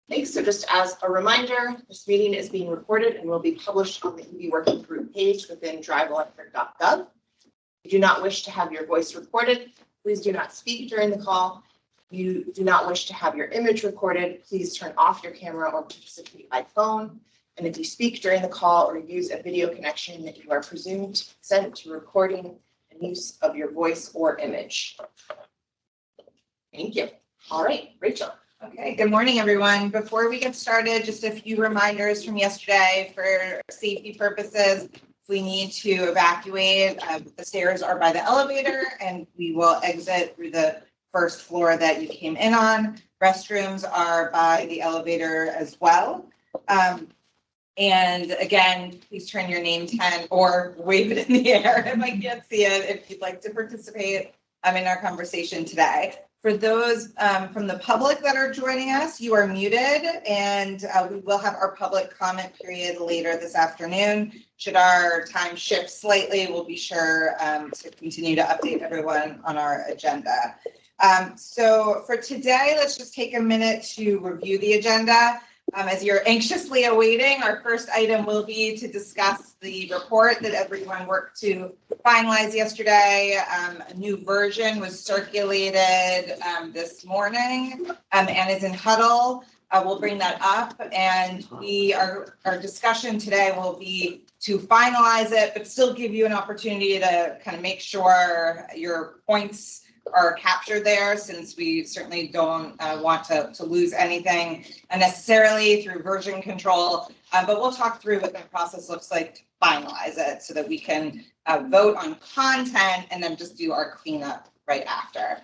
Thanks. So just as a reminder, this meeting is being recorded and will be published on the EB Working Group page within driveelectric.gov. If you do not wish to have your voice recorded, please do not speak during the call. If you do not wish to have your image recorded, please turn off your camera or participate by phone. And if you speak during the call or use a video connection, that you are presumed to consent to recording and use of your voice or image. Thank you. All right, Rachel. Okay, good morning, everyone. Before we get started, just a few reminders from yesterday for safety purposes. If we need to evacuate, the stairs are by the elevator and we will exit through the first floor that you came in on. Restrooms are by the elevator as well. And again, please turn your name tag or wave it in the air if I can't see it, if you'd like to participate in our conversation today. For those from the public that are joining us, you are muted, and we will have our public comment period later this afternoon. Should our time shift slightly, we'll be sure to continue to update everyone on our agenda. So for today, let's just take a minute to review the agenda. As you're anxiously awaiting, our first item will be to discuss the report that everyone worked to finalize yesterday. A new version was circulated this morning and is in huddle. We'll bring that up, and our discussion today will be to finalize it, but still give you an opportunity to kind of make sure your points are captured there, since we certainly don't want to lose anything unnecessarily through version control. But we'll talk through what the process looks like to finalize it so that we can vote on content and then just do our cleanup right after.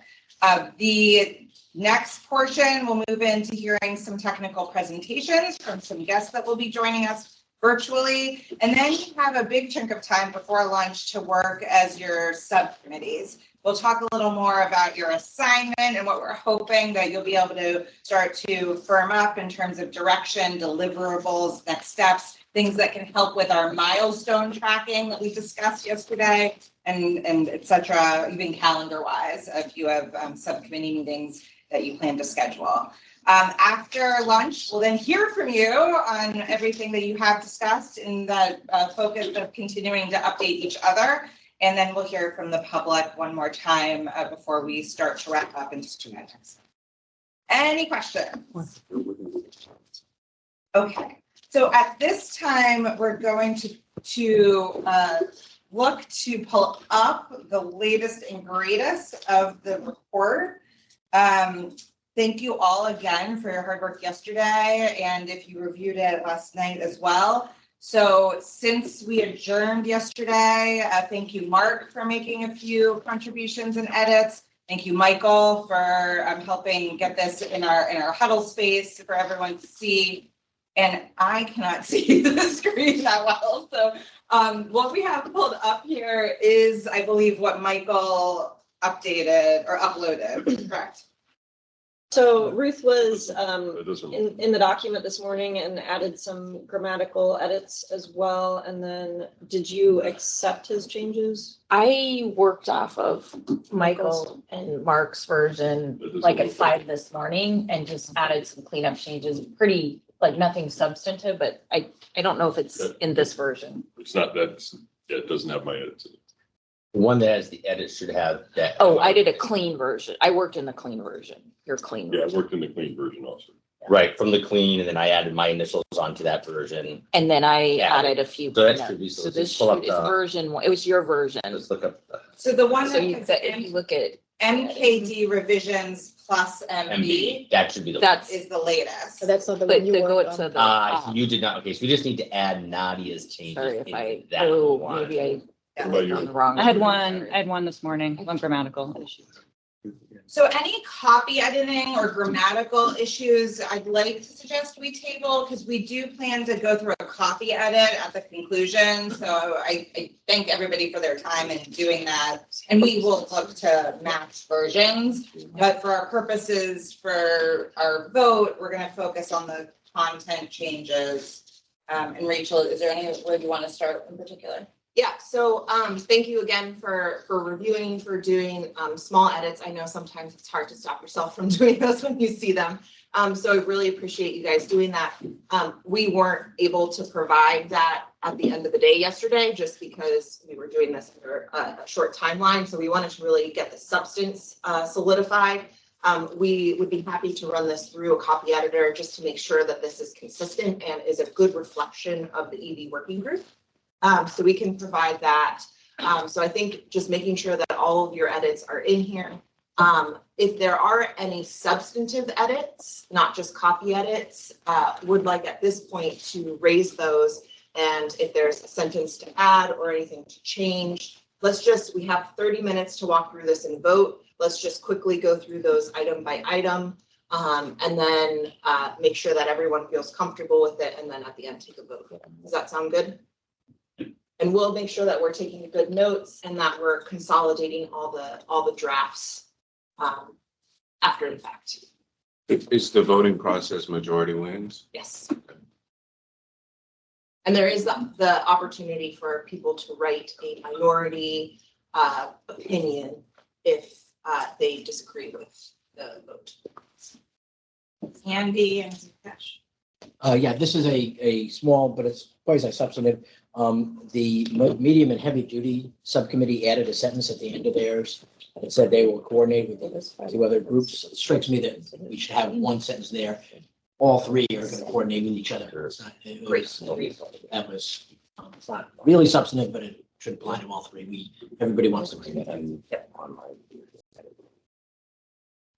The next portion, we'll move into hearing some technical presentations from some guests that will be joining us virtually. And then you have a big chunk of time before lunch to work as your subcommittees. We'll talk a little more about your assignment and what we're hoping that you'll be able to start to firm up in terms of direction, deliverables, next steps, things that can help with our milestone tracking that we discussed yesterday, and et cetera, even calendar-wise, if you have subcommittee meetings that you plan to schedule. After lunch, we'll then hear from you on everything that you have discussed in that focus of continuing to update each other. And then we'll hear from the public one more time before we start to wrap up in just 2 minutes. Any questions? Okay, so at this time, we're going to look to pull up the latest and greatest of the report. Thank you all again for your hard work yesterday, and if you reviewed it last night as well. So since we adjourned yesterday, thank you, Mark, for making a few contributions and edits. Thank you, Michael, for helping get this in our huddle space for everyone to see. And I cannot see the screen that well. So what we have pulled up here is, I believe, what Michael updated or uploaded, correct? So Ruth was in the document this morning and added some grammatical edits as well. And then did you accept his changes? I worked off of Michael and Mark's version like at 5 this morning and just added some cleanup changes. Pretty like nothing substantive, but I don't know if it's in this version. It's not that, it doesn't have my edits in it. The one that has the edit should have that. Oh, I did a clean version. I worked in the clean version. Your clean Yeah, I version. worked in the clean version also. Right, from the clean, and then I added my initials onto that version. And then I Yeah. added a few. So that cleanups. should be, So so this pull up is the, version 1. It was your version. let's look up. So the one So that you, has if you look at MKD revisions plus MB MB, that should be the. that's, is the latest. So that's not the but one you to go worked to on. the So top. you did not, okay, so we just need to add Nadia's changes. Sorry if into I, that oh, one. maybe I What about on you? the wrong. I had version. one this morning, one grammatical issue. So any copy editing or grammatical issues, I'd like to suggest we table, because we do plan to go through a copy edit at the conclusion. So I thank everybody for their time in doing that. And we will look to match versions. But for our purposes, for our vote, we're going to focus on the content changes. And Rachel, is there anywhere you want to start in particular? Yeah, so thank you again for reviewing, for doing small edits. I know sometimes it's hard to stop yourself from doing those when you see them. So I really appreciate you guys doing that. We weren't able to provide that at the end of the day yesterday, just because we were doing this under a short timeline. So we wanted to really get the substance solidified. We would be happy to run this through a copy editor just to make sure that this is consistent and is a good reflection of the EV working group. So we can provide that. So I think just making sure that all of your edits are in here. If there are any substantive edits, not just copy edits, would like at this point to raise those. And if there's a sentence to add or anything to change, we have 30 minutes to walk through this and vote. Let's just quickly go through those item by item, and then make sure that everyone feels comfortable with it. And then at the end, take a vote. Does that sound good? And we'll make sure that we're taking good notes and that we're consolidating all the drafts after the fact. Is the voting process majority wins? Yes. And there is the opportunity for people to write a minority opinion if they disagree with the vote. Andy and Cash. Yeah, this is a small, but it's quasi substantive. The medium and heavy duty subcommittee added a sentence at the end of theirs. It said they will coordinate with the two other groups. It strikes me that we should have one sentence there. All three are going to coordinate with each other. It's not, that was, it's not really substantive, but it should apply to all three. Everybody wants to.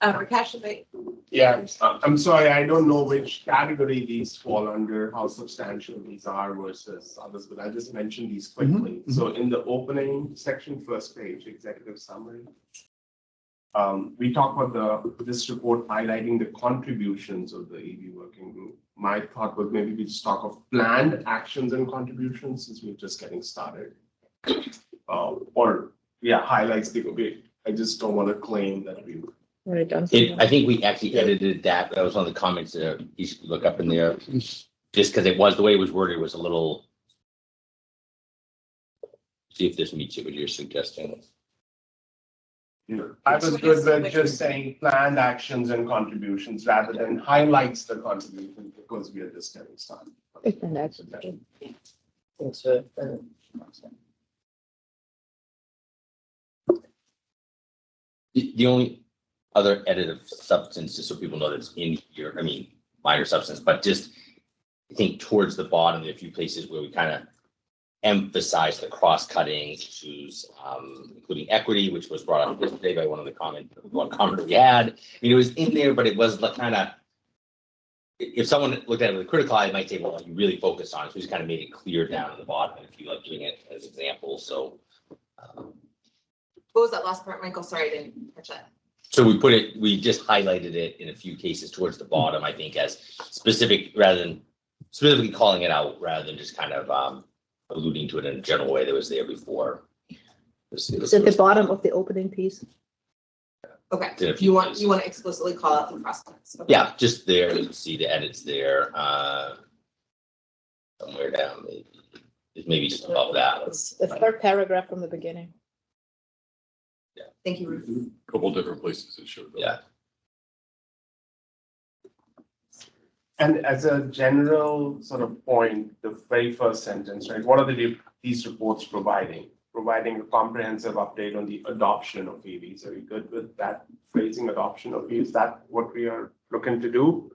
Rakesh, Yeah, I'm sorry, I don't know which category these fall under, how substantial these are versus others, but I'll just mention these quickly. So in the opening section, first page, executive summary. We talk about this report highlighting the contributions of the EV working group. My thought was maybe we just talk of planned actions and contributions since we're just getting started. Highlights the way. I just don't want to claim that we. I think we actually edited that. That was one of the comments that you should look up in there. Just because it was the way it was worded was a little. See if this meets what you're suggesting. I was good with just saying planned actions and contributions rather than highlights the contribution because we are just getting started. The only other edit of substance, just so people know that's in here, I mean, minor substance, but just I think towards the bottom, there are a few places where we kind of emphasize the cross-cutting issues, including equity, which was brought up yesterday by one comment we had. I mean, it was in there, but it was kind of, if someone looked at it with a critical eye, it might say, well, you really focused on it. So we just kind of made it clear down at the bottom if you like doing it as examples. So. What was that last part, Michael? Sorry, I didn't catch that. So we just highlighted it in a few cases towards the bottom, I think, as specific rather than specifically calling it out rather than just kind of alluding to it in a general way that was there before. Is at the bottom of the opening piece? Okay, you want to explicitly call out the cross-cuts? Okay. Yeah, just there, you can see the edits there, somewhere down, maybe just above that. It's the third paragraph from the beginning. Yeah. Thank you, Ruth. A couple different places it showed up. Yeah. And as a general sort of point, the very first sentence, right? What are these reports providing? Providing a comprehensive update on the adoption of EVs. Are you good with that phrasing, adoption of EVs? Is that what we are looking to do?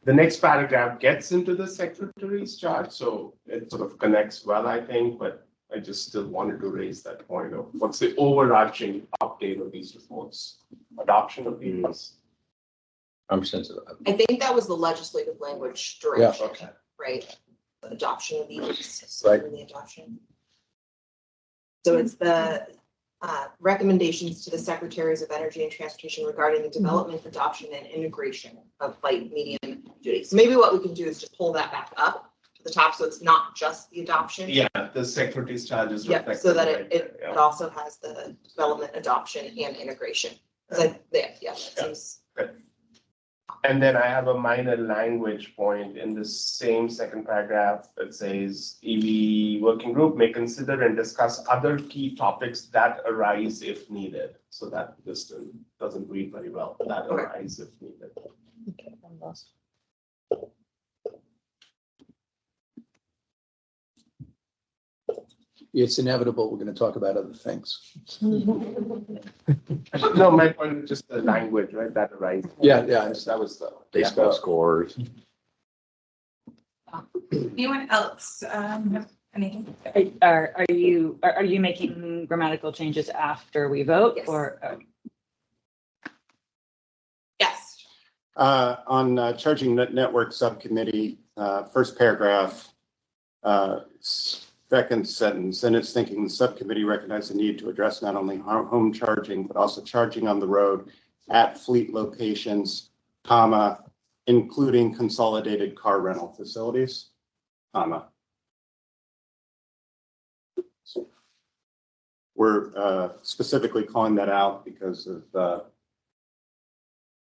The next paragraph gets into the secretary's charge, so it sort of connects well, I think, but I just still wanted to raise that point of what's the overarching update of these reports? Adoption of EVs. I'm sensitive. I think that was the legislative language direction, Okay. right? The adoption of these, Right. the adoption. So it's the recommendations to the Secretaries of Energy and Transportation regarding the development, adoption, and integration of light, medium duty. So maybe what we can do is just pull that back up to the top, so it's not just the adoption. Yeah, the secretary's charge is Yep, reflected. so that right there, it yeah. also has the development, adoption, and integration. That seems. And then I have a minor language point in the same second paragraph that says EV working group may consider and discuss other key topics that arise if needed. So that just doesn't read very well, that arise if needed. Okay, I'm lost. It's inevitable. We're going to talk about other things. No, my point is just the language, right, that arises. Yeah, that was the. Baseball scores. Anyone else, have anything? Are you making grammatical changes after we vote Yes. or? Yes. On charging network subcommittee, first paragraph, second sentence, and it's thinking the subcommittee recognized the need to address not only home charging, but also charging on the road at fleet locations, comma, including consolidated car rental facilities, comma. So we're specifically calling that out because of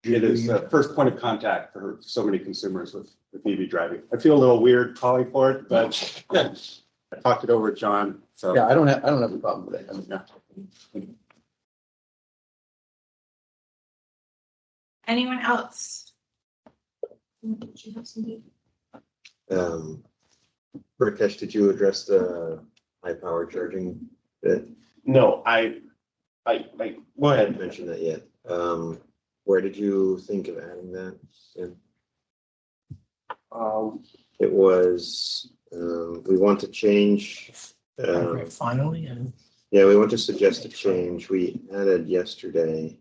it is the first point of contact for so many consumers with EV driving. I feel a little weird calling for it, but I talked it over with John, so. Yeah, I don't have a problem with it. I mean, Yeah. Anyone else? Rakesh, did you address the high power charging bit? No, I Well, I hadn't mentioned that yet. Where did you think of adding that? It was, we want to change. Finally, and Yeah, we want to suggest a change. We added yesterday.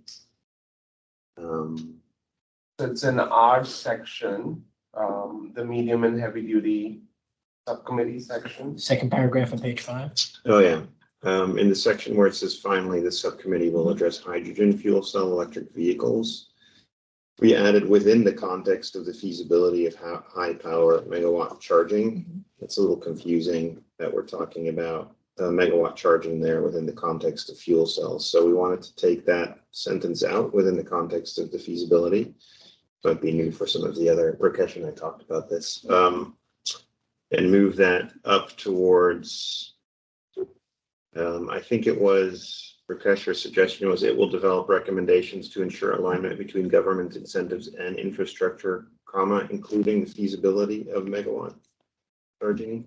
it's in our section, the medium and heavy duty subcommittee section. second paragraph on page 5. Oh, yeah. In the section where it says, finally, the subcommittee will address hydrogen fuel cell electric vehicles. We added within the context of the feasibility of high power megawatt charging. It's a little confusing that we're talking about megawatt charging there within the context of fuel cells. So we wanted to take that sentence out within the context of the feasibility. Might be new for some of the other, Rakesh and I talked about this, and move that up towards, I think it was Rakesh's suggestion was it will develop recommendations to ensure alignment between government incentives and infrastructure, comma, including the feasibility of megawatt charging.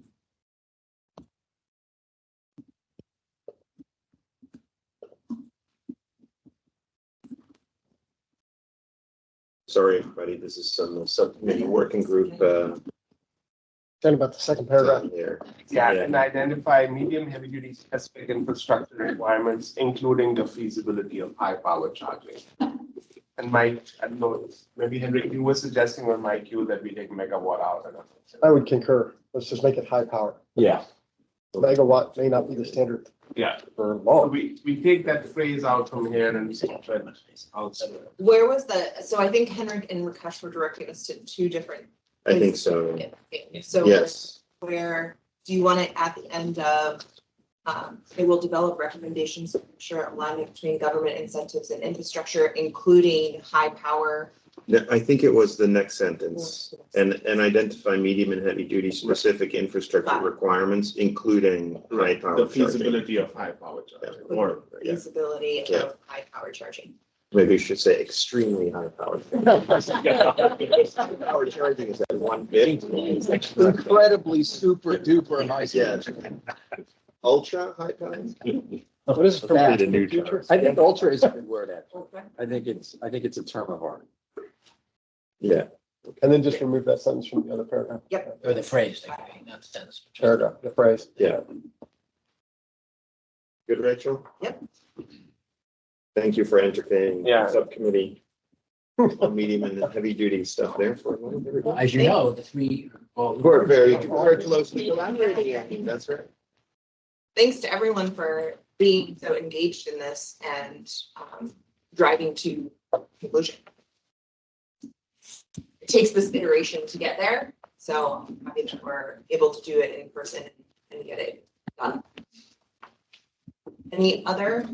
Sorry, everybody, this is some subcommittee working group. Talking about the second paragraph. There. Yeah, and identify medium heavy duty specific infrastructure requirements, including the feasibility of high power charging. And Mike, I don't know, maybe Henrik, you were suggesting on my cue that we take megawatt out. I would concur. Let's just make it high power. Yeah. Megawatt may not be the standard Yeah, for so law. we take that phrase out from here and put outside. Where was so I think Henrik and Rakesh were directing us to two different. I think so. So Yes. where do you want it at the end of, it will develop recommendations to ensure alignment between government incentives and infrastructure, including high power. No, I think it was the next sentence, and identify medium and heavy duty specific infrastructure requirements, including high power The charging. feasibility of high power charging, or Yeah. Feasibility Yeah. of high power charging. Maybe you should say extremely high power. High power charging is at 150. Incredibly super duper high. Yeah. Ultra high power. What is That's the new term. I think ultra is a good word, actually. Okay. I think it's a term of art. Yeah. And then just remove that sentence from the other paragraph. Yep. Or the phrase, not the sentence. Paragraph, the phrase. Yeah. Good, Rachel? Yep. Thank you for entertaining Yeah. subcommittee on medium and heavy duty stuff there for a moment. As you know, the three. We're very closely collaborating. That's right. Thanks to everyone for being so engaged in this and driving to conclusion. It takes this iteration to get there, so I'm happy that we're able to do it in person and get it done. Any other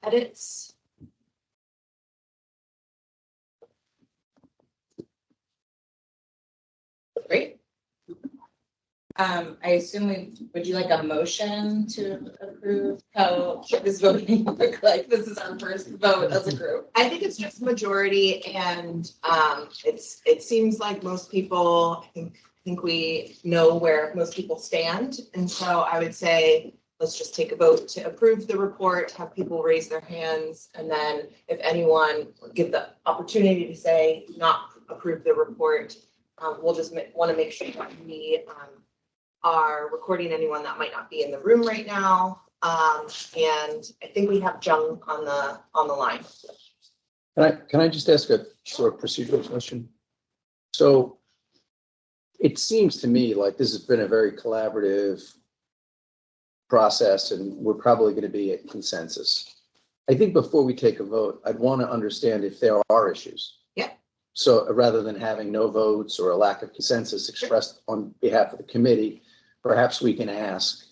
edits? Great. I assume would you like a motion to approve how this voting look like? This is our first vote as a group. I think it's just majority and it seems like most people, I think we know where most people stand. And so I would say, let's just take a vote to approve the report, have people raise their hands. And then if anyone give the opportunity to say not approve the report, we'll just want to make sure that we are recording anyone that might not be in the room right now. And I think we have Jung on the line. Can I just ask a sort of procedural question? So it seems to me like this has been a very collaborative process and we're probably going to be at consensus. I think before we take a vote, I'd want to understand if there are issues. Yeah. So rather than having no votes or a lack of consensus expressed on behalf of the committee, perhaps we can ask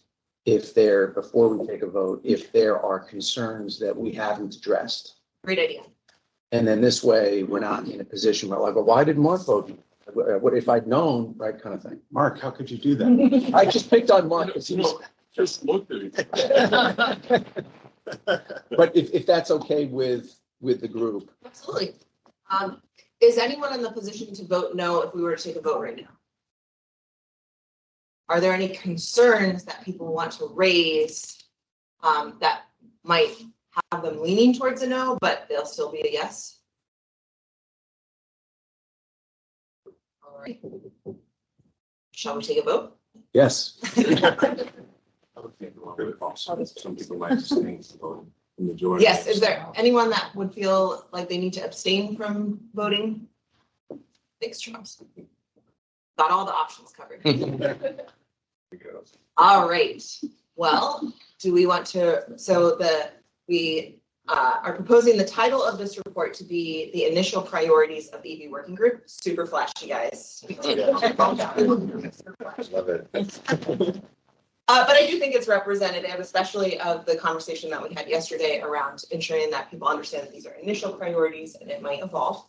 if there, before we take a vote, if there are concerns that we haven't addressed. Great idea. And then this way, we're not in a position where like, well, why didn't Mark vote? What if I'd known, right, kind of thing. Mark, how could you do that? I just picked on Mark because he was. Just looked at it. But if that's okay with the group. Absolutely. Is anyone in the position to vote no if we were to take a vote right now? Are there any concerns that people want to raise that might have them leaning towards a no, but they'll still be a yes? All right. Shall we take a vote? Yes. Some people might abstain from the majority. Yes. Is there anyone that would feel like they need to abstain from voting? Thanks, Charles. Got all the options covered. All right. Well, do we want to, we are proposing the title of this report to be the initial priorities of the EV working group. Super flashy, guys. Love it. But I do think it's representative, especially of the conversation that we had yesterday around ensuring that people understand that these are initial priorities and it might evolve.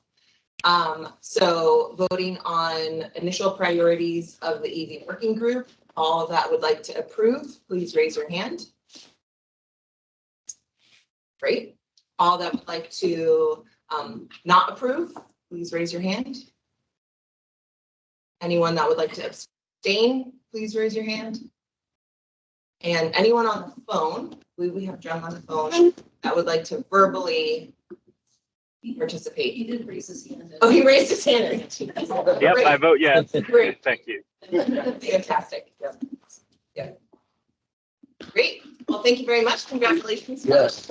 So voting on initial priorities of the EV working group, all that would like to approve, please raise your hand. Great. All that would like to not approve, please raise your hand. Anyone that would like to abstain, please raise your hand. And anyone on the phone, we have John on the phone, that would like to verbally participate. He did raise his hand. Oh, he raised his hand. Yep, Great. I vote yes. Great. Thank you. Fantastic. Yep. Yeah. Great. Well, thank you very much. Congratulations. Yes.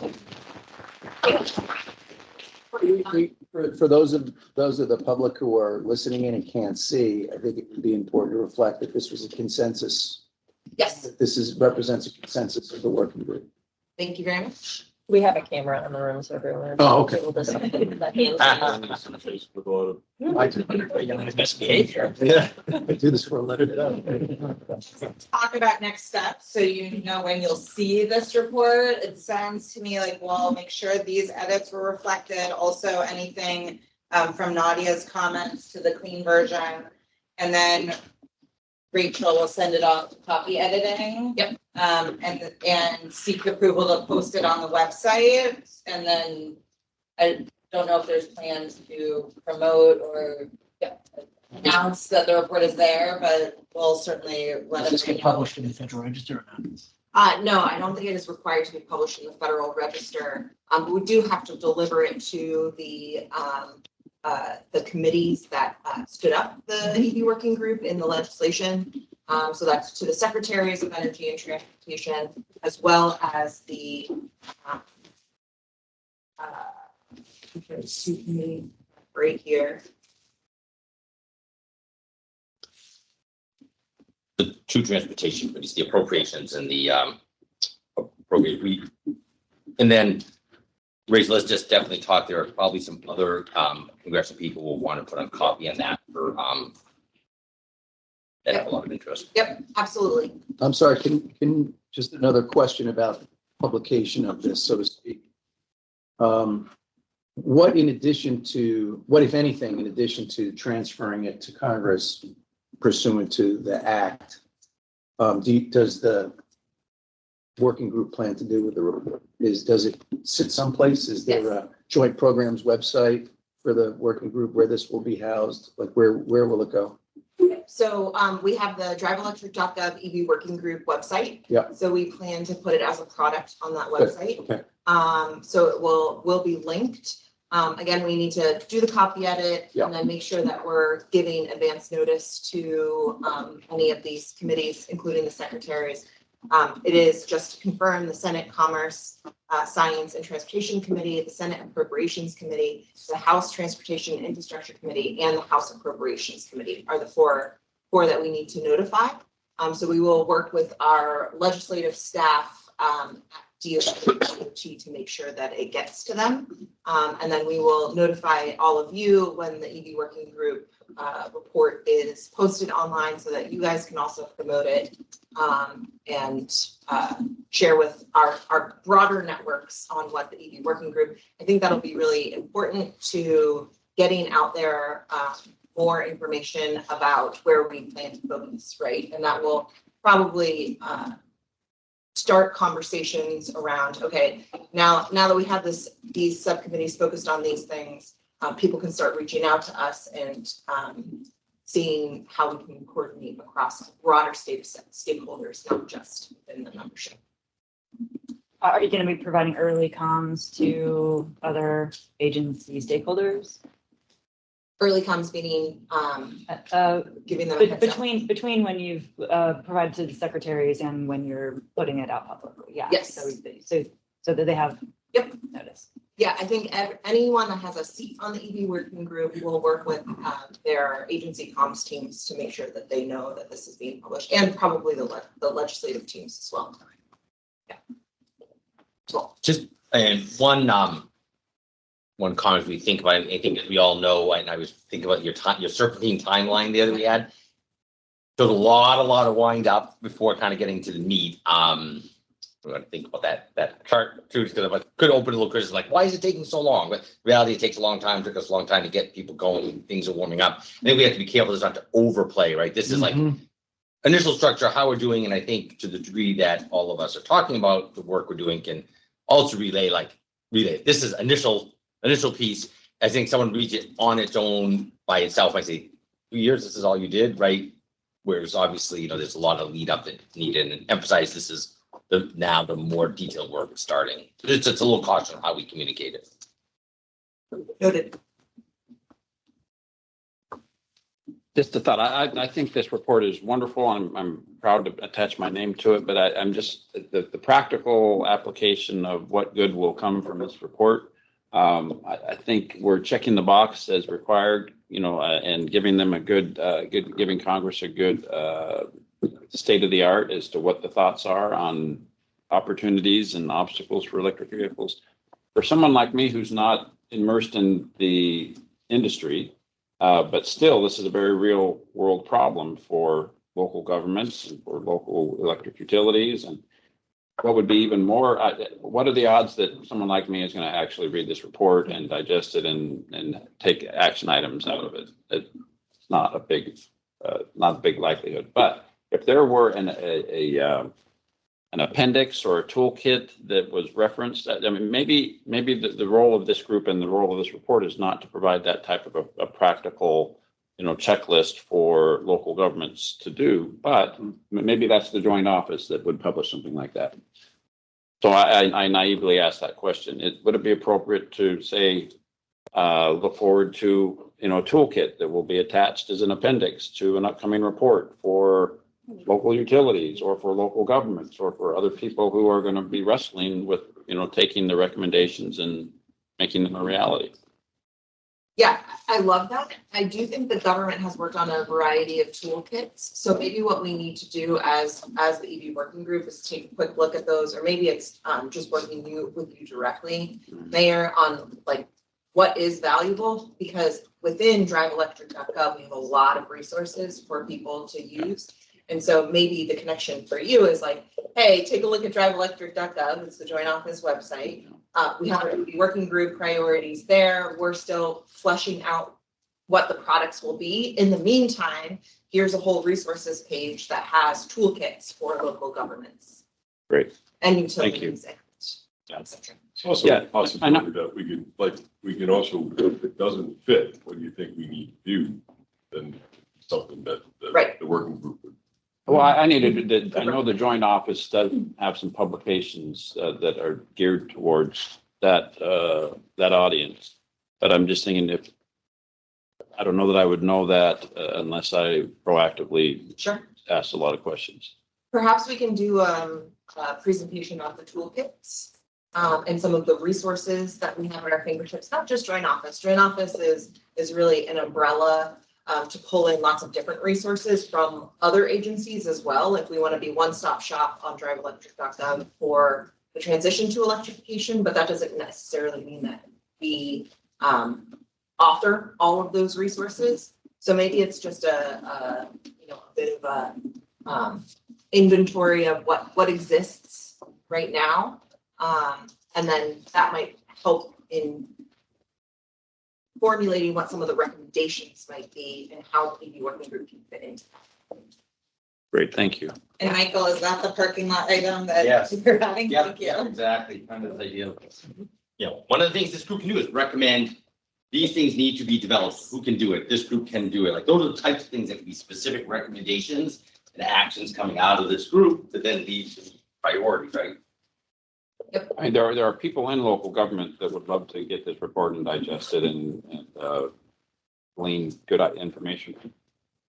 For those of the public who are listening in and can't see, I think it would be important to reflect that this was a consensus. Yes. This represents a consensus of the working group. Thank you very much. We have a camera in the room, so everyone. Oh, okay. Best behavior. Yeah, I do this for a living. Talk about next steps, so you know when you'll see this report. It sounds to me like we'll make sure these edits were reflected, also anything from Nadia's comments to the clean version. And then Rachel will send it off to copy editing. Yep. And seek approval to post it on the website. And then I don't know if there's plans to promote or announce that the report is there, but we'll certainly let Does this get everybody know. published in the Federal Register or not? No, I don't think it is required to be published in the Federal Register. But we do have to deliver it to the committees that stood up the EV working group in the legislation. So that's to the Secretaries of Energy and Transportation, as well as the right here. The two transportation committees, the appropriations and the appropriate. And then, Rachel, let's just definitely talk. There are probably some other congressional people will want to put on copy on that for that have a lot of interest. Yep, absolutely. I'm sorry, can just another question about publication of this, so to speak. What if anything, in addition to transferring it to Congress pursuant to the act, does the working group plan to do with the report? Does it sit someplace? Is there a joint programs website for the working group where this will be housed? Like where will it go? So we have the driveelectric.gov EV working group website. Yeah. So we plan to put it as a product on that website. Okay. So it will be linked. Again, we need to do the copy edit Yeah. and then make sure that we're giving advance notice to any of these committees, including the secretaries. It is just to confirm the Senate Commerce, Science and Transportation Committee, the Senate Appropriations Committee, the House Transportation and Infrastructure Committee, and the House Appropriations Committee are the four that we need to notify. So we will work with our legislative staff at DOT to make sure that it gets to them. And then we will notify all of you when the EV working group report is posted online so that you guys can also promote it and share with our broader networks on what the EV working group. I think that'll be really important to getting out there more information about where we plan to focus, right? And that will probably start conversations around, okay, now that we have these subcommittees focused on these things, people can start reaching out to us and seeing how we can coordinate across a broader state of stakeholders, not just within the membership. Are you going to be providing early comms to other agency stakeholders? Early comms meaning giving them a heads up. Between when you've provided to the secretaries and when you're putting it out publicly, yeah. Yes. So that they have notice. Yeah, I think anyone that has a seat on the EV working group will work with their agency comms teams to make sure that they know that this is being published, and probably the legislative teams as well. Yeah. Cool. Just and one comment we think about, I think as we all know, and I was thinking about your serpentine timeline the other we had. So a lot of wind up before kind of getting to the meat. We're going to think about that chart too, because I could open a little criticism like, why is it taking so long? But reality, it takes a long time. It took us a long time to get people going. Things are warming up. I think we have to be careful not to overplay, right? This is like initial structure, how we're doing, and I think to the degree that all of us are talking about the work we're doing can also relay. This is initial piece. I think someone reads it on its own by itself. I say 2 years, this is all you did, right? Whereas obviously, there's a lot of lead up that needed, and emphasize this is now the more detailed work is starting. It's a little caution on how we communicate it. Noted. Just a thought. I think this report is wonderful. I'm proud to attach my name to it, but I'm just the practical application of what good will come from this report. I think we're checking the box as required, and giving them giving Congress a good state of the art as to what the thoughts are on opportunities and obstacles for electric vehicles. For someone like me who's not immersed in the industry, but still, this is a very real world problem for local governments and for local electric utilities. And what would be even more, what are the odds that someone like me is going to actually read this report and digest it and take action items out of it? It's not a big likelihood. But if there were an appendix or a toolkit that was referenced, I mean, maybe the role of this group and the role of this report is not to provide that type of a practical, checklist for local governments to do, but maybe that's the joint office that would publish something like that. So I naively asked that question. Would it be appropriate to say, look forward to, a toolkit that will be attached as an appendix to an upcoming report for local utilities or for local governments or for other people who are going to be wrestling with, taking the recommendations and making them a reality? Yeah, I love that. I do think the government has worked on a variety of toolkits. So maybe what we need to do as the EV working group is take a quick look at those, or maybe it's just working with you directly, Mayor, on what is valuable, because within driveelectric.gov, we have a lot of resources for people to use. And so maybe the connection for you is hey, take a look at driveelectric.gov. It's the joint office website. We have our working group priorities there. We're still fleshing out what the products will be. In the meantime, here's a whole resources page that has toolkits for local governments. Great. and Thank you. utilities. Yeah. et cetera. Also, Yeah, a possibility that we can also, if it doesn't fit what you think we need to do, then something that Right. the working group would. Well, I needed, I know the joint office does have some publications that are geared towards that audience. But I'm just thinking I don't know that I would know that unless I proactively Sure. ask a lot of questions. Perhaps we can do a presentation of the toolkits and some of the resources that we have at our fingertips, not just Joint Office. Joint Office is really an umbrella to pull in lots of different resources from other agencies as well. If we want to be one-stop shop on driveelectric.gov for the transition to electrification, but that doesn't necessarily mean that we author all of those resources. So maybe it's just a bit of a inventory of what exists right now. And then that might help in formulating what some of the recommendations might be and how the EV working group can fit into that. Great, thank you. And Michael, is that the parking lot item that Yes. you're adding? Yeah, Thank you. yeah, exactly. Kind of the idea. One of the things this group can do is recommend these things need to be developed. Who can do it? This group can do it. Like those are the types of things that can be specific recommendations and actions coming out of this group that then lead to priorities, right? I mean, there are people in local government that would love to get this report and digest it and glean good information.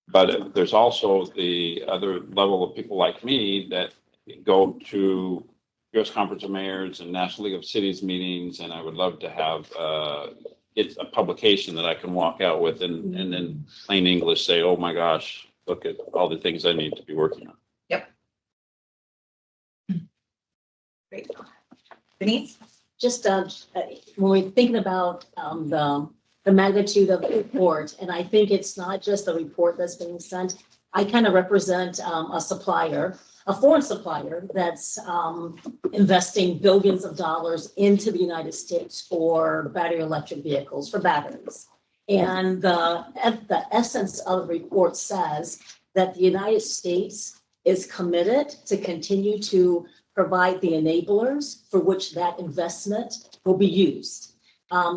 But there's also the other level of people like me that go to U.S. Conference of Mayors and National League of Cities meetings, and I would love to have it's a publication that I can walk out with and in plain English say, oh my gosh, look at all the things I need to be working on. Yep. Great. Denise? Just when we're thinking about the magnitude of the report, and I think it's not just the report that's being sent. I kind of represent a supplier, a foreign supplier that's investing billions of dollars into the United States for battery electric vehicles, for batteries. And the essence of the report says that the United States is committed to continue to provide the enablers for which that investment will be used.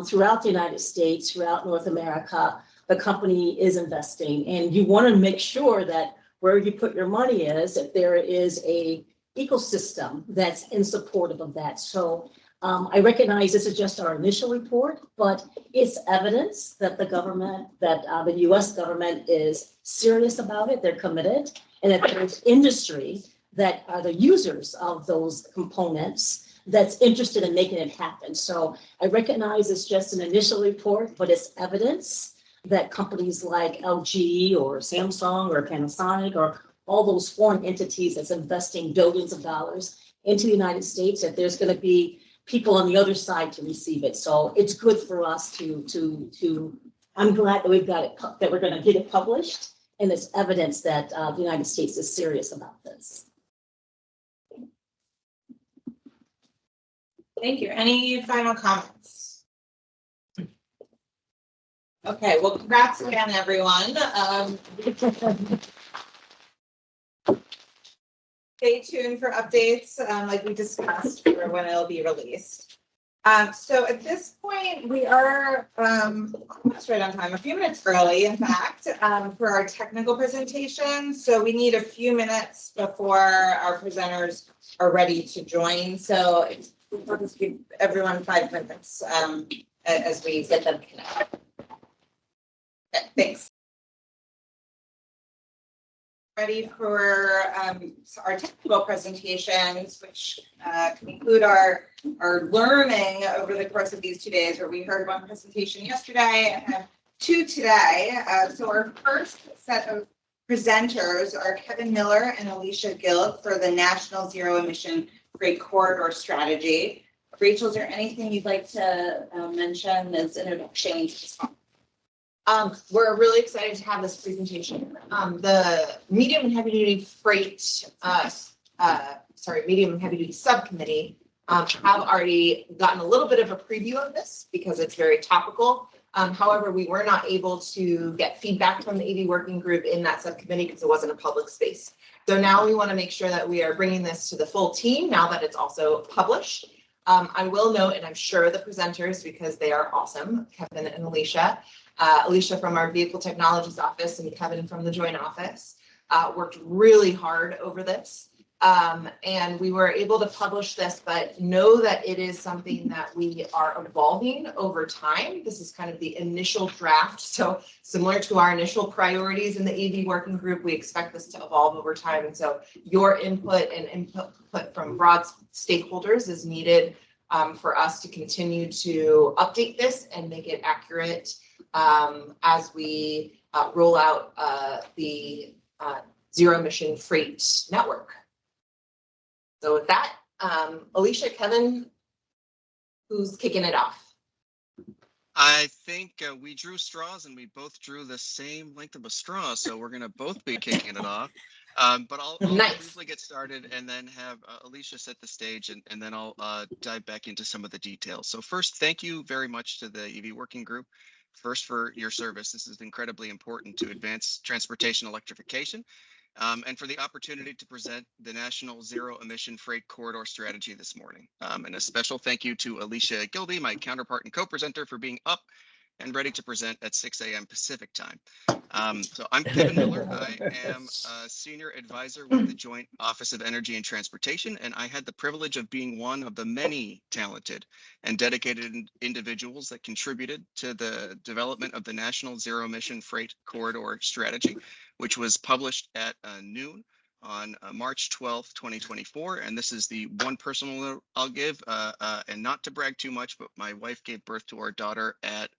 Throughout the United States, throughout North America, the company is investing, and you want to make sure that where you put your money is, if there is a ecosystem that's in support of that. So I recognize this is just our initial report, but it's evidence that the government, that the US government is serious about it, they're committed, and that there's industry that are the users of those components that's interested in making it happen. So I recognize it's just an initial report, but it's evidence that companies like LG or Samsung or Panasonic or all those foreign entities that's investing billions of dollars into the United States, that there's going to be people on the other side to receive it. So it's good for us to I'm glad that we've got it, that we're going to get it published, and it's evidence that the United States is serious about this. Thank you. Any final comments? Okay, well, congrats again, everyone. Stay tuned for updates, like we discussed, for when it'll be released. So at this point, we are almost right on time, a few minutes early, in fact, for our technical presentation. So we need a few minutes before our presenters are ready to join. So we'll just give everyone 5 minutes as we get them connected. Okay, thanks. Ready for our technical presentations, which can include our learning over the course of these 2 days, where we heard one presentation yesterday and have 2 today. So our first set of presenters are Kevin Miller and Alicia Gill for the National Zero Emission Freight Corridor Strategy. Rachel, is there anything you'd like to mention as introduction to this one? We're really excited to have this presentation. The medium and heavy duty freight, medium and heavy duty subcommittee have already gotten a little bit of a preview of this because it's very topical. However, we were not able to get feedback from the EV working group in that subcommittee because it wasn't a public space. So now we want to make sure that we are bringing this to the full team now that it's also published. I will note, and I'm sure the presenters, because they are awesome, Kevin and Alicia, Alicia from our Vehicle Technologies office and Kevin from the Joint office, worked really hard over this. And we were able to publish this, but know that it is something that we are evolving over time. This is kind of the initial draft. So similar to our initial priorities in the EV working group, we expect this to evolve over time. And so your input and input from broad stakeholders is needed for us to continue to update this and make it accurate as we roll out the zero emission freight network. So with that, Alicia, Kevin, who's kicking it off? I think we drew straws and we both drew the same length of a straw, so we're going to both be kicking it off. But I'll briefly get started and then have Alicia set the stage, and then I'll dive back into some of the details. So first, thank you very much to the EV Working Group. First, for your service. This is incredibly important to advance transportation electrification. And for the opportunity to present the National Zero Emission Freight Corridor Strategy this morning. And a special thank you to Alicia Gilby, my counterpart and co-presenter, for being up and ready to present at 6 a.m. Pacific time. So I'm Kevin Miller. I am a senior advisor with the Joint Office of Energy and Transportation, and I had the privilege of being one of the many talented and dedicated individuals that contributed to the development of the National Zero Emission Freight Corridor Strategy, which was published at noon on March 12th, 2024. And this is the one personal note I'll give, and not to brag too much, but my wife gave birth to our daughter at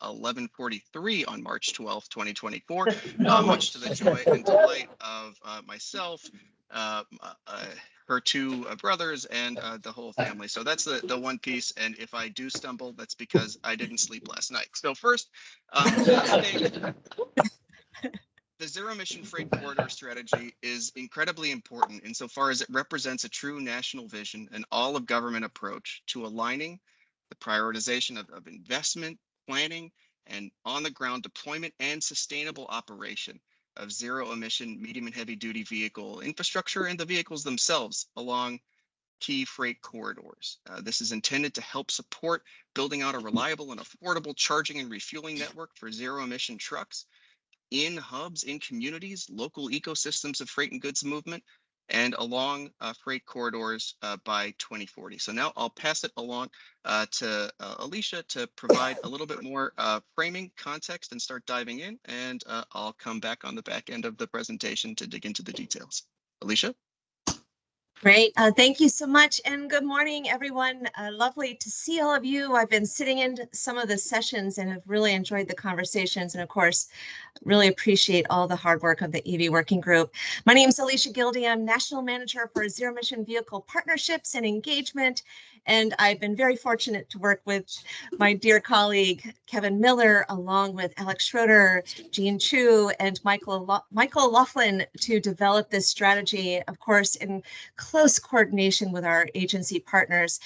11:43 on March 12th, 2024, much to the joy and delight of myself, her two brothers, and the whole family. So that's the one piece. And if I do stumble, that's because I didn't sleep last night. So first, the Zero Emission Freight Corridor Strategy is incredibly important insofar as it represents a true national vision and all of government approach to aligning the prioritization of investment, planning, and on-the-ground deployment and sustainable operation of zero emission medium and heavy duty vehicle infrastructure and the vehicles themselves along key freight corridors. This is intended to help support building out a reliable and affordable charging and refueling network for zero emission trucks in hubs, in communities, local ecosystems of freight and goods movement, and along freight corridors by 2040. So now I'll pass it along to Alicia to provide a little bit more framing context and start diving in, and I'll come back on the back end of the presentation to dig into the details. Alicia? Great. Thank you so much. And good morning, everyone. Lovely to see all of you. I've been sitting in some of the sessions and have really enjoyed the conversations. And of course, really appreciate all the hard work of the EV Working Group. My name is Alicia Gildy. I'm National Manager for Zero Emission Vehicle Partnerships and Engagement. And I've been very fortunate to work with my dear colleague, Kevin Miller, along with Alex Schroeder, Jean Chu, and Michael Laughlin to develop this strategy, of course, in close coordination with our agency partners.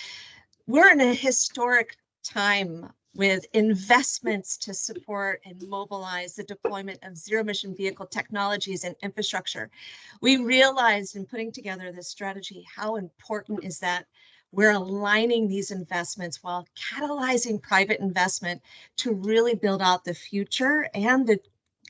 We're in a historic time with investments to support and mobilize the deployment of zero emission vehicle technologies and infrastructure. We realized in putting together this strategy, how important is that we're aligning these investments while catalyzing private investment to really build out the future and the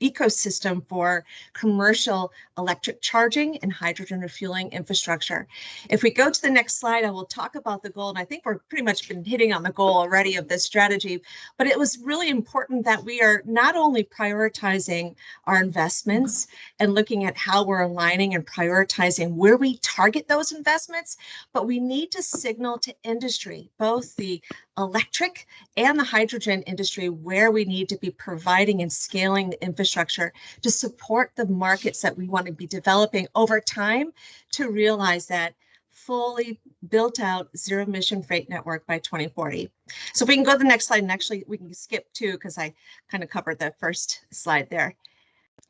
ecosystem for commercial electric charging and hydrogen refueling infrastructure. If we go to the next slide, I will talk about the goal, and I think we're pretty much been hitting on the goal already of this strategy, but it was really important that we are not only prioritizing our investments and looking at how we're aligning and prioritizing where we target those investments, but we need to signal to industry, both the electric and the hydrogen industry, where we need to be providing and scaling the infrastructure to support the markets that we want to be developing over time to realize that fully built out zero emission freight network by 2040. So if we can go to the next slide, and actually we can skip two because I kind of covered the first slide there.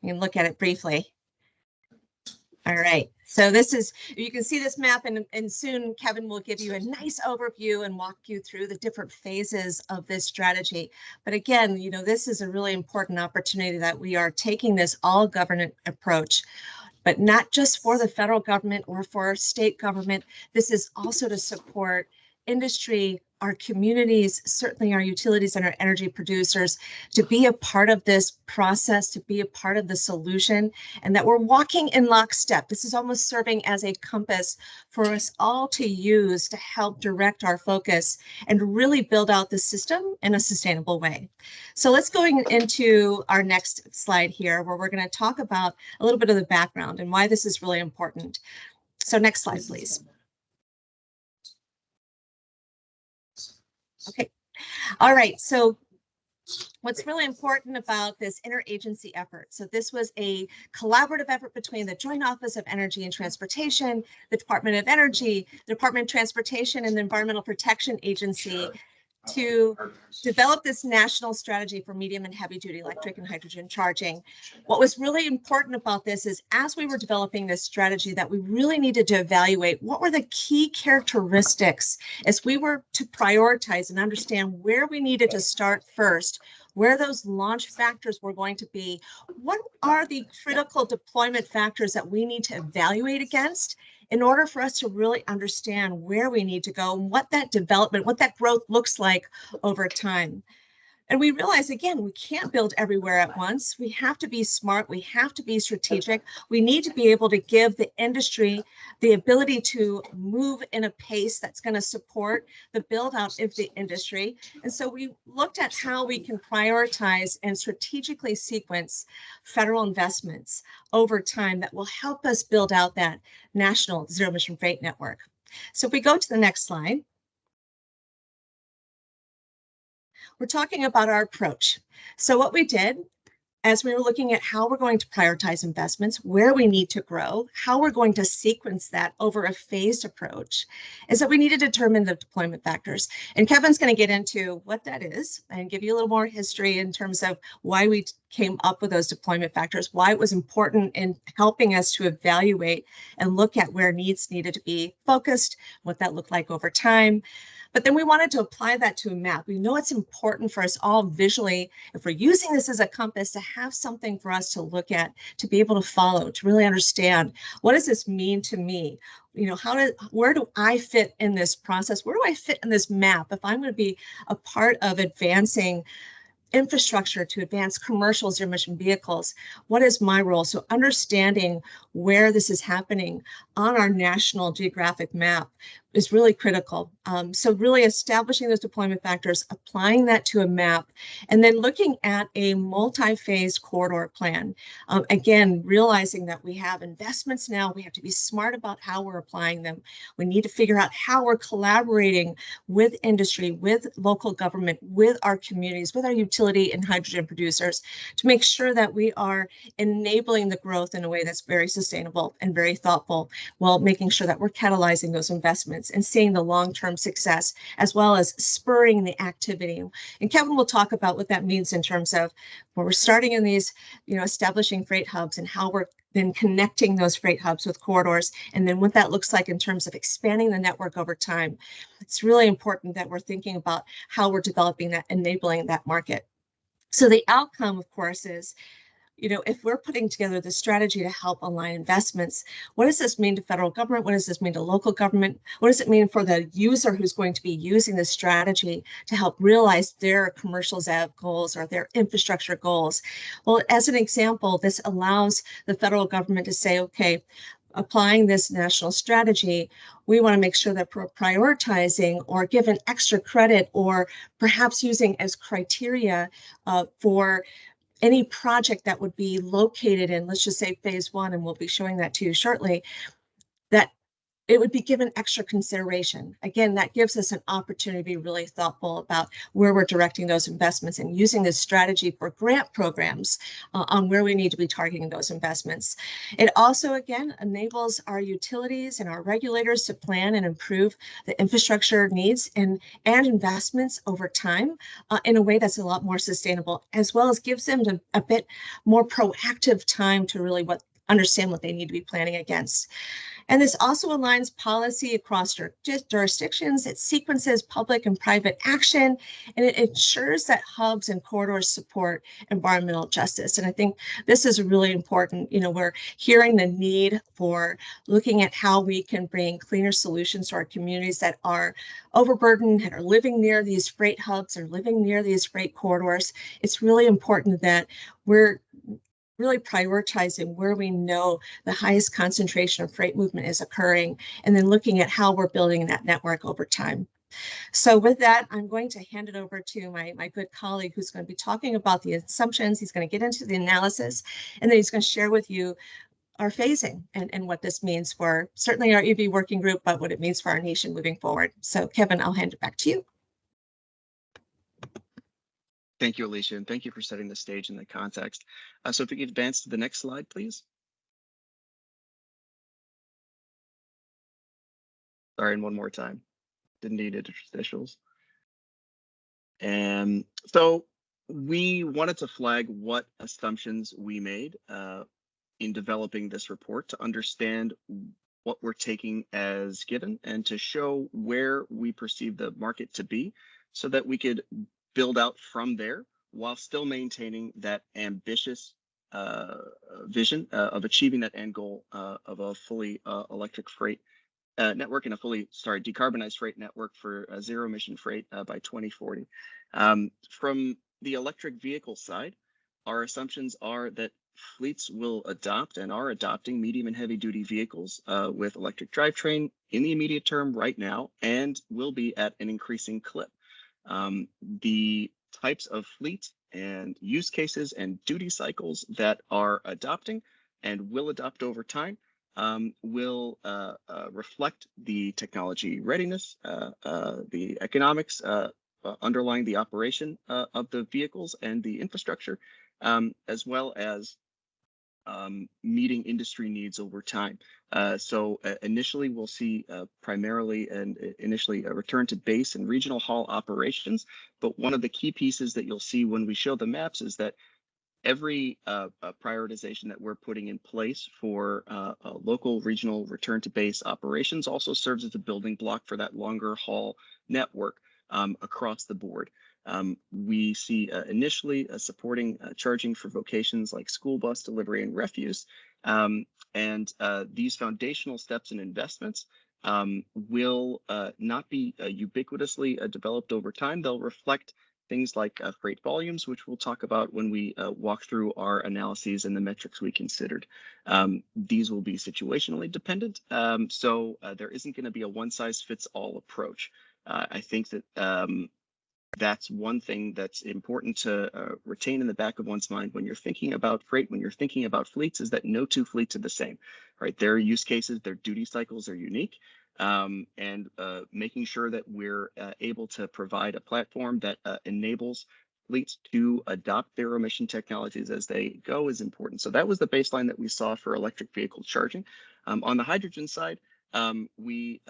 You can look at it briefly. All right, so this is, you can see this map and soon Kevin will give you a nice overview and walk you through the different phases of this strategy. But again, you know, this is a really important opportunity that we are taking this all government approach, but not just for the federal government or for state government. This is also to support industry, our communities, certainly our utilities and our energy producers, to be a part of this process, to be a part of the solution, and that we're walking in lockstep. This is almost serving as a compass for us all to use to help direct our focus and really build out the system in a sustainable way. So let's go into our next slide here, where we're going to talk about a little bit of the background and why this is really important. So next slide, please. Okay. All right. So what's really important about this interagency effort? So this was a collaborative effort between the Joint Office of Energy and Transportation, the Department of Energy, the Department of Transportation, and the Environmental Protection Agency to develop this national strategy for medium and heavy duty electric and hydrogen charging. What was really important about this is, as we were developing this strategy, that we really needed to evaluate what were the key characteristics as we were to prioritize and understand where we needed to start first, where those launch factors were going to be, what are the critical deployment factors that we need to evaluate against in order for us to really understand where we need to go and what that development, what that growth looks like over time. And we realize, again, we can't build everywhere at once. We have to be smart. We have to be strategic. We need to be able to give the industry the ability to move in a pace that's going to support the build out of the industry. And so we looked at how we can prioritize and strategically sequence federal investments over time that will help us build out that national zero emission freight network. So if we go to the next slide. We're talking about our approach. So what we did, as we were looking at how we're going to prioritize investments, where we need to grow, how we're going to sequence that over a phased approach, is that we need to determine the deployment factors. And Kevin's going to get into what that is and give you a little more history in terms of why we came up with those deployment factors, why it was important in helping us to evaluate and look at where needs needed to be focused, what that looked like over time. But then we wanted to apply that to a map. We know it's important for us all visually, if we're using this as a compass, to have something for us to look at, to be able to follow, to really understand, what does this mean to me? You know, where do I fit in this process? Where do I fit in this map if I'm going to be a part of advancing infrastructure to advance commercial zero emission vehicles? What is my role? So understanding where this is happening on our national geographic map is really critical. So really establishing those deployment factors, applying that to a map, and then looking at a multi-phase corridor plan. Again, realizing that we have investments now, we have to be smart about how we're applying them. We need to figure out how we're collaborating with industry, with local government, with our communities, with our utility and hydrogen producers, to make sure that we are enabling the growth in a way that's very sustainable and very thoughtful, while making sure that we're catalyzing those investments and seeing the long-term success, as well as spurring the activity. And Kevin will talk about what that means in terms of when we're starting in these, you know, establishing freight hubs and how we're then connecting those freight hubs with corridors, and then what that looks like in terms of expanding the network over time. It's really important that we're thinking about how we're developing that, enabling that market. So the outcome, of course, is, you know, if we're putting together the strategy to help align investments, what does this mean to federal government? What does this mean to local government? What does it mean for the user who's going to be using this strategy to help realize their commercial ZEV goals or their infrastructure goals? Well, as an example, this allows the federal government to say, okay, applying this national strategy, we want to make sure that we're prioritizing or given extra credit, or perhaps using as criteria for any project that would be located in, let's just say phase one, and we'll be showing that to you shortly, that it would be given extra consideration. Again, that gives us an opportunity to be really thoughtful about where we're directing those investments and using this strategy for grant programs on where we need to be targeting those investments. It also, again, enables our utilities and our regulators to plan and improve the infrastructure needs and investments over time in a way that's a lot more sustainable, as well as gives them a bit more proactive time to really understand what they need to be planning against. And this also aligns policy across jurisdictions. It sequences public and private action, and it ensures that hubs and corridors support environmental justice. And I think this is really important. We're hearing the need for looking at how we can bring cleaner solutions to our communities that are overburdened and are living near these freight hubs or living near these freight corridors. It's really important that we're really prioritizing where we know the highest concentration of freight movement is occurring, and then looking at how we're building that network over time. So with that, I'm going to hand it over to my good colleague who's going to be talking about the assumptions. He's going to get into the analysis, and then he's going to share with you our phasing and what this means for certainly our EV working group, but what it means for our nation moving forward. So Kevin, I'll hand it back to you. Thank you, Alicia, and thank you for setting the stage and the context. So if we could advance to the next slide, please. Sorry, and one more time. Didn't need interstitials. And so we wanted to flag what assumptions we made in developing this report to understand what we're taking as given and to show where we perceive the market to be so that we could build out from there while still maintaining that ambitious vision of achieving that end goal of a fully electric freight network and a fully, decarbonized freight network for zero emission freight by 2040. From the electric vehicle side, our assumptions are that fleets will adopt and are adopting medium and heavy duty vehicles with electric drivetrain in the immediate term right now and will be at an increasing clip. The types of fleets and use cases and duty cycles that are adopting and will adopt over time will reflect the technology readiness, the economics underlying the operation of the vehicles and the infrastructure, as well as meeting industry needs over time. So initially, we'll see primarily and initially a return to base and regional haul operations. But one of the key pieces that you'll see when we show the maps is that every prioritization that we're putting in place for local regional return to base operations also serves as a building block for that longer haul network across the board. We see initially supporting charging for vocations like school bus delivery and refuse. And these foundational steps and investments will not be ubiquitously developed over time. They'll reflect things like freight volumes, which we'll talk about when we walk through our analyses and the metrics we considered. These will be situationally dependent. So there isn't going to be a one size fits all approach. I think that that's one thing that's important to retain in the back of one's mind when you're thinking about freight, when you're thinking about fleets, is that no two fleets are the same, right? Their use cases, their duty cycles are unique. And making sure that we're able to provide a platform that enables fleets to adopt zero emission technologies as they go is important. So that was the baseline that we saw for electric vehicle charging. On the hydrogen side, we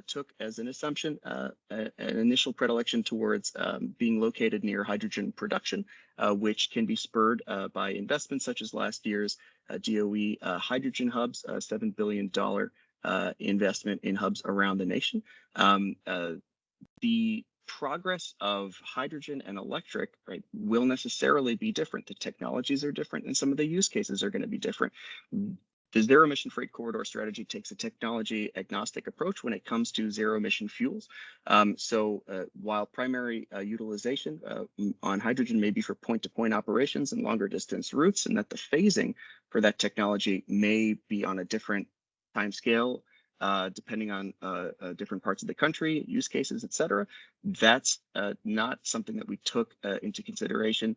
took as an assumption an initial predilection towards being located near hydrogen production, which can be spurred by investments such as last year's DOE hydrogen hubs, $7 billion investment in hubs around the nation. The progress of hydrogen and electric, right, will necessarily be different. The technologies are different and some of the use cases are going to be different. The zero emission freight corridor strategy takes a technology agnostic approach when it comes to zero emission fuels. So while primary utilization on hydrogen may be for point-to-point operations and longer distance routes, and that the phasing for that technology may be on a different time scale, depending on different parts of the country, use cases, et cetera, that's not something that we took into consideration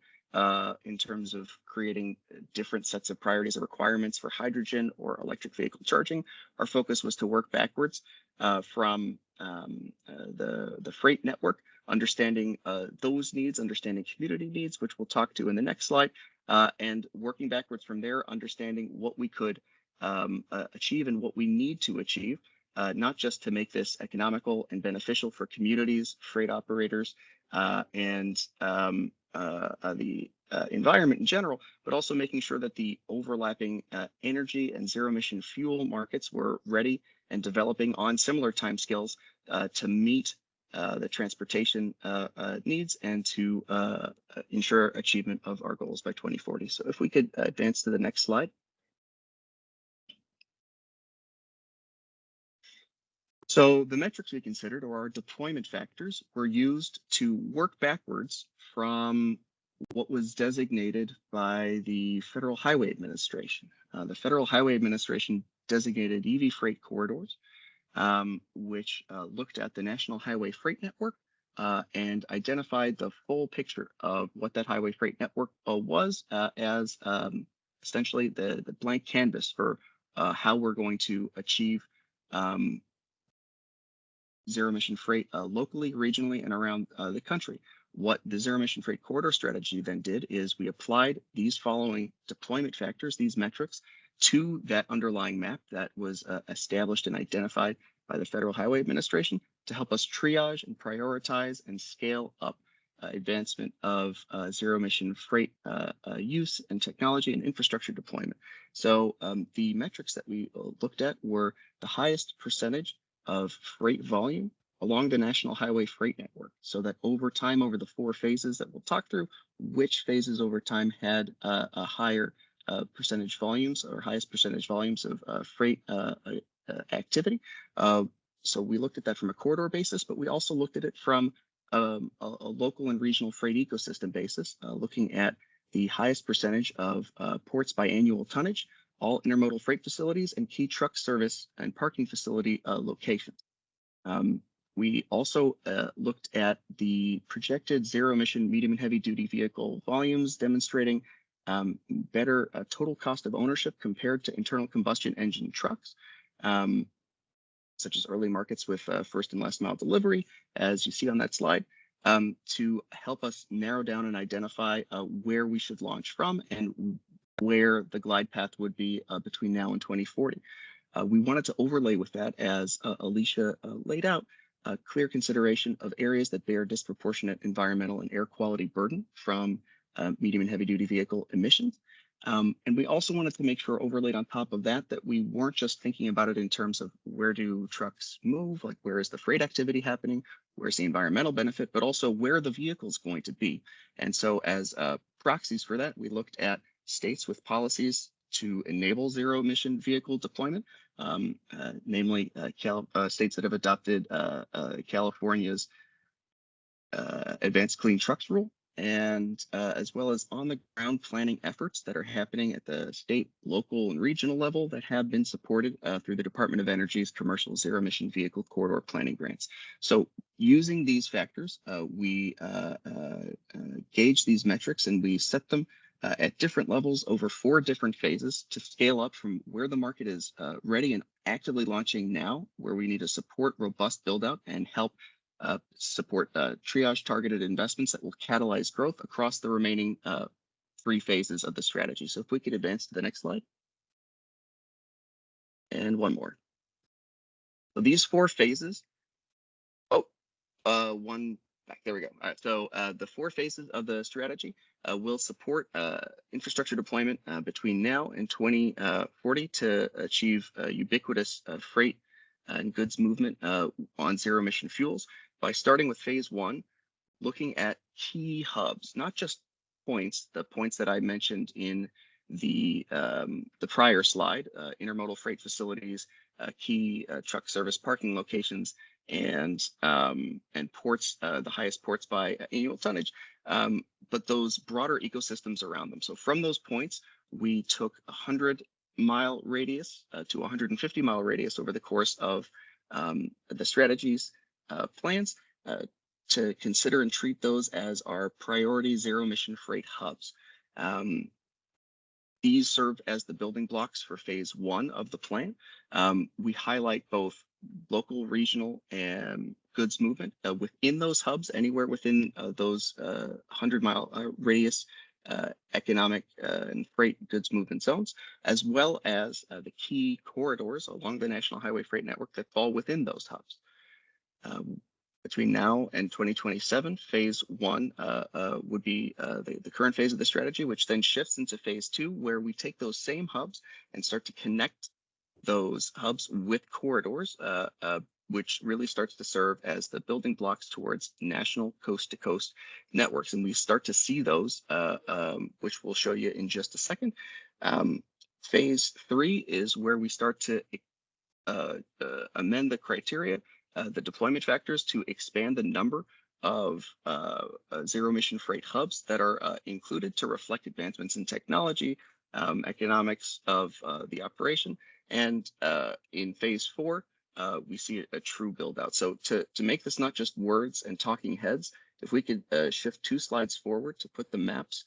in terms of creating different sets of priorities or requirements for hydrogen or electric vehicle charging. Our focus was to work backwards from the freight network, understanding those needs, understanding community needs, which we'll talk to in the next slide, and working backwards from there, understanding what we could achieve and what we need to achieve, not just to make this economical and beneficial for communities, freight operators, and environment in general, but also making sure that the overlapping energy and zero emission fuel markets were ready and developing on similar timescales to meet the transportation needs and to ensure achievement of our goals by 2040. So if we could advance to the next slide. So the metrics we considered, or our deployment factors, were used to work backwards from what was designated by the Federal Highway Administration. The Federal Highway Administration designated EV freight corridors, which looked at the National Highway Freight Network and identified the full picture of what that highway freight network was as essentially the blank canvas for how we're going to achieve zero emission freight locally, regionally, and around the country. What the zero emission freight corridor strategy then did is we applied these following deployment factors, these metrics, to that underlying map that was established and identified by the Federal Highway Administration to help us triage and prioritize and scale up advancement of zero emission freight use and technology and infrastructure deployment. So the metrics that we looked at were the highest percentage of freight volume along the National Highway Freight Network, so that over time, over the 4 phases that we'll talk through, which phases over time had a higher percentage volumes or highest percentage volumes of freight activity. So we looked at that from a corridor basis, but we also looked at it from a local and regional freight ecosystem basis, looking at the highest percentage of ports by annual tonnage, all intermodal freight facilities, and key truck service and parking facility locations. We also looked at the projected zero emission medium and heavy duty vehicle volumes, demonstrating better total cost of ownership compared to internal combustion engine trucks, such as early markets with first and last mile delivery, as you see on that slide, to help us narrow down and identify where we should launch from and where the glide path would be between now and 2040. We wanted to overlay with that, as Alicia laid out, a clear consideration of areas that bear disproportionate environmental and air quality burden from medium and heavy duty vehicle emissions. And we also wanted to make sure, overlaid on top of that, that we weren't just thinking about it in terms of where do trucks move, like where is the freight activity happening, where's the environmental benefit, but also where the vehicle's going to be. And so as proxies for that, we looked at states with policies to enable zero emission vehicle deployment, namely states that have adopted California's Advanced Clean Trucks Rule, and as well as on the ground planning efforts that are happening at the state, local, and regional level that have been supported through the Department of Energy's Commercial Zero Emission Vehicle Corridor Planning Grants. So using these factors, we gauge these metrics and we set them at different levels over 4 different phases to scale up from where the market is ready and actively launching now, where we need to support robust build out and help support triage targeted investments that will catalyze growth across the remaining 3 phases of the strategy. So if we could advance to the next slide. And one more. So these 4 phases, one back, there we go. All right, so the 4 phases of the strategy will support infrastructure deployment between now and 2040 to achieve ubiquitous freight and goods movement on zero emission fuels, by starting with phase 1, looking at key hubs, not just points, the points that I mentioned in the prior slide, intermodal freight facilities, key truck service parking locations, and ports, the highest ports by annual tonnage, but those broader ecosystems around them. So from those points, we took 100-mile radius to 150-mile radius over the course of the strategy's plans to consider and treat those as our priority zero emission freight hubs. These serve as the building blocks for phase 1 of the plan. We highlight both local, regional, and goods movement within those hubs, anywhere within those 100-mile radius economic and freight goods movement zones, as well as the key corridors along the National Highway Freight Network that fall within those hubs. Between now and 2027, phase one would be the current phase of the strategy, which then shifts into phase two, where we take those same hubs and start to connect those hubs with corridors, which really starts to serve as the building blocks towards national coast-to-coast networks. And we start to see those, which we'll show you in just a second. Phase three is where we start to amend the criteria, the deployment factors, to expand the number of zero-emission freight hubs that are included to reflect advancements in technology, economics of the operation. And in phase four, we see a true build out. So to make this not just words and talking heads, if we could shift 2 slides forward to put the maps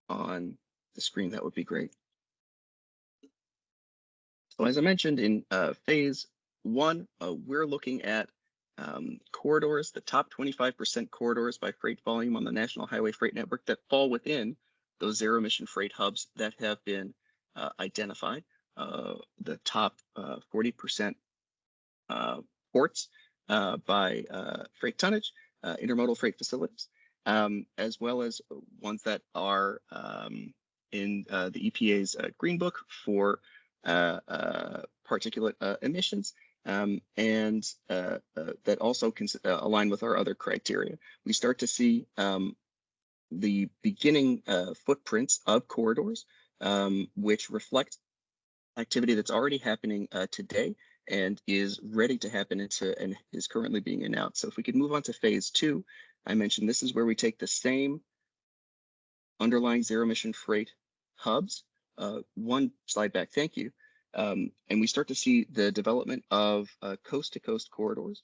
on the screen, that would be great. So as I mentioned, in phase one, we're looking at corridors, the top 25% corridors by freight volume on the National Highway Freight Network that fall within those zero-emission freight hubs that have been identified. The top 40% ports by freight tonnage, intermodal freight facilities, as well as ones that are in the EPA's Green Book for particulate emissions, and that also align with our other criteria. We start to see the beginning footprints of corridors, which reflect activity that's already happening today and is ready to happen and is currently being announced. So if we could move on to phase two, I mentioned this is where we take the same underlying zero-emission freight hubs. One slide back, thank you. And we start to see the development of coast-to-coast corridors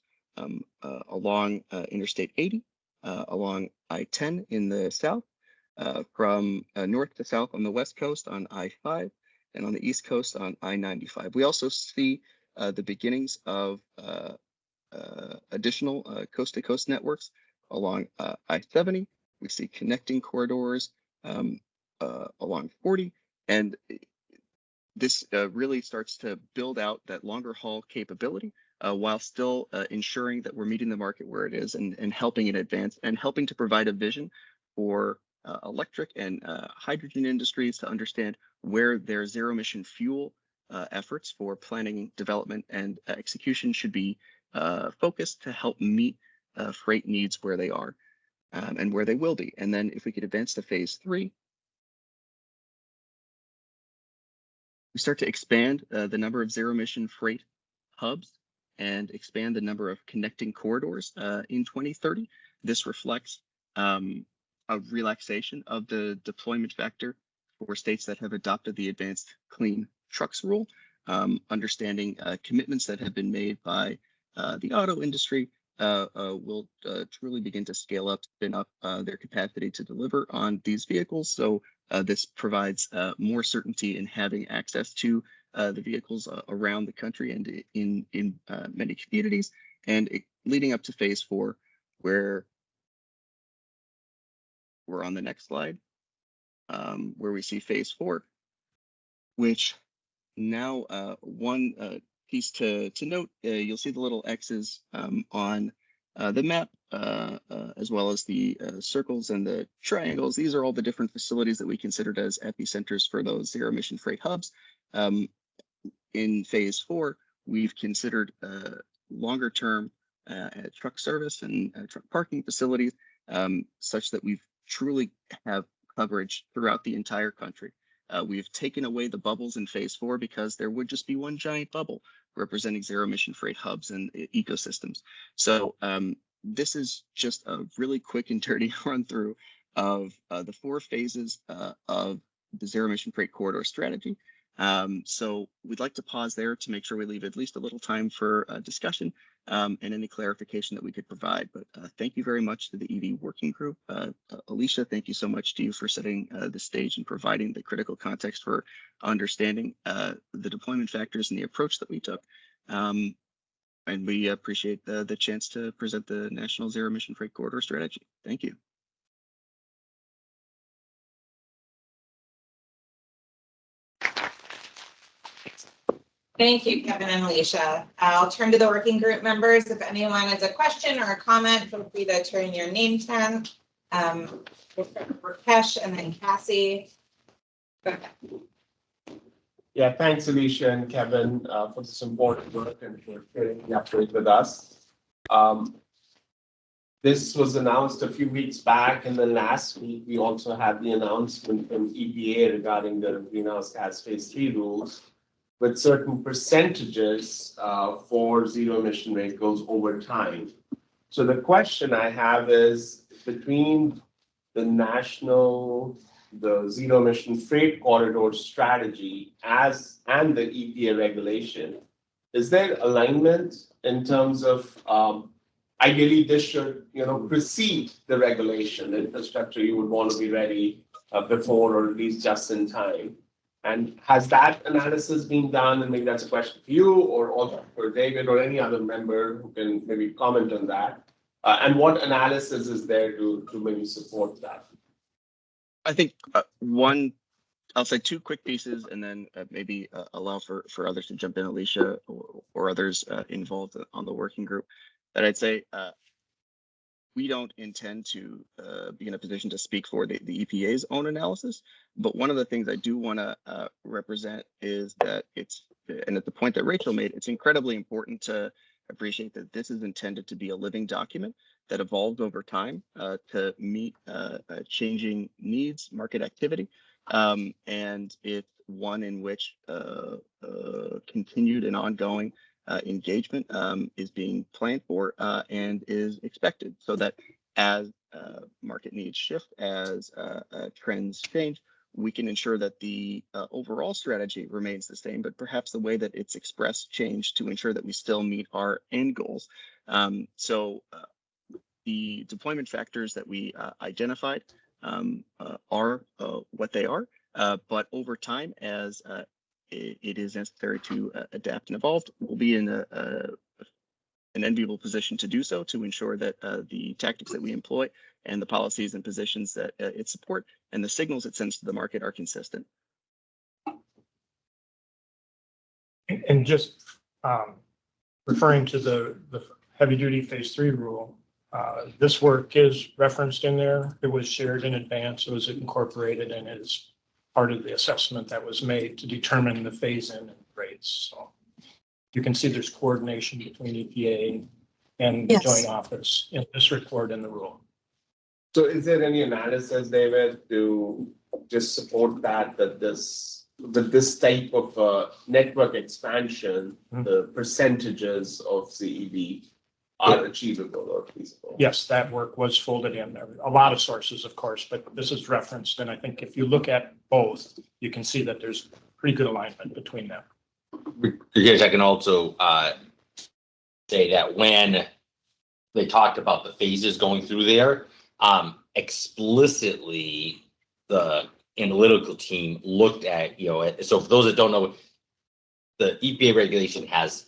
along Interstate 80, along I-10 in the south, from north to south on the west coast on I-5, and on the east coast on I-95. We also see the beginnings of additional coast-to-coast networks along I-70. We see connecting corridors along 40, and this really starts to build out that longer haul capability while still ensuring that we're meeting the market where it is and helping it advance and helping to provide a vision for electric and hydrogen industries to understand where their zero emission fuel efforts for planning, development, and execution should be focused to help meet freight needs where they are and where they will be. And then if we could advance to phase three, we start to expand the number of zero emission freight hubs and expand the number of connecting corridors in 2030. This reflects a relaxation of the deployment factor for states that have adopted the Advanced Clean Trucks rule, understanding commitments that have been made by the auto industry will truly begin to scale up, spin up their capacity to deliver on these vehicles. So this provides more certainty in having access to the vehicles around the country and in many communities, and leading up to phase four, where we're on the next slide, where we see phase four, which now one piece to note, you'll see the little X's on the map, as well as the circles and the triangles. These are all the different facilities that we considered as epicenters for those zero emission freight hubs. In phase four, we've considered longer term truck service and truck parking facilities, such that we've truly have coverage throughout the entire country. We've taken away the bubbles in phase four because there would just be one giant bubble representing zero emission freight hubs and ecosystems. So this is just a really quick and dirty run through of the 4 phases of the zero emission freight corridor strategy. So we'd like to pause there to make sure we leave at least a little time for discussion and any clarification that we could provide. But thank you very much to the EV working group. Alicia, thank you so much to you for setting the stage and providing the critical context for understanding the deployment factors and the approach that we took. And we appreciate the chance to present the National Zero Emission Freight Corridor Strategy. Thank you. Thank you, Kevin and Alicia. I'll turn to the working group members. If anyone has a question or a comment, feel free to turn your name 10. Rakesh and then Cassie. Go ahead. Yeah, thanks Alicia and Kevin for this important work and for sharing the update with us. This was announced a few weeks back, and then last week we also had the announcement from EPA regarding the greenhouse gas phase 3 rules with certain percentages for zero emission vehicles over time. So the question I have is between the zero emission freight corridor strategy and the EPA regulation, is there alignment in terms of ideally this should precede the regulation infrastructure you would want to be ready before or at least just in time? And has that analysis been done? And maybe that's a question for you or also for David or any other member who can maybe comment on that. And what analysis is there to maybe support that? I think I'll say two quick pieces and then maybe allow for others to jump in, Alicia or others involved on the working group. That I'd say we don't intend to be in a position to speak for the EPA's own analysis. But one of the things I do want to represent is that and at the point that Rachel made, it's incredibly important to appreciate that this is intended to be a living document that evolved over time to meet changing needs, market activity. And it's one in which continued and ongoing engagement is being planned for and is expected, so that as market needs shift, as trends change, we can ensure that the overall strategy remains the same, but perhaps the way that it's expressed change to ensure that we still meet our end goals. So the deployment factors that we identified are what they are, but over time, as it is necessary to adapt and evolve, we'll be in an enviable position to do so, to ensure that the tactics that we employ and the policies and positions that it support and the signals it sends to the market are consistent. And just referring to the heavy duty phase 3 rule, this work is referenced in there. It was shared in advance. It was incorporated and is part of the assessment that was made to determine the phase in and rates. So you can see there's coordination between EPA and the joint office in this report and the rule. So is there any analysis, David, to just support that this type of network expansion, the percentages of CEV are achievable or feasible? Yes, that work was folded in there. A lot of sources, of course, but this is referenced. And I think if you look at both, you can see that there's pretty good alignment between them. Yes, I can also say that when they talked about the phases going through there, explicitly the analytical team looked at, so for those that don't know, the EPA regulation has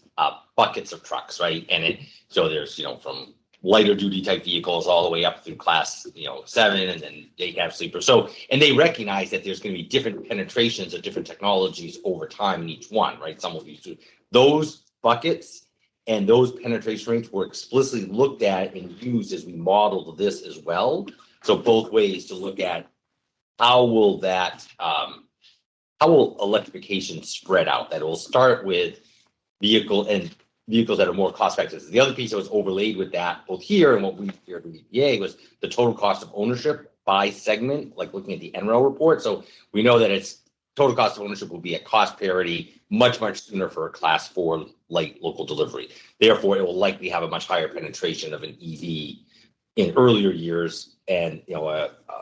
buckets of trucks, right? And so there's, from lighter duty type vehicles all the way up through class, 7 and then day cab sleeper. So, and they recognize that there's going to be different penetrations of different technologies over time in each one, right? Some will be those buckets and those penetration rates were explicitly looked at and used as we modeled this as well. So both ways to look at how will electrification spread out? That will start with vehicles that are more cost effective. The other piece that was overlaid with that, both here and what we heard from EPA, was the total cost of ownership by segment, like looking at the NREL report. So we know that its total cost of ownership will be at cost parity much sooner for a class 4 light local delivery. Therefore, it will likely have a much higher penetration of an EV in earlier years, and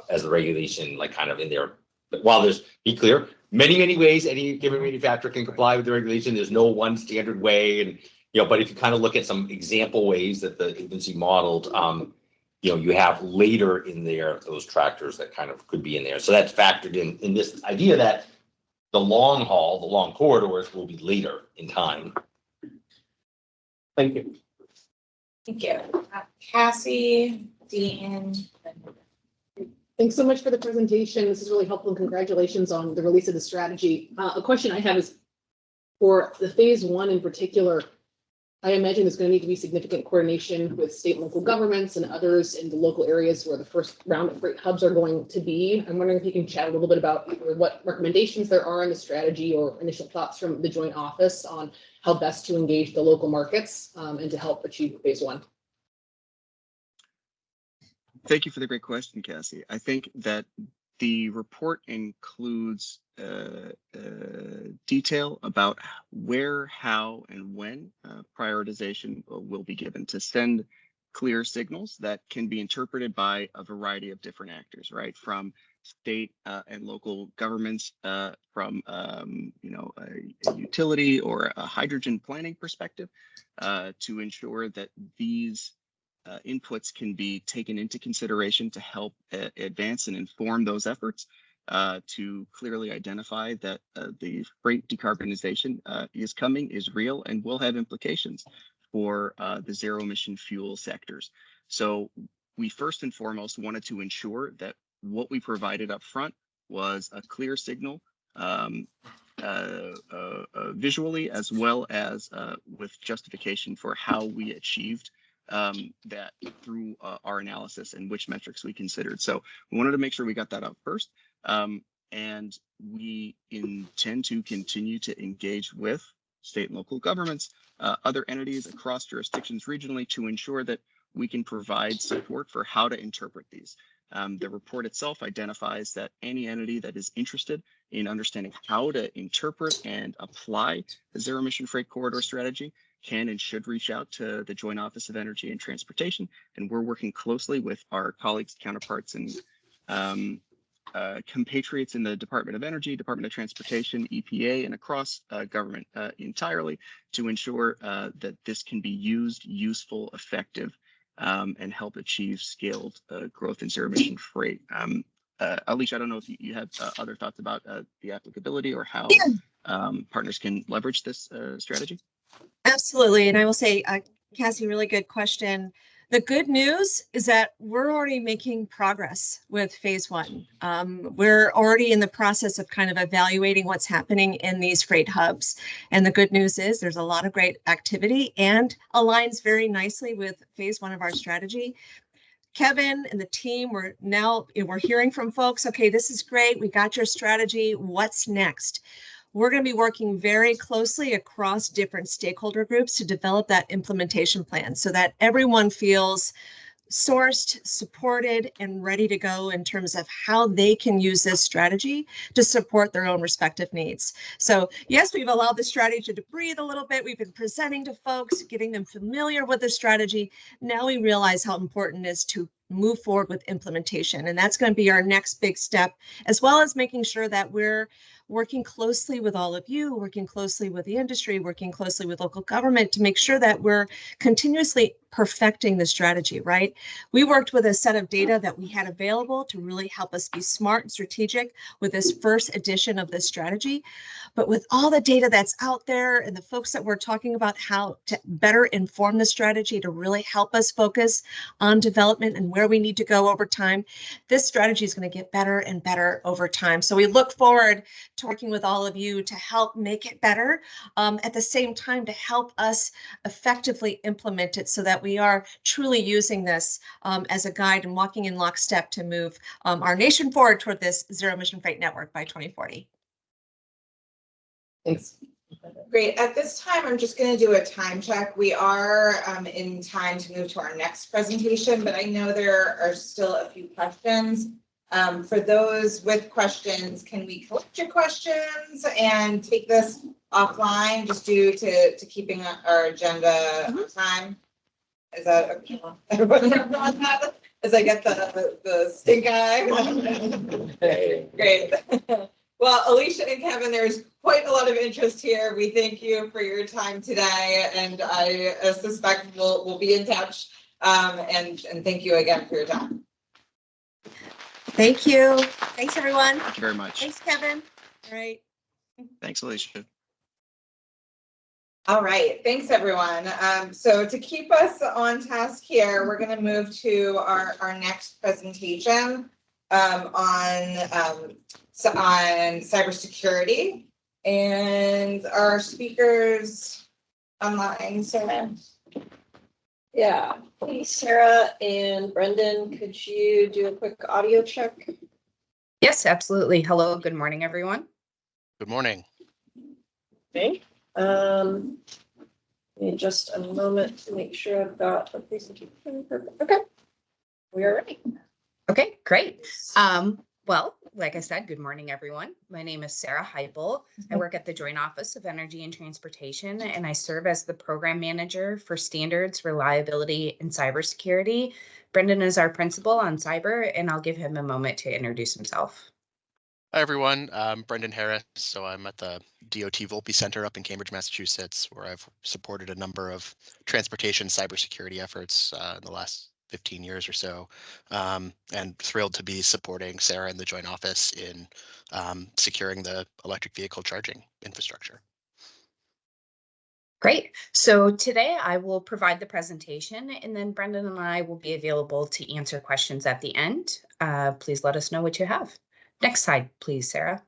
as the regulation kind of in there. But while there's, be clear, many ways any given manufacturer can comply with the regulation, there's no one standard way. And but if you kind of look at some example ways that the agency modeled, you have later in there those tractors that kind of could be in there. So that's factored in this idea that the long haul, the long corridors will be later in time. Thank you. Thank you. Cassie, Dean. Thanks so much for the presentation. This is really helpful, and congratulations on the release of the strategy. A question I have is, For the phase one in particular, I imagine there's going to need to be significant coordination with state and local governments and others in the local areas where the first round of freight hubs are going to be. I'm wondering if you can chat a little bit about what recommendations there are in the strategy or initial thoughts from the joint office on how best to engage the local markets and to help achieve phase one. Thank you for the great question, Cassie. I think that the report includes detail about where, how, and when prioritization will be given to send clear signals that can be interpreted by a variety of different actors, right? From state and local governments, from you know, a utility or a hydrogen planning perspective, to ensure that these inputs can be taken into consideration to help advance and inform those efforts, to clearly identify that the freight decarbonization is coming, is real, and will have implications for the zero emission fuel sectors. So we first and foremost wanted to ensure that what we provided up front was a clear signal visually, as well as with justification for how we achieved that through our analysis and which metrics we considered. So we wanted to make sure we got that out first. And we intend to continue to engage with state and local governments, other entities across jurisdictions regionally, to ensure that we can provide support for how to interpret these. The report itself identifies that any entity that is interested in understanding how to interpret and apply the zero emission freight corridor strategy can and should reach out to the Joint Office of Energy and Transportation. And we're working closely with our colleagues, counterparts, and compatriots in the Department of Energy, Department of Transportation, EPA, and across government entirely to ensure that this can be used, useful, effective, and help achieve scaled growth in zero emission freight. Alicia, I don't know if you have other thoughts about the applicability or how partners can leverage this strategy. Absolutely. And I will say, Cassie, really good question. The good news is that we're already making progress with phase one. We're already in the process of kind of evaluating what's happening in these freight hubs. And the good news is there's a lot of great activity and aligns very nicely with phase one of our strategy. Kevin and the team, we're hearing from folks, okay, this is great. We got your strategy. What's next? We're going to be working very closely across different stakeholder groups to develop that implementation plan so that everyone feels sourced, supported, and ready to go in terms of how they can use this strategy to support their own respective needs. So yes, we've allowed the strategy to breathe a little bit. We've been presenting to folks, getting them familiar with the strategy. Now we realize how important it is to move forward with implementation. And that's going to be our next big step, as well as making sure that we're working closely with all of you, working closely with the industry, working closely with local government to make sure that we're continuously perfecting the strategy, right? We worked with a set of data that we had available to really help us be smart and strategic with this first edition of this strategy. But with all the data that's out there and the folks that we're talking about how to better inform the strategy to really help us focus on development and where we need to go over time, this strategy is going to get better and better over time. So we look forward to working with all of you to help make it better, at the same time to help us effectively implement it so that we are truly using this as a guide and walking in lockstep to move our nation forward toward this zero emission freight network by 2040. Thanks. Great. At this time, I'm just going to do a time check. We are in time to move to our next presentation, but I know there are still a few questions. For those with questions, can we collect your questions and take this offline just due to keeping our agenda on time? Is that okay? Everybody have that? As I get the stink eye. Great. Well, Alicia and Kevin, there's quite a lot of interest here. We thank you for your time today, and I suspect we'll be in touch. And thank you again for your time. Thank you. Thanks, everyone. Thank you very much. Thanks, Kevin. All right. Thanks, Alicia. All right. Thanks, everyone. So to keep us on task here, we're going to move to our next presentation on cybersecurity. And our speakers online, Sarah. Yeah, hey, Sarah and Brendan, could you do a quick audio check? Yes, absolutely. Hello, good morning, everyone. Good morning. Okay. In just a moment to make sure I've got a presentation. Okay, we are ready. Okay, great. Well, like I said, good morning, everyone. My name is Sarah Heipel. I work at the Joint Office of Energy and Transportation, and I serve as the Program Manager for Standards, Reliability, and Cybersecurity. Brendan is our principal on cyber, and I'll give him a moment to introduce himself. Hi, everyone. I'm Brendan Harris. So I'm at the DOT Volpe Center up in Cambridge, Massachusetts, where I've supported a number of transportation cybersecurity efforts in the last 15 years or so, and thrilled to be supporting Sarah and the Joint Office in securing the electric vehicle charging infrastructure. Great. So today I will provide the presentation, and then Brendan and I will be available to answer questions at the end. Please let us know what you have. Next slide, please, Sarah.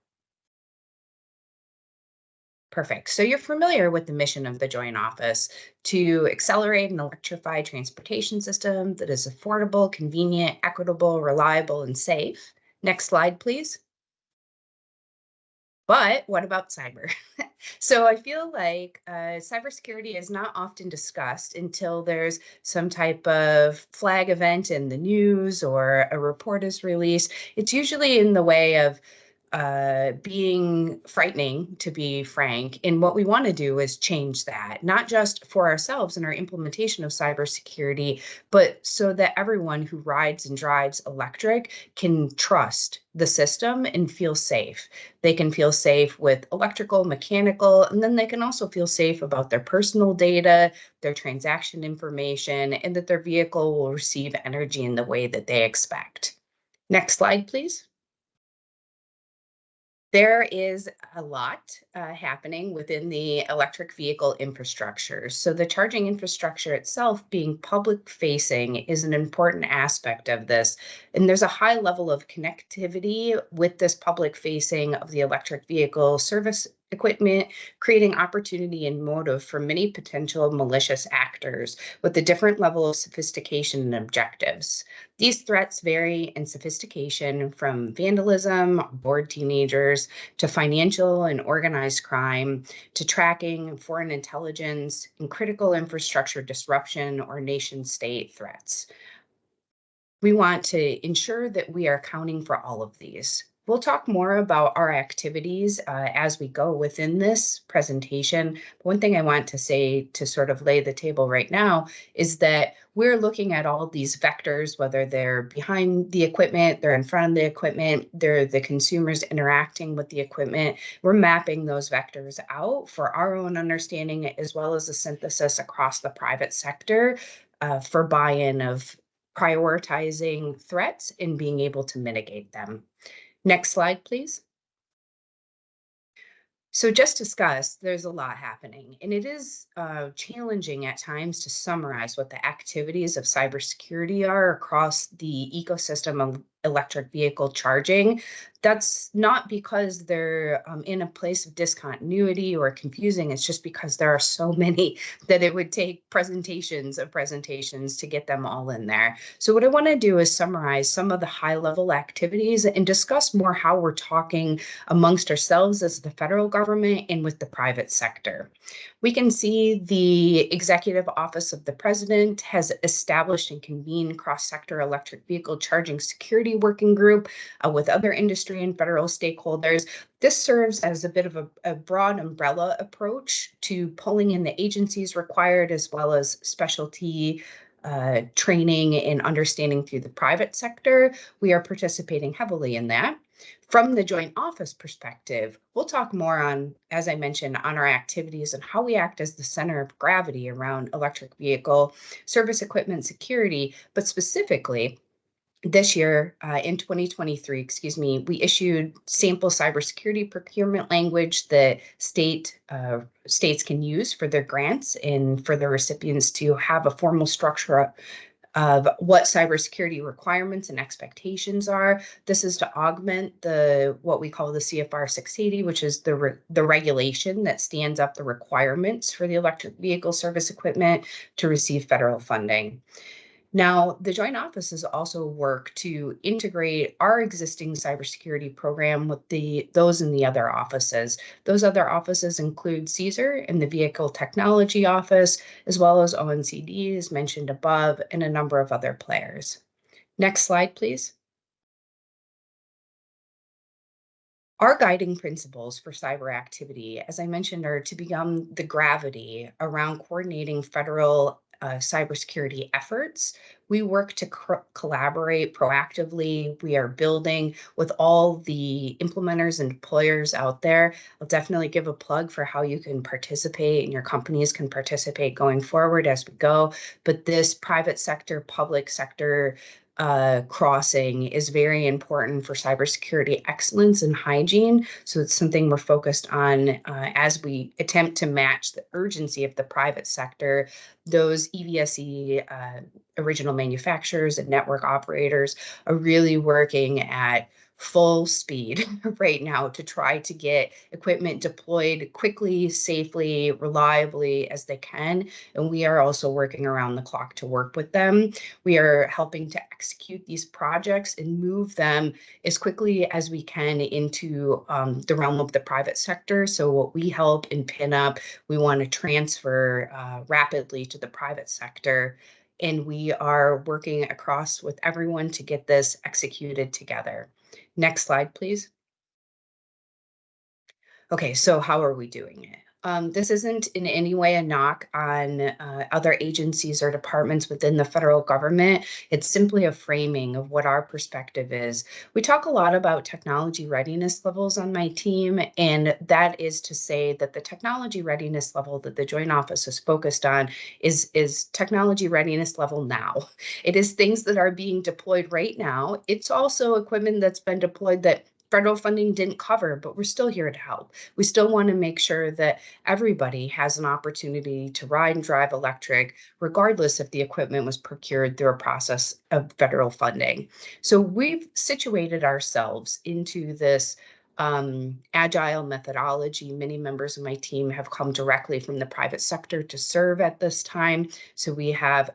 Perfect. So you're familiar with the mission of the Joint Office to accelerate an electrified transportation system that is affordable, convenient, equitable, reliable, and safe. Next slide, please. But what about cyber? So I feel like cybersecurity is not often discussed until there's some type of flag event in the news or a report is released. It's usually in the way of being frightening, to be frank. And what we want to do is change that, not just for ourselves and our implementation of cybersecurity, but so that everyone who rides and drives electric can trust the system and feel safe. They can feel safe with electrical, mechanical, and then they can also feel safe about their personal data, their transaction information, and that their vehicle will receive energy in the way that they expect. Next slide, please. There is a lot happening within the electric vehicle infrastructure. So the charging infrastructure itself being public facing is an important aspect of this. And there's a high level of connectivity with this public facing of the electric vehicle service equipment, creating opportunity and motive for many potential malicious actors with a different level of sophistication and objectives. These threats vary in sophistication from vandalism, bored teenagers, to financial and organized crime, to tracking, foreign intelligence, and critical infrastructure disruption or nation state threats. We want to ensure that we are accounting for all of these. We'll talk more about our activities as we go within this presentation. One thing I want to say to sort of lay the table right now is that we're looking at all these vectors, whether they're behind the equipment, they're in front of the equipment, they're the consumers interacting with the equipment. We're mapping those vectors out for our own understanding, as well as a synthesis across the private sector for buy-in of prioritizing threats and being able to mitigate them. Next slide, please. So just discussed, there's a lot happening, and it is challenging at times to summarize what the activities of cybersecurity are across the ecosystem of electric vehicle charging. That's not because they're in a place of discontinuity or confusing. It's just because there are so many that it would take presentations of presentations to get them all in there. So what I want to do is summarize some of the high-level activities and discuss more how we're talking amongst ourselves as the federal government and with the private sector. We can see the Executive Office of the President has established and convened cross-sector electric vehicle charging security working group with other industry and federal stakeholders. This serves as a bit of a broad umbrella approach to pulling in the agencies required, as well as specialty training and understanding through the private sector. We are participating heavily in that. From the Joint Office perspective, we'll talk more on, as I mentioned, on our activities and how we act as the center of gravity around electric vehicle service equipment security, but specifically this year, in 2023, we issued sample cybersecurity procurement language that states can use for their grants and for their recipients to have a formal structure of what cybersecurity requirements and expectations are. This is to augment what we call the CFR 680, which is the regulation that stands up the requirements for the electric vehicle service equipment to receive federal funding. Now, the Joint Offices also work to integrate our existing cybersecurity program with those in the other offices. Those other offices include CSER and the Vehicle Technology Office, as well as ONCD, as mentioned above, and a number of other players. Next slide, please. Our guiding principles for cyber activity, as I mentioned, are to become the gravity around coordinating federal cybersecurity efforts. We work to collaborate proactively. We are building with all the implementers and deployers out there. I'll definitely give a plug for how you can participate and your companies can participate going forward as we go. But this private sector, public sector crossing is very important for cybersecurity excellence and hygiene. So it's something we're focused on as we attempt to match the urgency of the private sector. Those EVSE original manufacturers and network operators are really working at full speed right now to try to get equipment deployed quickly, safely, reliably as they can. And we are also working around the clock to work with them. We are helping to execute these projects and move them as quickly as we can into the realm of the private sector. So what we help and pin up, we want to transfer rapidly to the private sector. And we are working across with everyone to get this executed together. Next slide, please. Okay, so how are we doing it? This isn't in any way a knock on other agencies or departments within the federal government. It's simply a framing of what our perspective is. We talk a lot about technology readiness levels on my team, and that is to say that the technology readiness level that the Joint Office is focused on is technology readiness level now. It is things that are being deployed right now. It's also equipment that's been deployed that federal funding didn't cover, but we're still here to help. We still want to make sure that everybody has an opportunity to ride and drive electric, regardless if the equipment was procured through a process of federal funding. So we've situated ourselves into this agile methodology. Many members of my team have come directly from the private sector to serve at this time. So we have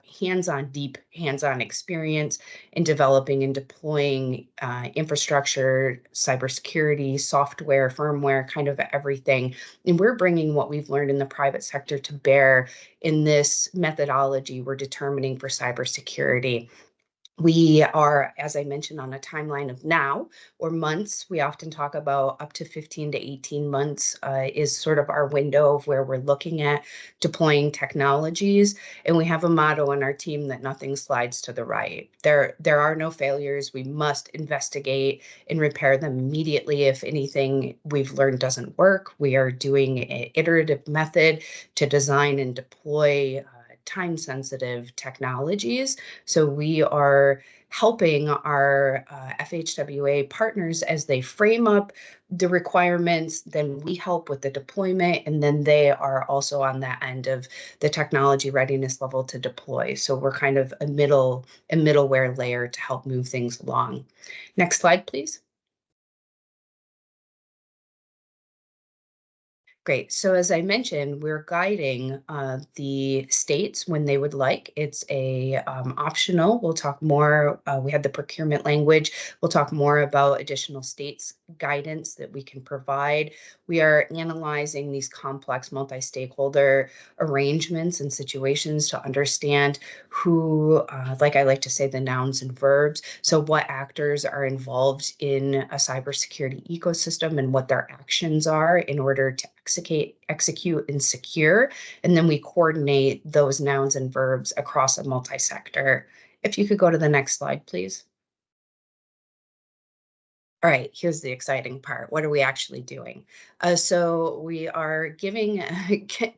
deep hands-on experience in developing and deploying infrastructure, cybersecurity, software, firmware, kind of everything. And we're bringing what we've learned in the private sector to bear in this methodology we're determining for cybersecurity. We are, as I mentioned, on a timeline of now or months. We often talk about up to 15 to 18 months is sort of our window of where we're looking at deploying technologies. And we have a motto on our team that nothing slides to the right. There are no failures. We must investigate and repair them immediately if anything we've learned doesn't work. We are doing an iterative method to design and deploy time-sensitive technologies. So we are helping our FHWA partners as they frame up the requirements, then we help with the deployment, and then they are also on that end of the technology readiness level to deploy. So we're kind of a middleware layer to help move things along. Next slide, please. Great. So as I mentioned, we're guiding the states when they would like. It's a optional. We'll talk more. We have the procurement language. We'll talk more about additional states guidance that we can provide. We are analyzing these complex multi-stakeholder arrangements and situations to understand who, like I like to say, the nouns and verbs. So what actors are involved in a cybersecurity ecosystem and what their actions are in order to execute, and secure. And then we coordinate those nouns and verbs across a multi-sector. If you could go to the next slide, please. All right, here's the exciting part. What are we actually doing? So we are giving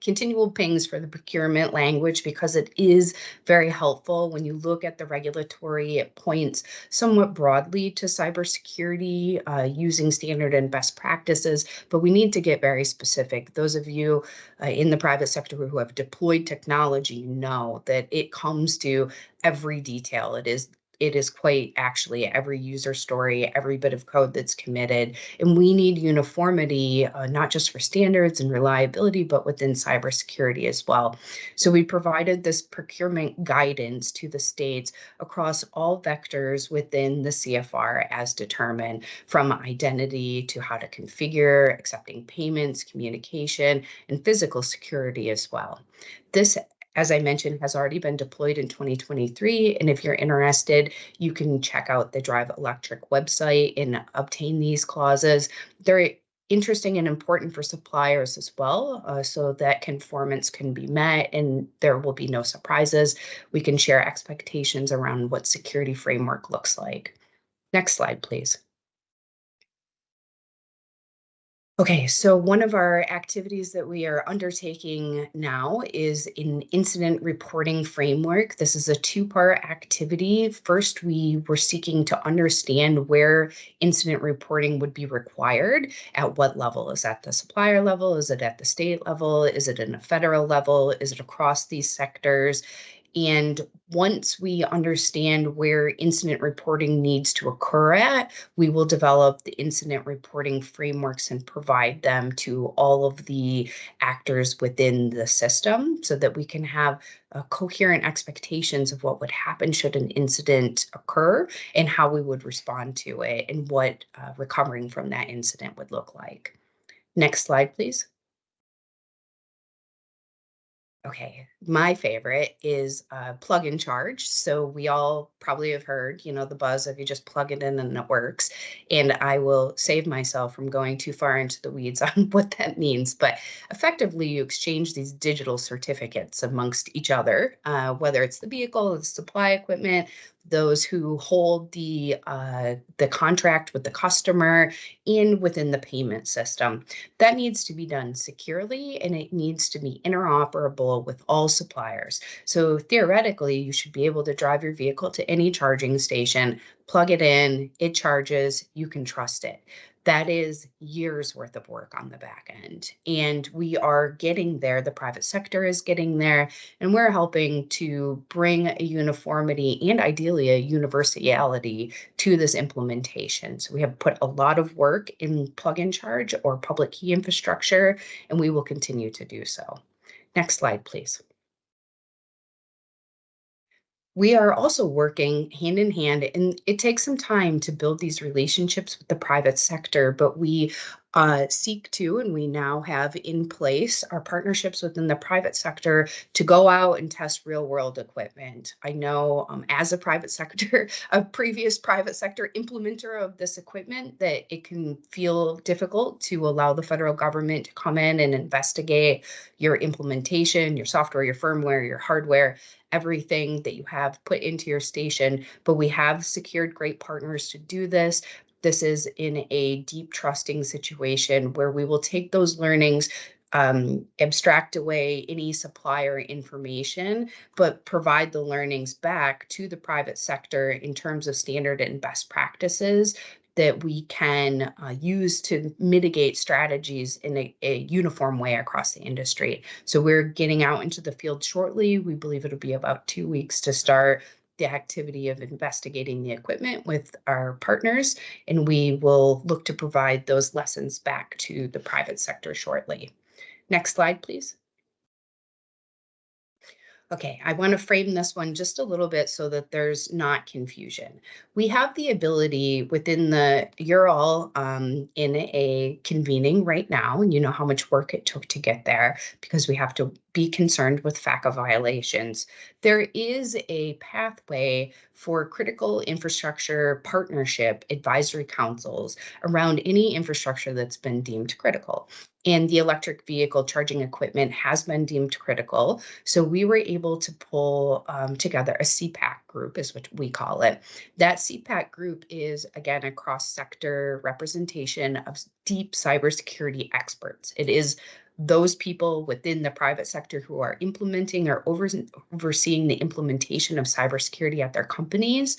continual pings for the procurement language because it is very helpful when you look at the regulatory. It points somewhat broadly to cybersecurity using standard and best practices, but we need to get very specific. Those of you in the private sector who have deployed technology know that it comes to every detail. It is quite actually every user story, every bit of code that's committed. And we need uniformity, not just for standards and reliability, but within cybersecurity as well. So we provided this procurement guidance to the states across all vectors within the CFR as determined, from identity to how to configure, accepting payments, communication, and physical security as well. This, as I mentioned, has already been deployed in 2023. And if you're interested, you can check out the Drive Electric website and obtain these clauses. They're interesting and important for suppliers as well, so that conformance can be met and there will be no surprises. We can share expectations around what security framework looks like. Next slide, please. Okay, so one of our activities that we are undertaking now is an incident reporting framework. This is a two-part activity. First, we were seeking to understand where incident reporting would be required, at what level. Is that the supplier level? Is it at the state level? Is it in a federal level? Is it across these sectors? And once we understand where incident reporting needs to occur at, we will develop the incident reporting frameworks and provide them to all of the actors within the system so that we can have coherent expectations of what would happen should an incident occur and how we would respond to it and what recovering from that incident would look like. Next slide, please. Okay, my favorite is plug and charge. So we all probably have heard, the buzz of you just plug it in and it works. And I will save myself from going too far into the weeds on what that means. But effectively, you exchange these digital certificates amongst each other, whether it's the vehicle, the supply equipment, those who hold the contract with the customer in within the payment system. That needs to be done securely and it needs to be interoperable with all suppliers. So theoretically, you should be able to drive your vehicle to any charging station, plug it in, it charges, you can trust it. That is years worth of work on the back end. And we are getting there. The private sector is getting there. And we're helping to bring a uniformity and ideally a universality to this implementation. So we have put a lot of work in plug and charge or public key infrastructure, and we will continue to do so. Next slide, please. We are also working hand in hand, and it takes some time to build these relationships with the private sector, but we seek to, and we now have in place our partnerships within the private sector to go out and test real world equipment. I know as a private sector, a previous private sector implementer of this equipment, that it can feel difficult to allow the federal government to come in and investigate your implementation, your software, your firmware, your hardware, everything that you have put into your station. But we have secured great partners to do this. This is in a deep trusting situation where we will take those learnings, abstract away any supplier information, but provide the learnings back to the private sector in terms of standard and best practices that we can use to mitigate strategies in a uniform way across the industry. So we're getting out into the field shortly. We believe it'll be about 2 weeks to start the activity of investigating the equipment with our partners, and we will look to provide those lessons back to the private sector shortly. Next slide, please. Okay, I want to frame this one just a little bit so that there's not confusion. We have the ability within you're all in a convening right now, and you know how much work it took to get there because we have to be concerned with FACA violations. There is a pathway for critical infrastructure partnership advisory councils around any infrastructure that's been deemed critical. and the electric vehicle charging equipment has been deemed critical. So we were able to pull together a CPAC group, is what we call it. That CPAC group is, again, a cross-sector representation of deep cybersecurity experts. It is those people within the private sector who are implementing or overseeing the implementation of cybersecurity at their companies.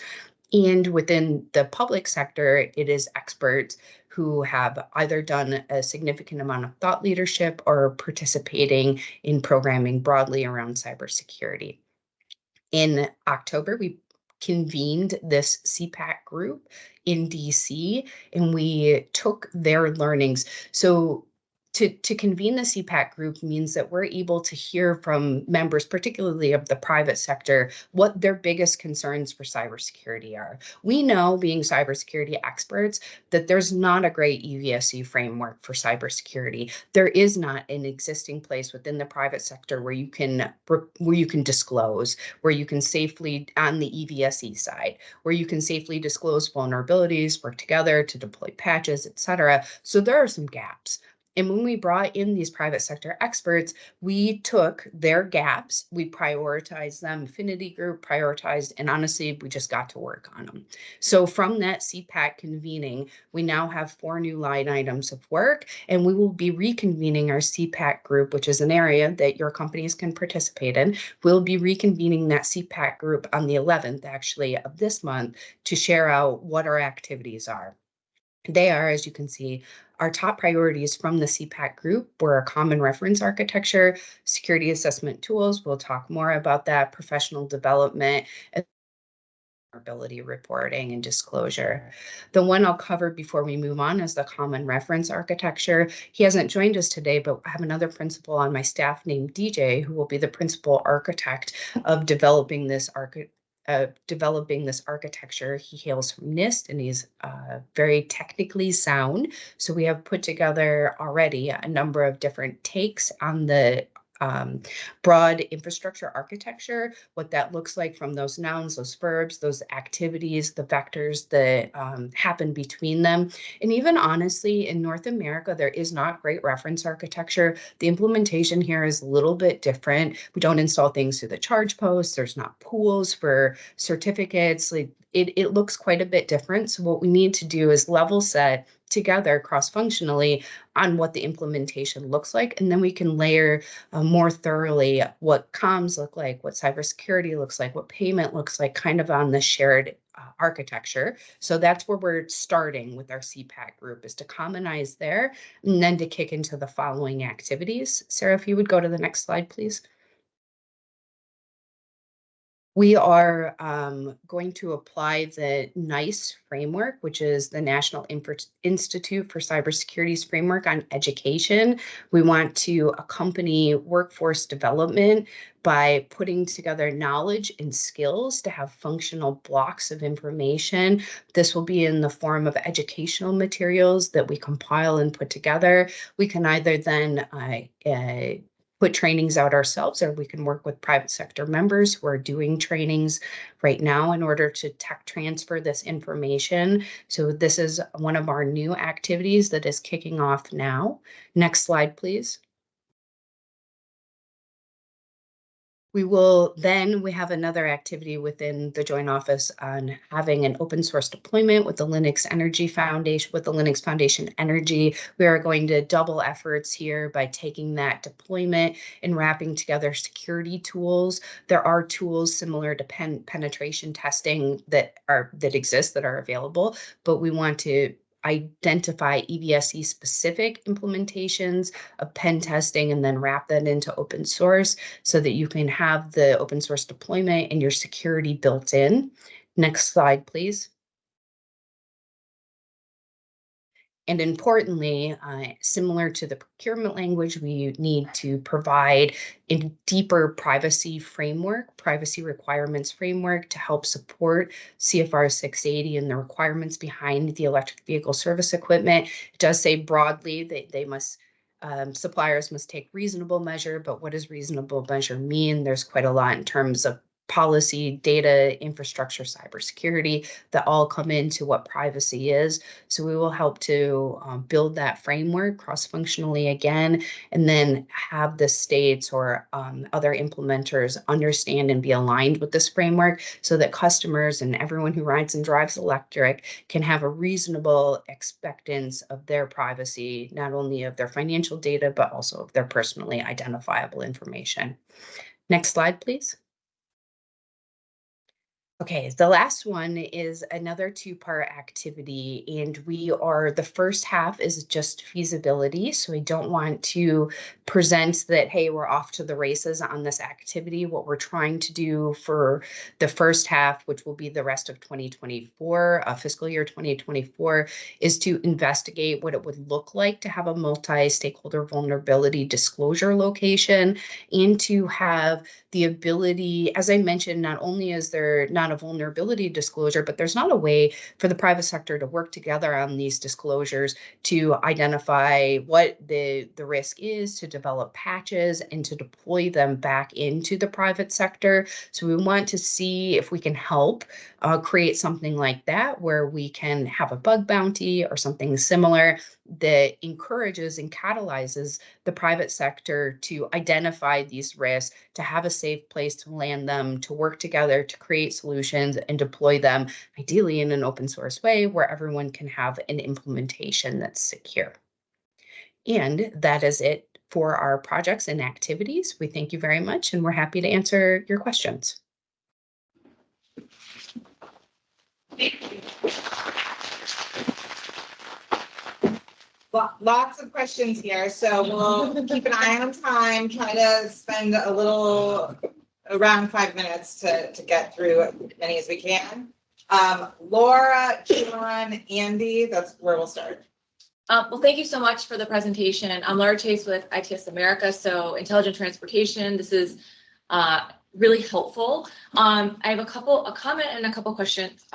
And within the public sector, it is experts who have either done a significant amount of thought leadership or participating in programming broadly around cybersecurity. In October, we convened this CPAC group in DC, and we took their learnings. So to convene the CPAC group means that we're able to hear from members, particularly of the private sector, what their biggest concerns for cybersecurity are. We know, being cybersecurity experts, that there's not a great EVSE framework for cybersecurity. There is not an existing place within the private sector where you can disclose, where you can safely, on the EVSE side, where you can safely disclose vulnerabilities, work together to deploy patches, et cetera. So there are some gaps. And when we brought in these private sector experts, we took their gaps, we prioritized them, affinity group prioritized, and honestly, we just got to work on them. So from that CPAC convening, we now have 4 new line items of work, and we will be reconvening our CPAC group, which is an area that your companies can participate in. We'll be reconvening that CPAC group on the 11th, actually, of this month to share out what our activities are. They are, as you can see, our top priorities from the CPAC group were a common reference architecture, security assessment tools. We'll talk more about that, professional development, vulnerability reporting and disclosure. The one I'll cover before we move on is the common reference architecture. He hasn't joined us today, but I have another principal on my staff named DJ, who will be the principal architect of developing this architecture. He hails from NIST, and he's very technically sound. So we have put together already a number of different takes on the broad infrastructure architecture, what that looks like from those nouns, those verbs, those activities, the vectors that happen between them. And even honestly, in North America, there is not great reference architecture. The implementation here is a little bit different. We don't install things through the charge post. There's not pools for certificates. Like it looks quite a bit different. So what we need to do is level set together cross-functionally on what the implementation looks like. And then we can layer more thoroughly what comms look like, what cybersecurity looks like, what payment looks like, kind of on the shared architecture. So that's where we're starting with our CPAC group, is to commonize there and then to kick into the following activities. Sarah, if you would go to the next slide, please. We are going to apply the NICE framework, which is the National Institute for Cybersecurity's framework on education. We want to accompany workforce development by putting together knowledge and skills to have functional blocks of information. This will be in the form of educational materials that we compile and put together. We can either then put trainings out ourselves, or we can work with private sector members who are doing trainings right now in order to tech transfer this information. So this is one of our new activities that is kicking off now. Next slide, please. We have another activity within the Joint Office on having an open source deployment with the Linux Energy Foundation, with the Linux Foundation Energy. We are going to double efforts here by taking that deployment and wrapping together security tools. There are tools similar to penetration testing that exist, that are available, but we want to identify EVSE specific implementations of pen testing and then wrap that into open source so that you can have the open source deployment and your security built in. Next slide, please. And importantly, similar to the procurement language, we need to provide a deeper privacy framework, privacy requirements framework, to help support CFR 680 and the requirements behind the electric vehicle service equipment. It does say broadly that they must, suppliers must take reasonable measure, but what does reasonable measure mean? There's quite a lot in terms of policy, data, infrastructure, cybersecurity that all come into what privacy is. So we will help to build that framework cross-functionally again, and then have the states or other implementers understand and be aligned with this framework so that customers and everyone who rides and drives electric can have a reasonable expectance of their privacy, not only of their financial data, but also of their personally identifiable information. Next slide, please. Okay, the last one is another two-part activity, and the first half is just feasibility. So I don't want to present that, hey, we're off to the races on this activity. What we're trying to do for the first half, which will be the rest of 2024, fiscal year 2024, is to investigate what it would look like to have a multi-stakeholder vulnerability disclosure location, and to have the ability, as I mentioned, not only is there not a vulnerability disclosure, but there's not a way for the private sector to work together on these disclosures to identify what the risk is, to develop patches, and to deploy them back into the private sector. So we want to see if we can help create something like that, where we can have a bug bounty or something similar that encourages and catalyzes the private sector to identify these risks, to have a safe place to land them, to work together to create solutions and deploy them, ideally in an open source way where everyone can have an implementation that's secure. And that is it for our projects and activities. We thank you very much, and we're happy to answer your questions. Lots of questions here, so we'll keep an eye on time, try to spend around 5 minutes to get through as many as we can. Laura, John, Andy, that's where we'll start. Well, thank you so much for the presentation. I'm Laura Chase with ITS America, so Intelligent Transportation. This is really helpful. I have a comment and a couple questions.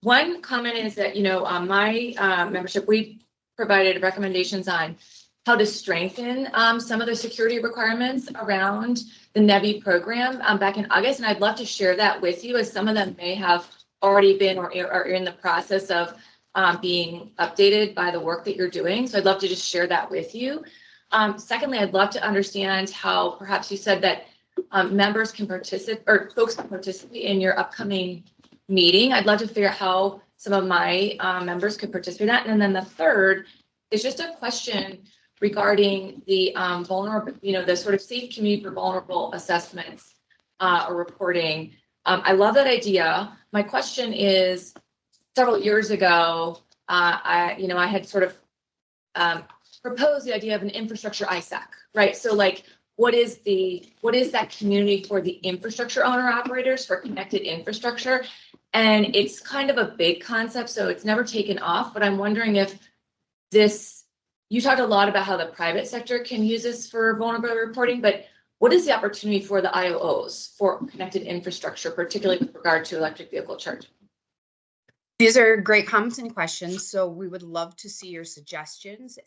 One comment is that, my membership, we provided recommendations on how to strengthen some of the security requirements around the NEVI program back in August. And I'd love to share that with you, as some of them may have already been or are in the process of being updated by the work that you're doing. So I'd love to just share that with you. Secondly, I'd love to understand how, perhaps you said that members can participate, or folks can participate in your upcoming meeting. I'd love to figure out how some of my members could participate in that. And then the third is just a question regarding the vulnerable, the sort of safe community for vulnerable assessments or reporting. I love that idea. My question is, several years ago, I had sort of proposed the idea of an infrastructure ISAC, right? So like, what is that community for the infrastructure owner operators for connected infrastructure? And it's kind of a big concept, so it's never taken off, but I'm wondering if you talked a lot about how the private sector can use this for vulnerability reporting, but what is the opportunity for the IOOs for connected infrastructure, particularly with regard to electric vehicle charging? These are great comments and questions. So we would love to see your suggestions.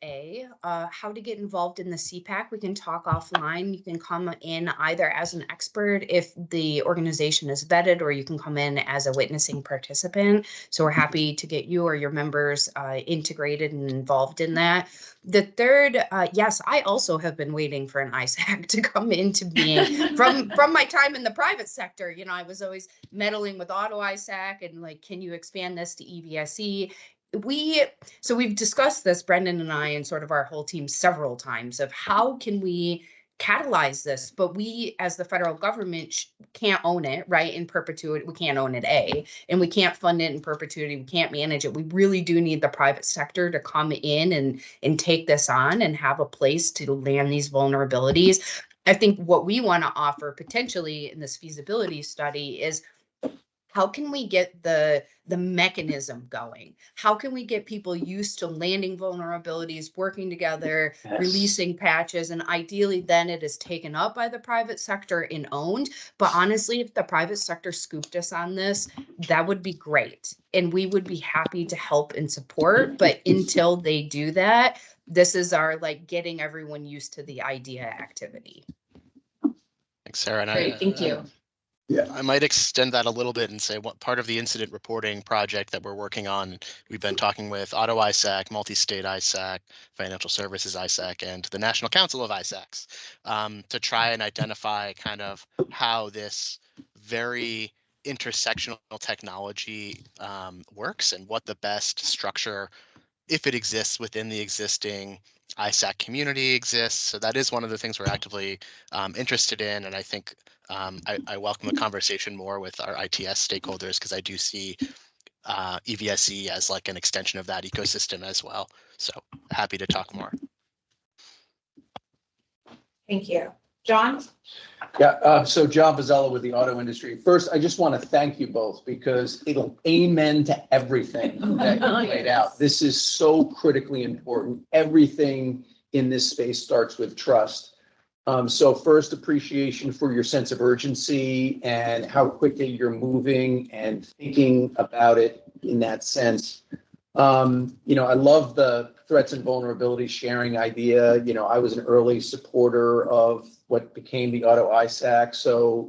How to get involved in the CPAC. We can talk offline. You can come in either as an expert if the organization is vetted, or you can come in as a witnessing participant. So we're happy to get you or your members integrated and involved in that. The third, yes, I also have been waiting for an ISAC to come into being from my time in the private sector. I was always meddling with auto ISAC and like, can you expand this to EVSE? We've discussed this, Brendan and I, and sort of our whole team several times, of how can we catalyze this, but we as the federal government can't own it, right, in perpetuity. We can't own it, and we can't fund it in perpetuity. We can't manage it. We really do need the private sector to come in and take this on and have a place to land these vulnerabilities. I think what we want to offer potentially in this feasibility study is, how can we get the mechanism going? How can we get people used to landing vulnerabilities, working together, releasing patches, and ideally then it is taken up by the private sector and owned. But honestly, if the private sector scooped us on this, that would be great. And we would be happy to help and support. But until they do that, this is our getting everyone used to the idea activity. Thanks, Sarah. Great, thank you. Yeah. I might extend that a little bit and say what part of the incident reporting project that we're working on, we've been talking with Auto ISAC, Multi-State ISAC, Financial Services ISAC, and the National Council of ISACs to try and identify kind of how this very intersectional technology works and what the best structure, if it exists within the existing ISAC community, exists. So that is one of the things we're actively interested in. And I think I welcome the conversation more with our ITS stakeholders because I do see EVSE as like an extension of that ecosystem as well. So happy to talk more. Thank you. John? Yeah, so John Bozzella with the auto industry. First, I just want to thank you both because it'll amen to everything that you laid out. This is so critically important. Everything in this space starts with trust. So first, appreciation for your sense of urgency and how quickly you're moving and thinking about it in that sense. I love the threats and vulnerabilities sharing idea. I was an early supporter of what became the Auto ISAC. So,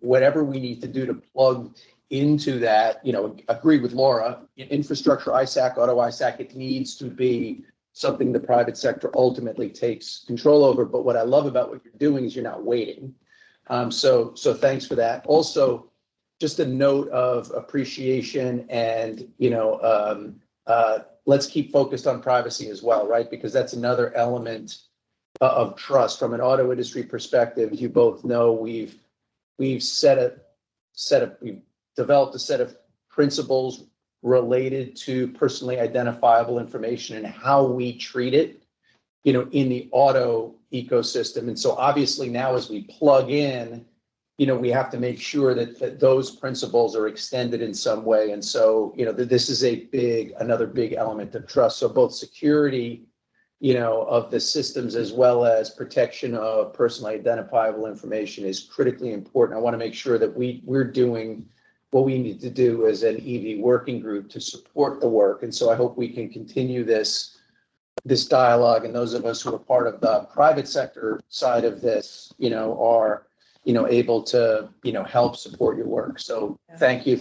whatever we need to do to plug into that, agree with Laura, infrastructure ISAC, Auto ISAC, it needs to be something the private sector ultimately takes control over. But what I love about what you're doing is you're not waiting. So thanks for that. Also, just a note of appreciation and, let's keep focused on privacy as well, right? Because that's another element of trust from an auto industry perspective. You both know we've developed a set of principles related to personally identifiable information and how we treat it, in the auto ecosystem. And so obviously now as we plug in, we have to make sure that those principles are extended in some way. And so, this is another big element of trust. So both security, of the systems as well as protection of personally identifiable information is critically important. I want to make sure that we're doing what we need to do as an EV working group to support the work. And so I hope we can continue this dialogue. And those of us who are part of the private sector side of this, are able to, help support your work. So thank you.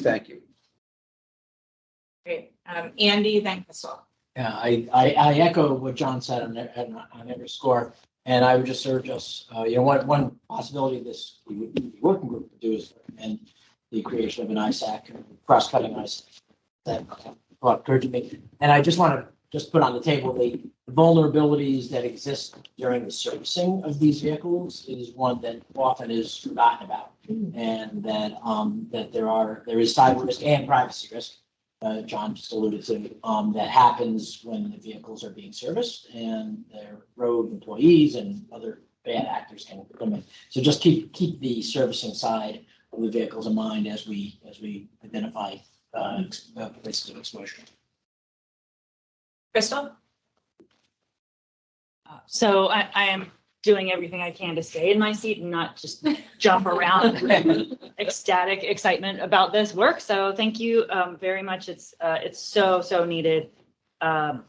Great. Andy, then Crystal. Yeah, I echo what John said on every score. And I would just urge us, one possibility of this working group to do is recommend the creation of an ISAC, cross-cutting ISAC. That occurred to me. And I just want to put on the table the vulnerabilities that exist during the servicing of these vehicles is one that often is forgotten about, and that there is cyber risk and privacy risk. John just alluded to that happens when the vehicles are being serviced and their road employees and other bad actors can come in. So just keep the servicing side of the vehicles in mind as we identify places of exposure. Crystal? So I am doing everything I can to stay in my seat and not just jump around with ecstatic excitement about this work. So thank you very much. It's so needed. There's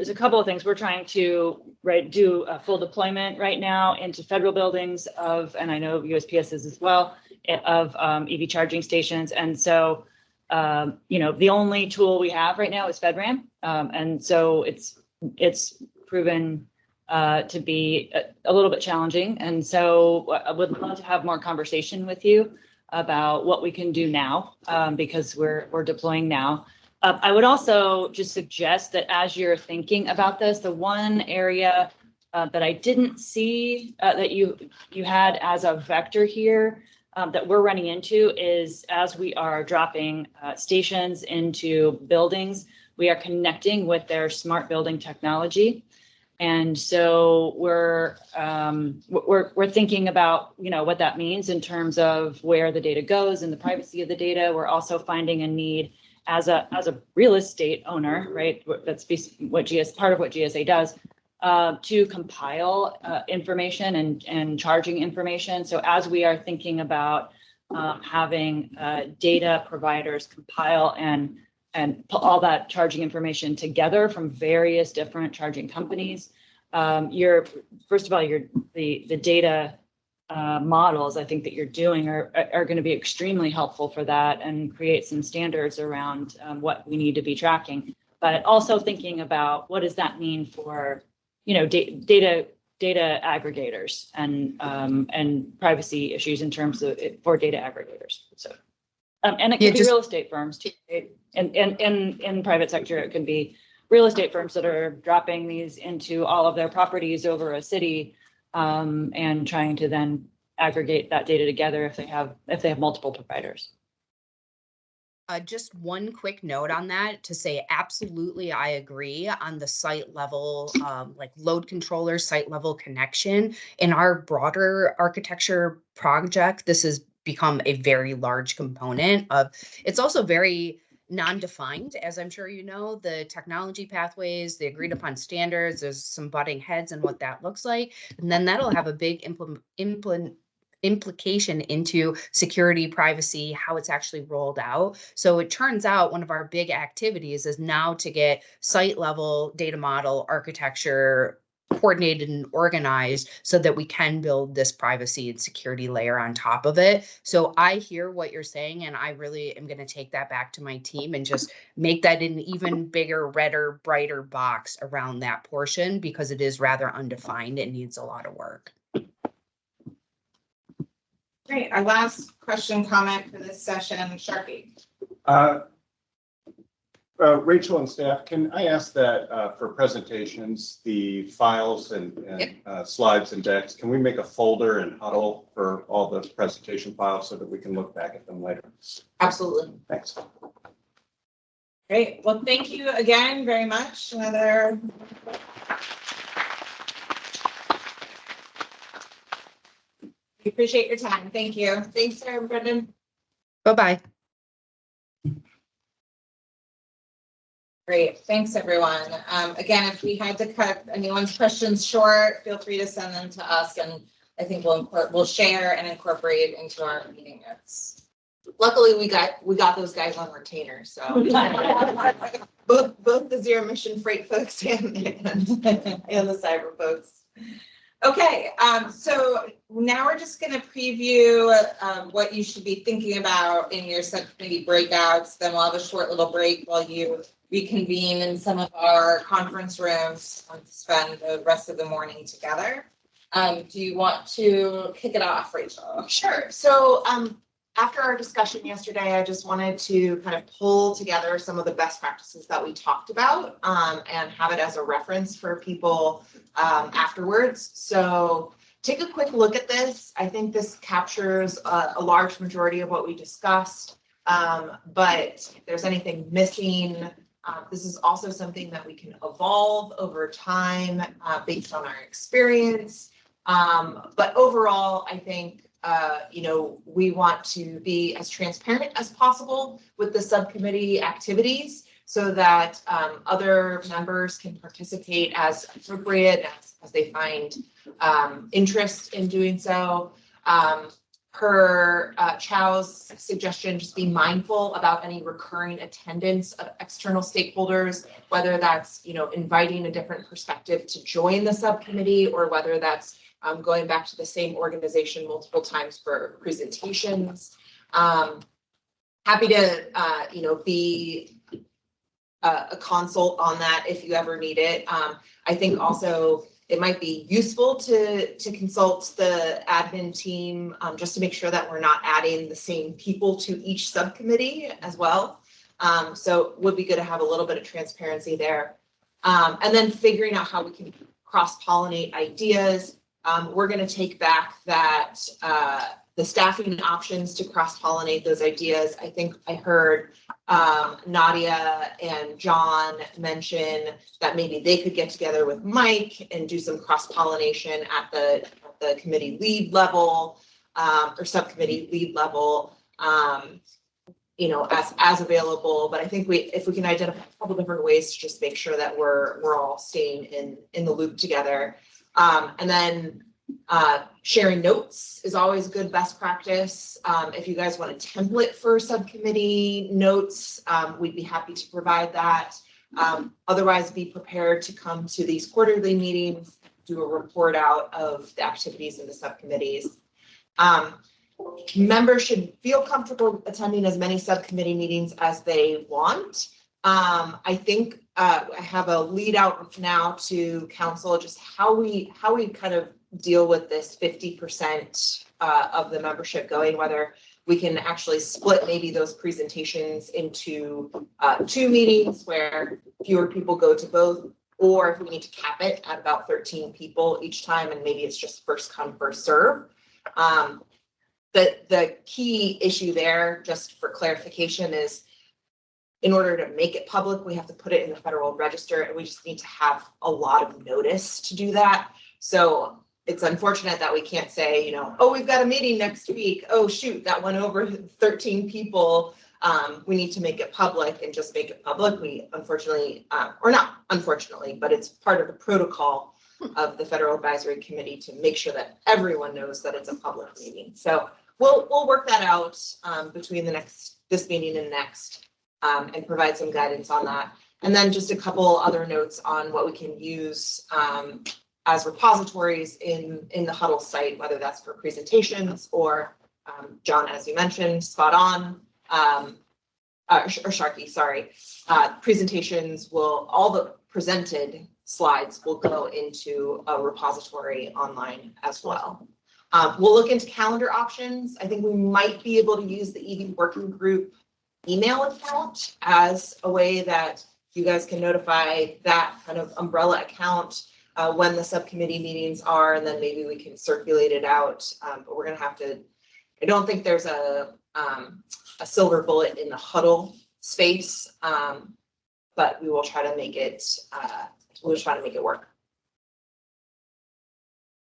a couple of things we're trying to do a full deployment right now into federal buildings and I know USPS is as well, of EV charging stations. And so the only tool we have right now is FedRAMP. And so it's proven to be a little bit challenging. And so I would love to have more conversation with you about what we can do now, because we're deploying now. I would also just suggest that as you're thinking about this, the one area that I didn't see that you had as a vector here that we're running into is as we are dropping stations into buildings, we are connecting with their smart building technology. And so we're thinking about, what that means in terms of where the data goes and the privacy of the data. We're also finding a need as a real estate owner, right? That's part of what GSA does, to compile information and charging information. So as we are thinking about having data providers compile and put all that charging information together from various different charging companies, the data models I think that you're doing are going to be extremely helpful for that and create some standards around what we need to be tracking. But also thinking about what does that mean for, data aggregators and privacy issues in terms of for data aggregators. So, and it could be real estate firms too. And in private sector, it could be real estate firms that are dropping these into all of their properties over a city and trying to then aggregate that data together if they have multiple providers. Just one quick note on that to say, absolutely, I agree on the site level, like load controller, site level connection. In our broader architecture project, this has become a very large component of, it's also very non-defined, as I'm sure you know, the technology pathways, the agreed upon standards, there's some butting heads and what that looks like. And then that'll have a big implication into security, privacy, how it's actually rolled out. So it turns out one of our big activities is now to get site level data model architecture coordinated and organized so that we can build this privacy and security layer on top of it. So I hear what you're saying, and I really am going to take that back to my team and just make that an even bigger, redder, brighter box around that portion, because it is rather undefined and needs a lot of work. Great. Our last question, comment for this session, Sharpie. Rachel and staff, can I ask that for presentations, the files and slides and decks, can we make a folder and huddle for all the presentation files so that we can look back at them later? Absolutely. Thanks. Great. Well, thank you again very much. We appreciate your time. Thank you. Thanks, Sarah and Brendan. Bye-bye. Great. Thanks, everyone. Again, if we had to cut anyone's questions short, feel free to send them to us, and I think we'll share and incorporate into our meeting notes. Luckily, we got those guys on retainer, so both the zero emission freight folks and the cyber folks. Okay, so now we're just going to preview what you should be thinking about in your subcommittee breakouts. Then we'll have a short little break while you reconvene in some of our conference rooms to spend the rest of the morning together. Do you want to kick it off, Rachel? Sure. So after our discussion yesterday, I just wanted to kind of pull together some of the best practices that we talked about and have it as a reference for people afterwards. So take a quick look at this. I think this captures a large majority of what we discussed, but if there's anything missing, this is also something that we can evolve over time based on our experience. But overall, I think we want to be as transparent as possible with the subcommittee activities so that other members can participate as appropriate as they find interest in doing so. Per Chow's suggestion, just be mindful about any recurring attendance of external stakeholders, whether that's inviting a different perspective to join the subcommittee or whether that's going back to the same organization multiple times for presentations. Happy to be a consult on that if you ever need it. I think also it might be useful to consult the admin team just to make sure that we're not adding the same people to each subcommittee as well. So it would be good to have a little bit of transparency there. And then figuring out how we can cross-pollinate ideas. We're going to take back that the staffing options to cross-pollinate those ideas. I think I heard Nadia and John mention that maybe they could get together with Mike and do some cross-pollination at the committee lead level or subcommittee lead level, as available. But I think if we can identify a couple different ways to just make sure that we're all staying in the loop together. And then sharing notes is always good best practice. If you guys want a template for subcommittee notes, we'd be happy to provide that. Otherwise, be prepared to come to these quarterly meetings, do a report out of the activities in the subcommittees. Members should feel comfortable attending as many subcommittee meetings as they want. I think I have a lead out now to council, just how we kind of deal with this 50% of the membership going, whether we can actually split maybe those presentations into 2 meetings where fewer people go to both, or if we need to cap it at about 13 people each time, and maybe it's just first come, first serve. The key issue there, just for clarification, is in order to make it public, we have to put it in the Federal Register, and we just need to have a lot of notice to do that. So it's unfortunate that we can't say, you know, oh, we've got a meeting next week. Oh, shoot, that went over 13 people. We need to make it public and just make it public. We unfortunately, or not unfortunately, but it's part of the protocol of the Federal Advisory Committee to make sure that everyone knows that it's a public meeting. So we'll work that out between this meeting and next, and provide some guidance on that. And then just a couple other notes on what we can use as repositories in the Huddle site, whether that's for presentations or John, as you mentioned, spot on, or Sharky, sorry. Presentations all the presented slides will go into a repository online as well. We'll look into calendar options. I think we might be able to use the EV working group email account as a way that you guys can notify that kind of umbrella account when the subcommittee meetings are, and then maybe we can circulate it out. But we're gonna have to, I don't think there's a silver bullet in the Huddle space, but we will try to make it, work.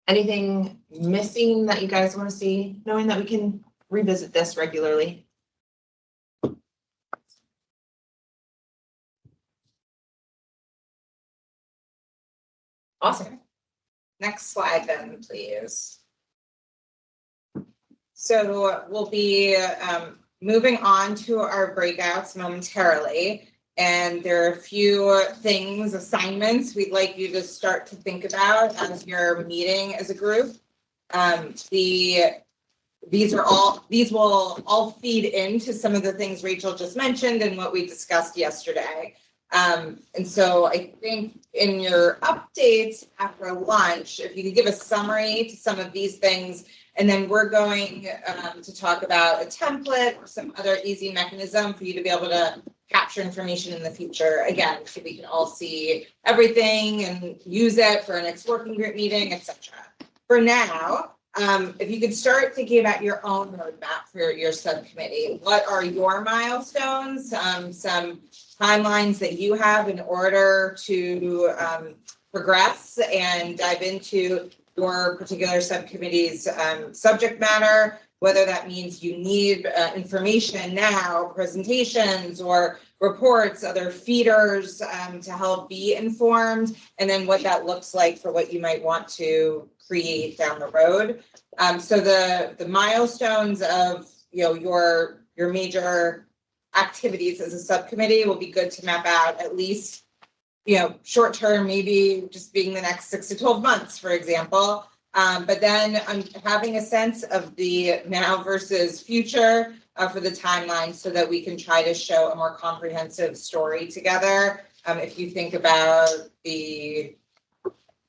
Anything missing that you guys want to see, knowing that we can revisit this regularly? Awesome. Next slide then, please. So we'll be moving on to our breakouts momentarily. And there are a few assignments we'd like you to start to think about as you're meeting as a group. These will all feed into some of the things Rachel just mentioned and what we discussed yesterday. And so I think in your updates after lunch, if you could give a summary to some of these things, and then we're going to talk about a template or some other easy mechanism for you to be able to capture information in the future, again, so we can all see everything and use it for our next working group meeting, etc. For now, if you could start thinking about your own roadmap for your subcommittee. What are your milestones? Some timelines that you have in order to progress and dive into your particular subcommittee's subject matter, whether that means you need information now, presentations or reports, other feeders to help be informed, and then what that looks like for what you might want to create down the road. So the milestones of your major activities as a subcommittee will be good to map out, at least short term, maybe just being the next 6 to 12 months, for example. But then I'm having a sense of the now versus future for the timeline so that we can try to show a more comprehensive story together. If you think about I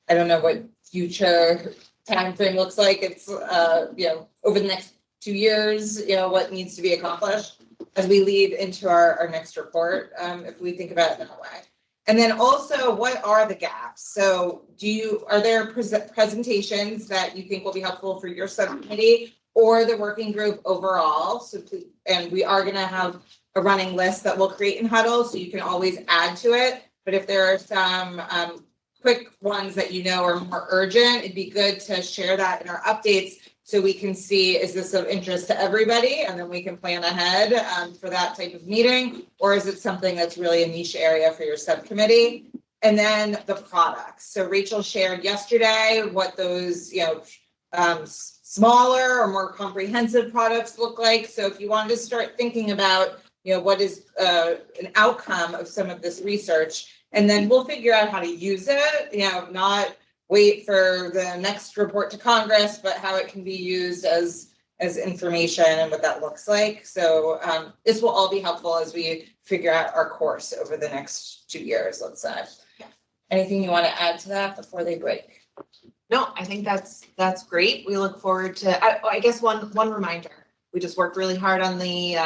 don't know what future timeframe looks like. It's, over the next 2 years, what needs to be accomplished as we lead into our next report, if we think about it that way. And then also, what are the gaps? So are there presentations that you think will be helpful for your subcommittee or the working group overall? So and we are gonna have a running list that we'll create in Huddle, so you can always add to it. But if there are some quick ones that are more urgent, it'd be good to share that in our updates so we can see, is this of interest to everybody? And then we can plan ahead for that type of meeting, or is it something that's really a niche area for your subcommittee? And then the products. So Rachel shared yesterday what those, smaller or more comprehensive products look like. So if you wanted to start thinking about, what is an outcome of some of this research, and then we'll figure out how to use it, not wait for the next report to Congress, but how it can be used as information and what that looks like. So this will all be helpful as we figure out our course over the next 2 years, let's say. Anything you want to add to that before they break? No, I think that's great. We look forward to, I guess one reminder, we just worked really hard on the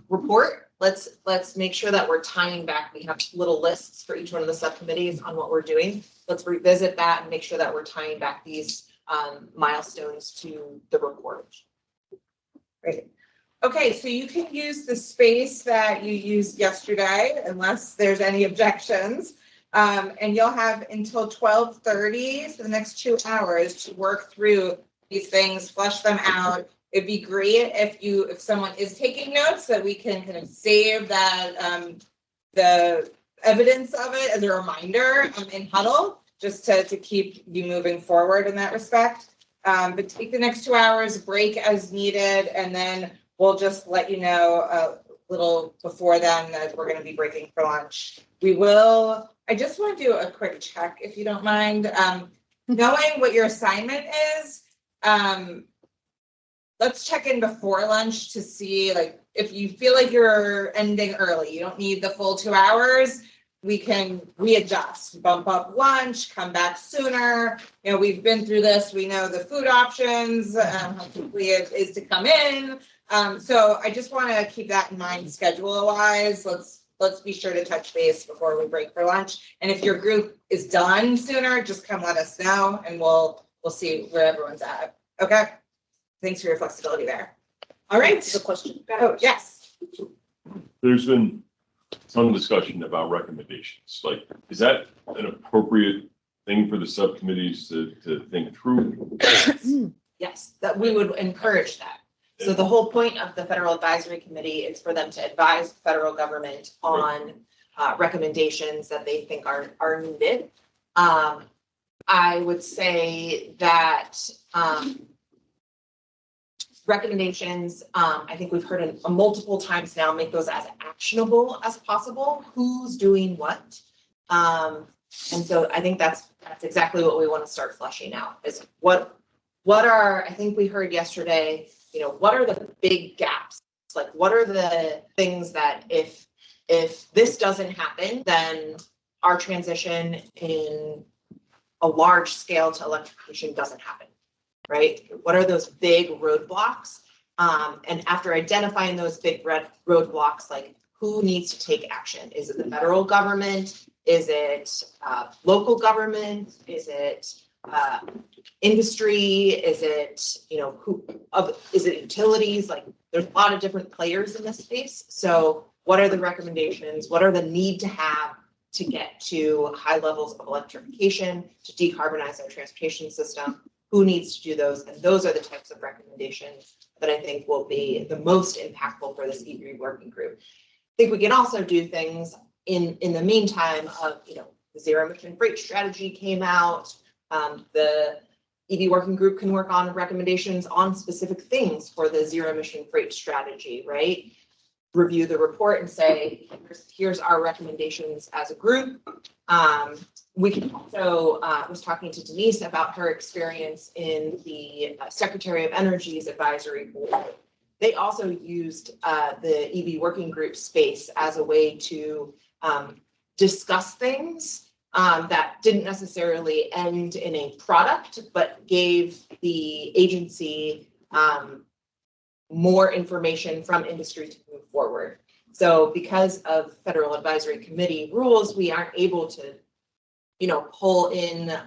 report. Let's make sure that we're tying back. We have little lists for each one of the subcommittees on what we're doing. Let's revisit that and make sure that we're tying back these milestones to the report. Great. Okay, so you can use the space that you used yesterday unless there's any objections. And you'll have until 12:30, so the next 2 hours, to work through these things, flesh them out. It'd be great if someone is taking notes, that we can kind of save that the evidence of it as a reminder in Huddle, just to keep you moving forward in that respect. But take the next 2 hours, break as needed, and then we'll just let you know a little before then that we're going to be breaking for lunch. I just want to do a quick check, if you don't mind. Knowing what your assignment is, let's check in before lunch to see, like, if you feel like you're ending early, you don't need the full 2 hours, we can readjust, bump up lunch, come back sooner. You know, we've been through this. We know the food options, how quickly it is to come in. So I just want to keep that in mind schedule-wise. Let's be sure to touch base before we break for lunch. And if your group is done sooner, just come let us know and we'll see where everyone's at. Okay. Thanks for your flexibility there. All right. The question. Oh, yes. There's been some discussion about recommendations. Like, is that an appropriate thing for the subcommittees to think through? Yes, that we would encourage that. So the whole point of the Federal Advisory Committee is for them to advise the federal government on recommendations that they think are needed. I would say that recommendations, I think we've heard multiple times now, make those as actionable as possible. Who's doing what? And so I think that's exactly what we want to start fleshing out, is what are, I think we heard yesterday, you know, what are the big gaps? Like, what are the things that if this doesn't happen, then our transition in a large scale to electrification doesn't happen, right? What are those big roadblocks? And after identifying those big roadblocks, like, who needs to take action? Is it the federal government? Is it local government? Is it industry? Is it, you know, is it utilities? Like, there's a lot of different players in this space. So what are the recommendations? What are the need to have to get to high levels of electrification, to decarbonize our transportation system? Who needs to do those? And those are the types of recommendations that I think will be the most impactful for this EV working group. I think we can also do things in the meantime of, you know, the zero emission freight strategy came out. The EV working group can work on recommendations on specific things for the zero emission freight strategy, right? Review the report and say, here's our recommendations as a group. We can also, I was talking to Denise about her experience in the Secretary of Energy's advisory board. They also used the EV working group space as a way to discuss things that didn't necessarily end in a product, but gave the agency more information from industry to move forward. So because of Federal Advisory Committee rules, we aren't able to, you know, pull in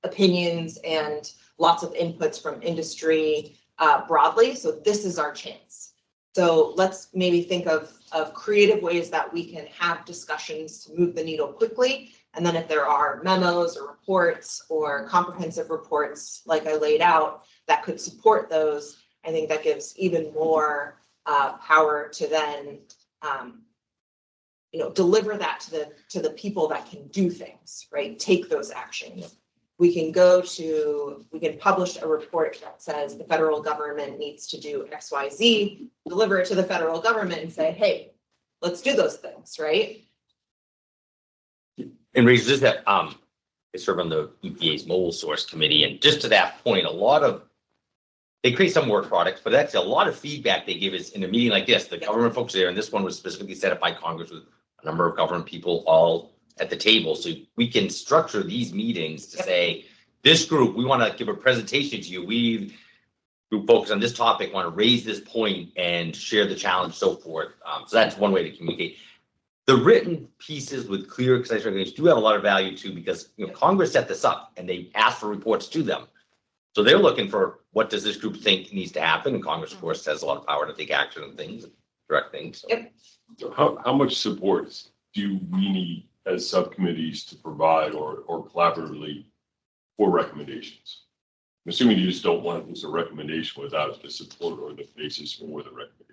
opinions and lots of inputs from industry broadly. So this is our chance. So let's maybe think of creative ways that we can have discussions to move the needle quickly. And then if there are memos or reports or comprehensive reports, like I laid out, that could support those, I think that gives even more power to then, you know, deliver that to the people that can do things, right? Take those actions. We can publish a report that says the federal government needs to do X, Y, Z, deliver it to the federal government and say, hey, let's do those things, right? And raises that I serve on the EPA's mobile source committee, and just to that point, they create some work products, but actually a lot of feedback they give is in a meeting like this, the government folks are there, and this one was specifically set up by Congress with a number of government people all at the table. So we can structure these meetings to say, this group, we want to give a presentation to you. We focus on this topic, want to raise this point and share the challenge, so forth. So that's one way to communicate. The written pieces with clear, concise recommendations do have a lot of value too, because Congress set this up and they asked for reports to them. So they're looking for what does this group think needs to happen, and Congress, of course, has a lot of power to take action on things, direct things. So. So how much support do we need as subcommittees to provide or collaboratively for recommendations? I'm assuming you just don't want it as a recommendation without the support or the basis for the recommendation.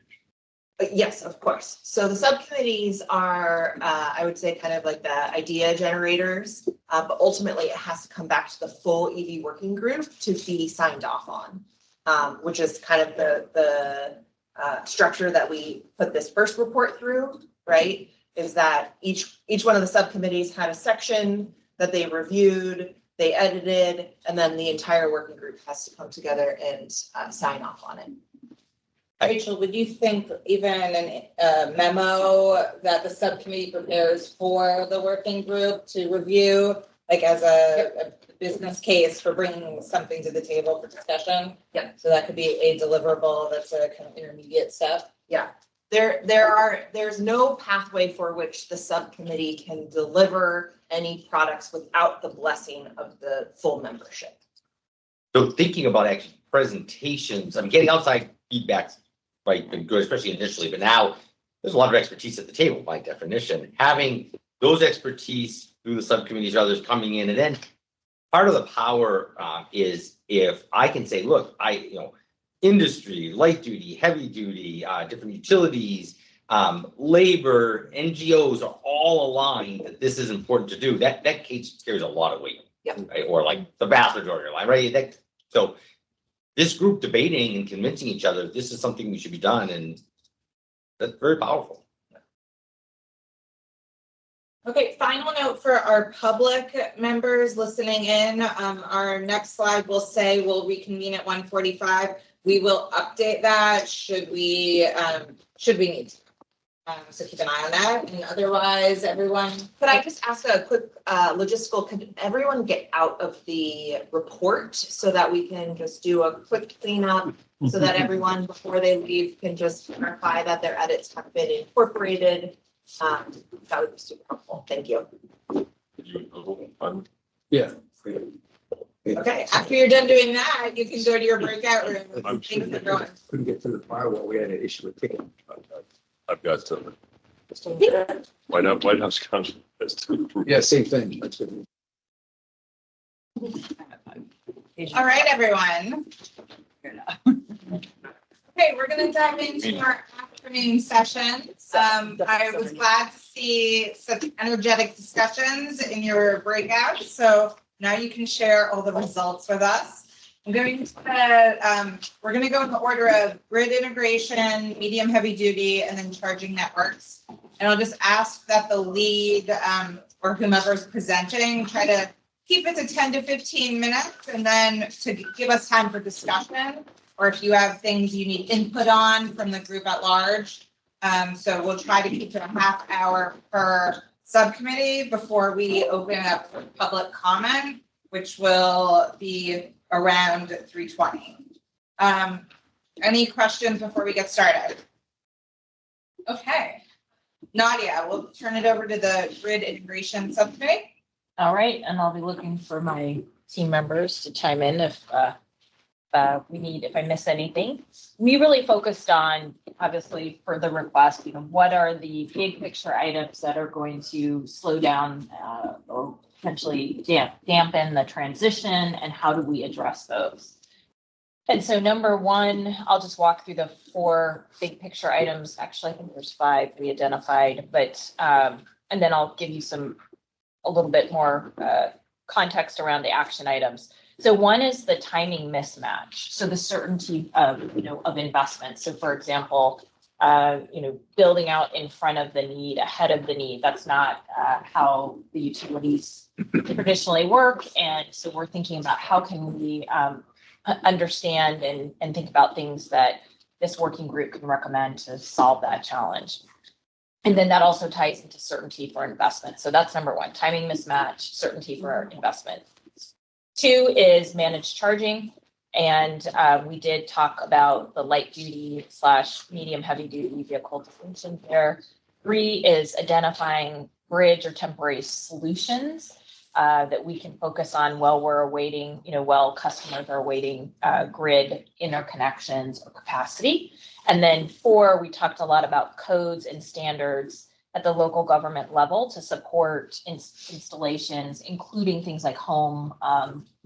Yes, of course. So the subcommittees are, I would say, kind of like the idea generators, but ultimately it has to come back to the full EV working group to be signed off on, which is kind of the structure that we put this first report through, right? Is that each one of the subcommittees had a section that they reviewed, they edited, and then the entire working group has to come together and sign off on it. Rachel, would you think even a memo that the subcommittee prepares for the working group to review, like as a business case for bringing something to the table for discussion? Yeah. So that could be a deliverable that's a kind of intermediate step. Yeah. There's no pathway for which the subcommittee can deliver any products without the blessing of the full membership. So thinking about actually presentations, I'm getting outside feedback, right, been good, especially initially, but now there's a lot of expertise at the table by definition. Having those expertise through the subcommittees or others coming in, and then part of the power is if I can say, look, industry, light duty, heavy duty, different utilities, labor, NGOs are all aligned that this is important to do. That carries a lot of weight. Yeah. Right? Or like the vast majority of line, right? So this group debating and convincing each other this is something we should be done, and that's very powerful. Okay, final note for our public members listening in. Our next slide will say we'll reconvene at 1:45. We will update that should we need to. So keep an eye on that, and otherwise, everyone. Could I just ask a quick logistical, could everyone get out of the report so that we can just do a quick cleanup so that everyone before they leave can just verify that their edits have been incorporated? That would be super helpful. Thank you. Yeah. Okay, after you're done doing that, you can go to your breakout room. Thanks, everyone. Couldn't get through the firewall. We had an issue with ticket. I've got something. White House Council has to approve. Yeah, same thing. All right, everyone. Okay, we're gonna dive into our afternoon session. I was glad to see such energetic discussions in your breakout. So now you can share all the results with us. I'm going to, we're going to go in the order of grid integration, medium heavy duty, and then charging networks. And I'll just ask that the lead or whomever's presenting try to keep it to 10 to 15 minutes, and then to give us time for discussion, or if you have things you need input on from the group at large. So we'll try to keep it a half hour per subcommittee before we open up for public comment, which will be around 3:20. Any questions before we get started? Okay. Nadia, we'll turn it over to the grid integration subcommittee. All right, and I'll be looking for my team members to chime in if I miss anything. We really focused on, obviously, for the request, what are the big picture items that are going to slow down or potentially dampen the transition, and how do we address those? And so number one, I'll just walk through the 4 big picture items. Actually, I think there's 5 we identified, but and then I'll give you a little bit more context around the action items. So one is the timing mismatch. So the certainty of investment. So for example, building out in front of the need, ahead of the need. That's not how the utilities traditionally work. And so we're thinking about how can we understand and think about things that this working group can recommend to solve that challenge. And then that also ties into certainty for investment. So that's number one, timing mismatch, certainty for investment. Two is managed charging. And we did talk about the light duty / medium heavy duty vehicle distinction there. Three is identifying bridge or temporary solutions that we can focus on while we're awaiting, while customers are awaiting grid interconnections or capacity. And then four, we talked a lot about codes and standards at the local government level to support installations, including things like home,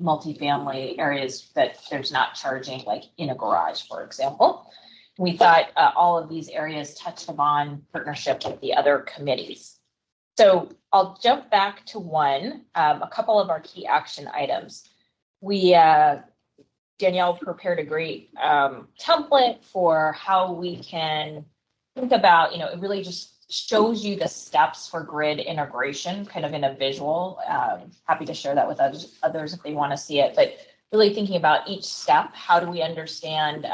multifamily areas that there's not charging, like in a garage, for example. We thought all of these areas touched upon partnership with the other committees. So I'll jump back to one, a couple of our key action items. Danielle prepared a great template for how we can think about, it really just shows you the steps for grid integration, kind of in a visual. Happy to share that with others if they want to see it, but really thinking about each step. How do we understand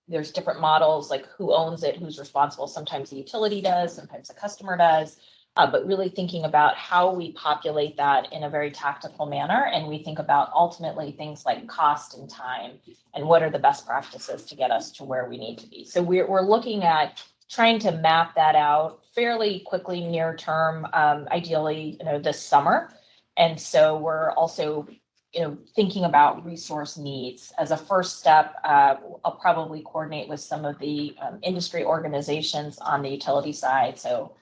there's different models, like who owns it, who's responsible. Sometimes the utility does, sometimes the customer does. But really thinking about how we populate that in a very tactical manner. And we think about ultimately things like cost and time and what are the best practices to get us to where we need to be. So we're looking at trying to map that out fairly quickly, near term, ideally, this summer. And so we're also, thinking about resource needs. As a first step, I'll probably coordinate with some of the industry organizations on the utility side. So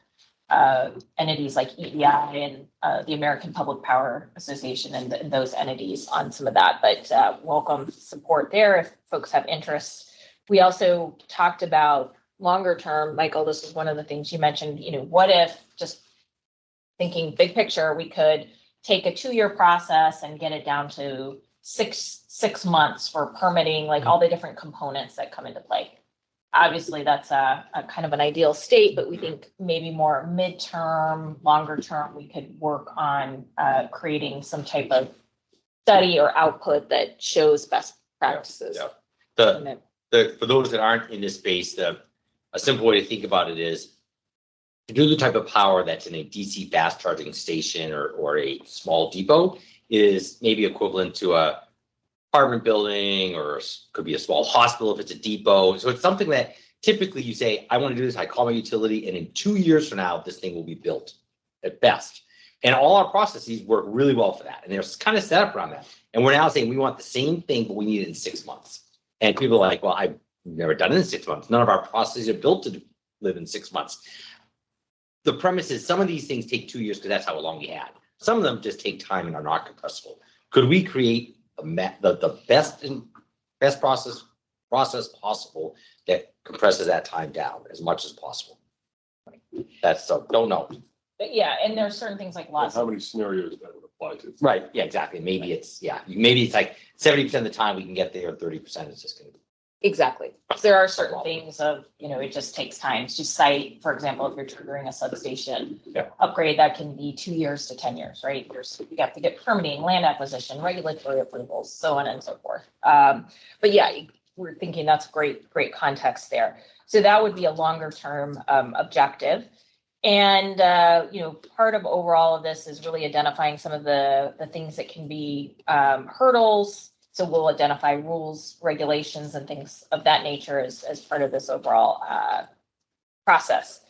entities like EEI and the American Public Power Association and those entities on some of that, but welcome support there if folks have interest. We also talked about longer term, Michael, this is one of the things you mentioned, what if, just thinking big picture, we could take a 2-year process and get it down to six months for permitting, like all the different components that come into play. Obviously, that's a kind of an ideal state, but we think maybe more midterm, longer term, we could work on creating some type of study or output that shows best practices. Yeah. For those that aren't in this space, a simple way to think about it is to do the type of power that's in a DC fast charging station or a small depot is maybe equivalent to a apartment building, or could be a small hospital if it's a depot. So it's something that typically you say, I want to do this, I call my utility, and in 2 years from now, this thing will be built at best. And all our processes work really well for that. And they're kind of set up around that. And we're now saying we want the same thing, but we need it in 6 months. And people are like, well, I've never done it in 6 months. None of our processes are built to live in 6 months. The premise is some of these things take 2 years because that's how long we had. Some of them just take time and are not compressible. Could we create the best process possible that compresses that time down as much as possible? That's don't know. But yeah, and there's certain things like lots. How many scenarios that would apply to? Right. Yeah, exactly. Maybe it's like 70% of the time we can get there, 30% is just going to be. Exactly. There are certain things of, it just takes time to site, for example, if you're triggering a substation upgrade, that can be 2 years to 10 years, right? You have to get permitting, land acquisition, regulatory approvals, so on and so forth. But yeah, we're thinking that's great context there. So that would be a longer term objective. And, part of overall of this is really identifying some of the things that can be hurdles. So we'll identify rules, regulations, and things of that nature as part of this overall process.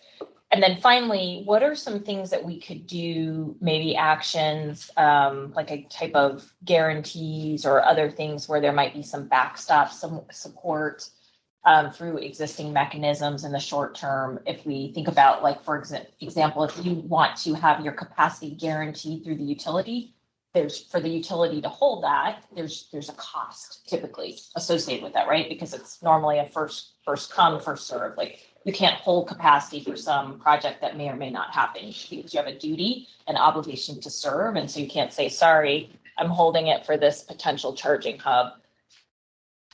And then finally, what are some things that we could do, maybe actions, like a type of guarantees or other things where there might be some backstop, some support through existing mechanisms in the short term. If we think about, like, for example, if you want to have your capacity guaranteed through the utility, for the utility to hold that, there's a cost typically associated with that, right? Because it's normally a first come, first serve. Like, you can't hold capacity for some project that may or may not happen because you have a duty and obligation to serve. And so you can't say, sorry, I'm holding it for this potential charging hub.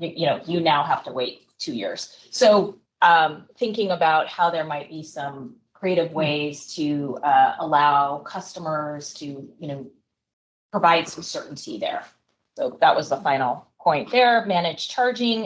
You now have to wait 2 years. So thinking about how there might be some creative ways to allow customers to, provide some certainty there. So that was the final point there. Managed charging,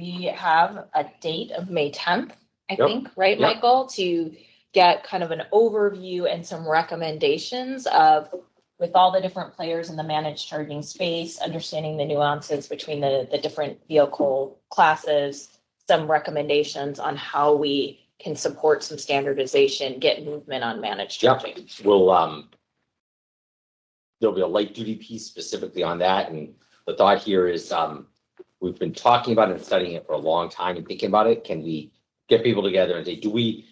we have a date of May 10th, I think, right, Michael, to get kind of an overview and some recommendations of, with all the different players in the managed charging space, understanding the nuances between the different vehicle classes, some recommendations on how we can support some standardization, get movement on managed charging. We'll, there'll be a light duty piece specifically on that. And the thought here is, we've been talking about it and studying it for a long time and thinking about it. Can we get people together and say, can we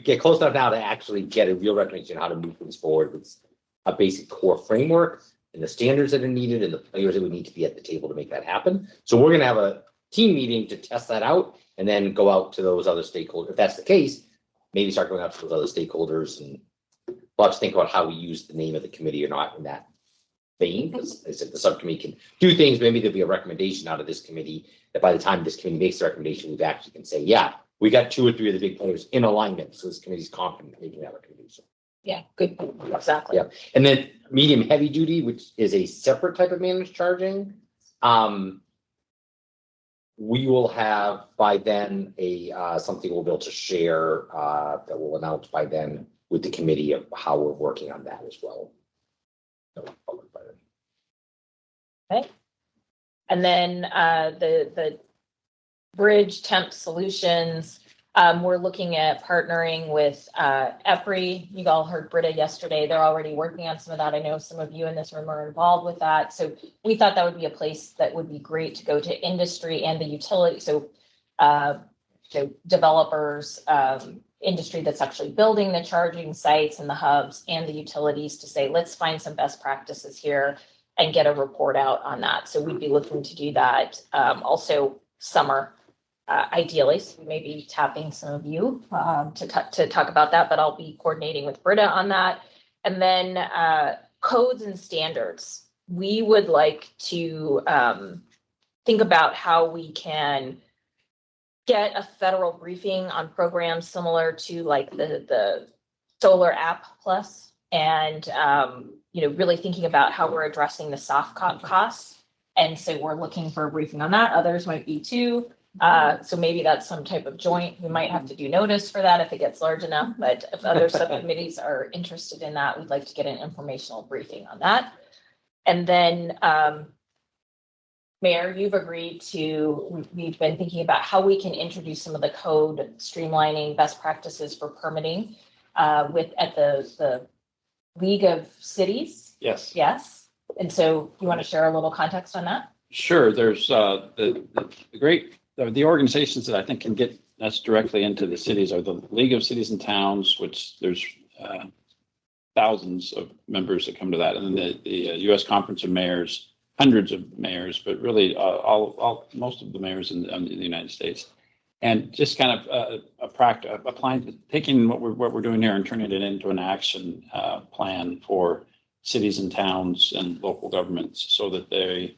get close enough now to actually get a real recognition how to move things forward with a basic core framework and the standards that are needed and the players that would need to be at the table to make that happen. So we're going to have a team meeting to test that out and then go out to those other stakeholders. If that's the case, maybe start going out to those other stakeholders, and we'll have to think about how we use the name of the committee or not in that vein. Because I said the subcommittee can do things. Maybe there'll be a recommendation out of this committee that by the time this committee makes the recommendation, we've actually can say, yeah, we got 2 or 3 of the big players in alignment. So this committee's confident in making that recommendation. Yeah, good. Exactly. Yeah. And then medium heavy duty, which is a separate type of managed charging. We will have by then something we'll be able to share that we'll announce by then with the committee of how we're working on that as well. Okay. And then the bridge temp solutions, we're looking at partnering with EPRI. You all heard Britta yesterday. They're already working on some of that. I know some of you in this room are involved with that. So we thought that would be a place that would be great to go to industry and the utility. So developers, industry that's actually building the charging sites and the hubs, and the utilities to say, let's find some best practices here and get a report out on that. So we'd be looking to do that also summer. Ideally, so we may be tapping some of you to talk about that, but I'll be coordinating with Britta on that. And then codes and standards. We would like to think about how we can get a federal briefing on programs similar to like the Solar App Plus, and really thinking about how we're addressing the soft costs. And so we're looking for a briefing on that. Others might be too. So maybe that's some type of joint. We might have to do notice for that if it gets large enough, but if other subcommittees are interested in that, we'd like to get an informational briefing on that. And then, Mayor, you've agreed to, we've been thinking about how we can introduce some of the code streamlining best practices for permitting at the League of Cities. Yes. Yes. And so you want to share a little context on that? Sure. There's the organizations that I think can get us directly into the cities are the League of Cities and Towns, which there's thousands of members that come to that, and then the U.S. Conference of Mayors, hundreds of mayors, but really most of the mayors in the United States, and just kind of applying, taking what we're doing here and turning it into an action plan for cities and towns and local governments, so that they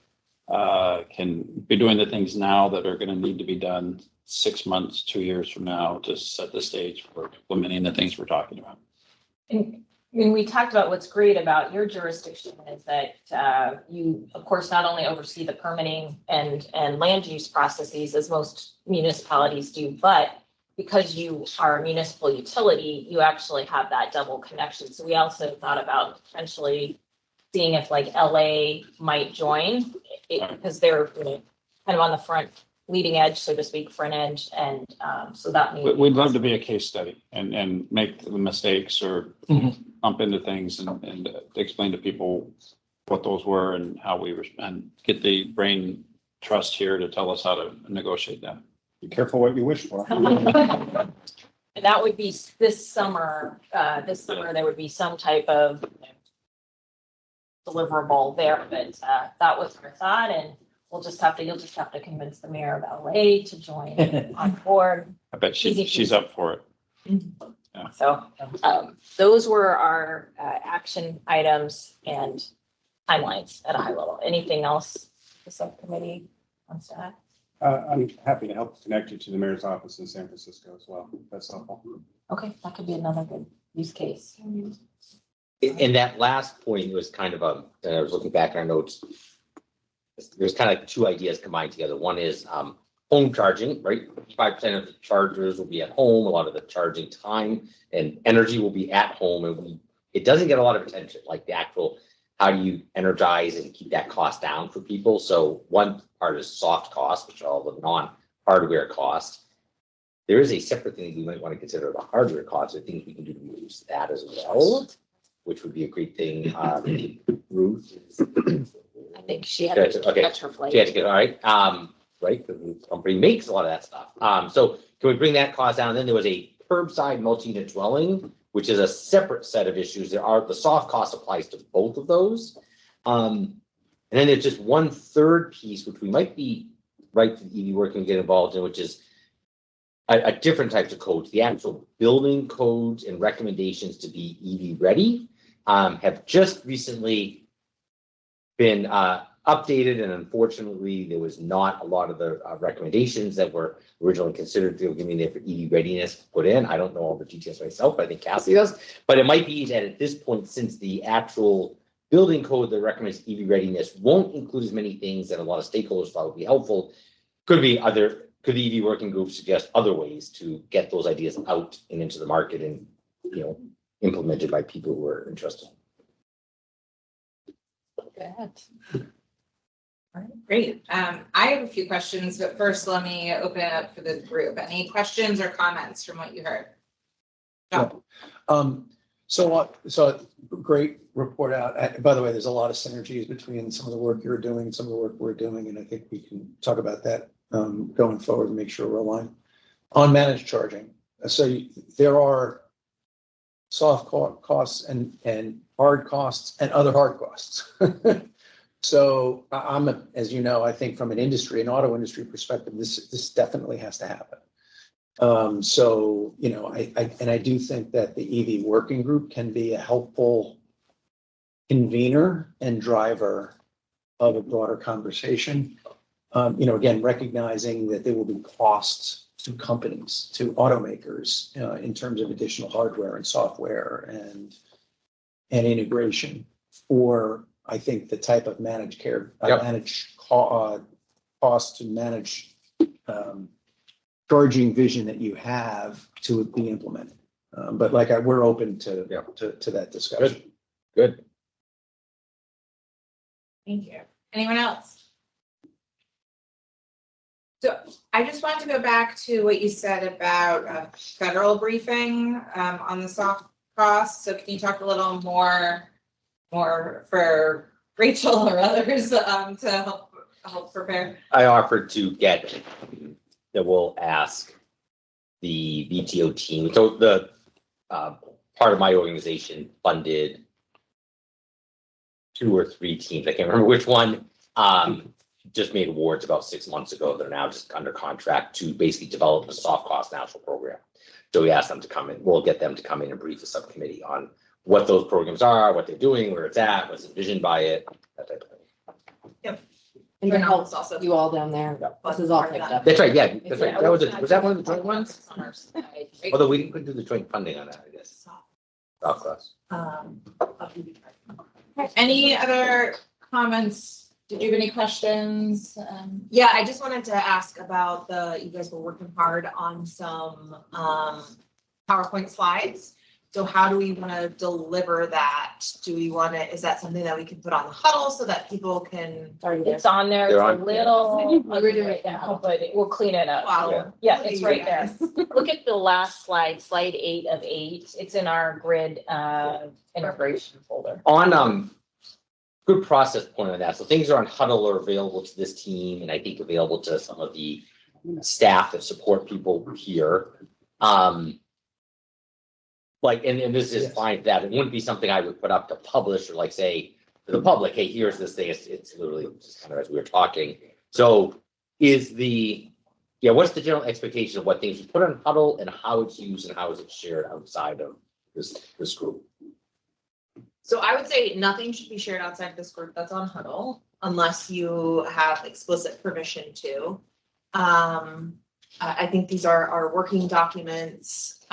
can be doing the things now that are going to need to be done 6 months, 2 years from now to set the stage for implementing the things we're talking about. And when we talked about what's great about your jurisdiction is that you, of course, not only oversee the permitting and land use processes as most municipalities do, but because you are a municipal utility, you actually have that double connection. So we also thought about potentially seeing if like LA might join because they're kind of on the front leading edge, so to speak, front edge. And so that means we'd love to be a case study and make the mistakes or bump into things and explain to people what those were and how we and get the brain trust here to tell us how to negotiate that. Be careful what you wish for. and that would be this summer. This summer there would be some type of deliverable there, but that was our thought, and you'll just have to convince the mayor of LA to join on board. I bet she's up for it. Yeah. So those were our action items and timelines at a high level. Anything else the subcommittee wants to add? I'm happy to help connect you to the mayor's office in San Francisco as well. That's helpful. Okay, that could be another good use case. And that last point was kind of I was looking back in our notes. There's kind of like two ideas combined together. One is home charging, right? 5% of the chargers will be at home. A lot of the charging time and energy will be at home, and it doesn't get a lot of attention, like the actual how do you energize and keep that cost down for people. So one part is soft costs, which are all the non-hardware costs. There is a separate thing we might want to consider the hardware costs, or things we can do to reduce that as well, which would be a great thing. Ruth. I think she had to catch her flight. She had to get, all right. Right, the company makes a lot of that stuff. So can we bring that cost down? And then there was a curbside multi-unit dwelling, which is a separate set of issues. The soft cost applies to both of those. And then there's just one third piece, which we might be right for the EV working to get involved in, which is a different types of codes. The actual building codes and recommendations to be EV ready have just recently been updated, and unfortunately, there was not a lot of the recommendations that were originally considered to give me there for EV readiness put in. I don't know all the details myself, but I think Cassie does. But it might be that at this point, since the actual building code that recommends EV readiness won't include as many things that a lot of stakeholders thought would be helpful, could the EV working group suggest other ways to get those ideas out and into the market and, implemented by people who are interested? Good. All right, great. I have a few questions, but first let me open it up for the group. Any questions or comments from what you heard? No. So great report out. By the way, there's a lot of synergies between some of the work you're doing and some of the work we're doing, and I think we can talk about that going forward and make sure we're aligned. On managed charging, so there are soft costs and hard costs and other hard costs. So as you know, I think from an auto industry perspective, this definitely has to happen. I do think that the EV working group can be a helpful convener and driver of a broader conversation. Again, recognizing that there will be costs to companies, to automakers, in terms of additional hardware and software and integration for, I think, the type of managed care, cost to manage charging vision that you have to be implemented. But we're open to that discussion. Good. Thank you. Anyone else? So I just wanted to go back to what you said about federal briefing on the soft costs. So can you talk a little more for Rachel or others to help prepare? I offered to get that we'll ask the VTO team. So the part of my organization funded 2 or 3 teams. I can't remember which one. Just made awards about 6 months ago. They're now just under contract to basically develop a soft cost national program. So we asked them to come in. We'll get them to come in and brief the subcommittee on what those programs are, what they're doing, where it's at, what's envisioned by it, that type of thing. Yep. And then also you all down there. This is all picked up. That's right. Yeah, that's right. Was that one of the joint ones? Although we couldn't do the joint funding on that, I guess. Soft cost. Any other comments? Did you have any questions? Yeah, I just wanted to ask about you guys were working hard on some PowerPoint slides. So how do we want to deliver that? Is that something that we can put on the huddle so that people can? It's on there. It's a little, we're doing it now, but we'll clean it up. Wow. Yeah, it's right there. Look at the last slide 8 of 8. It's in our grid integration folder. On good process point on that. So things are on huddle are available to this team, and I think available to some of the staff that support people here. And this is fine that it wouldn't be something I would put up to publish or say to the public, hey, here's this thing. It's literally just kind of as we were talking. So what's the general expectation of what things you put on huddle and how it's used and how is it shared outside of this group? So I would say nothing should be shared outside of this group that's on huddle unless you have explicit permission to. I think these are our working documents,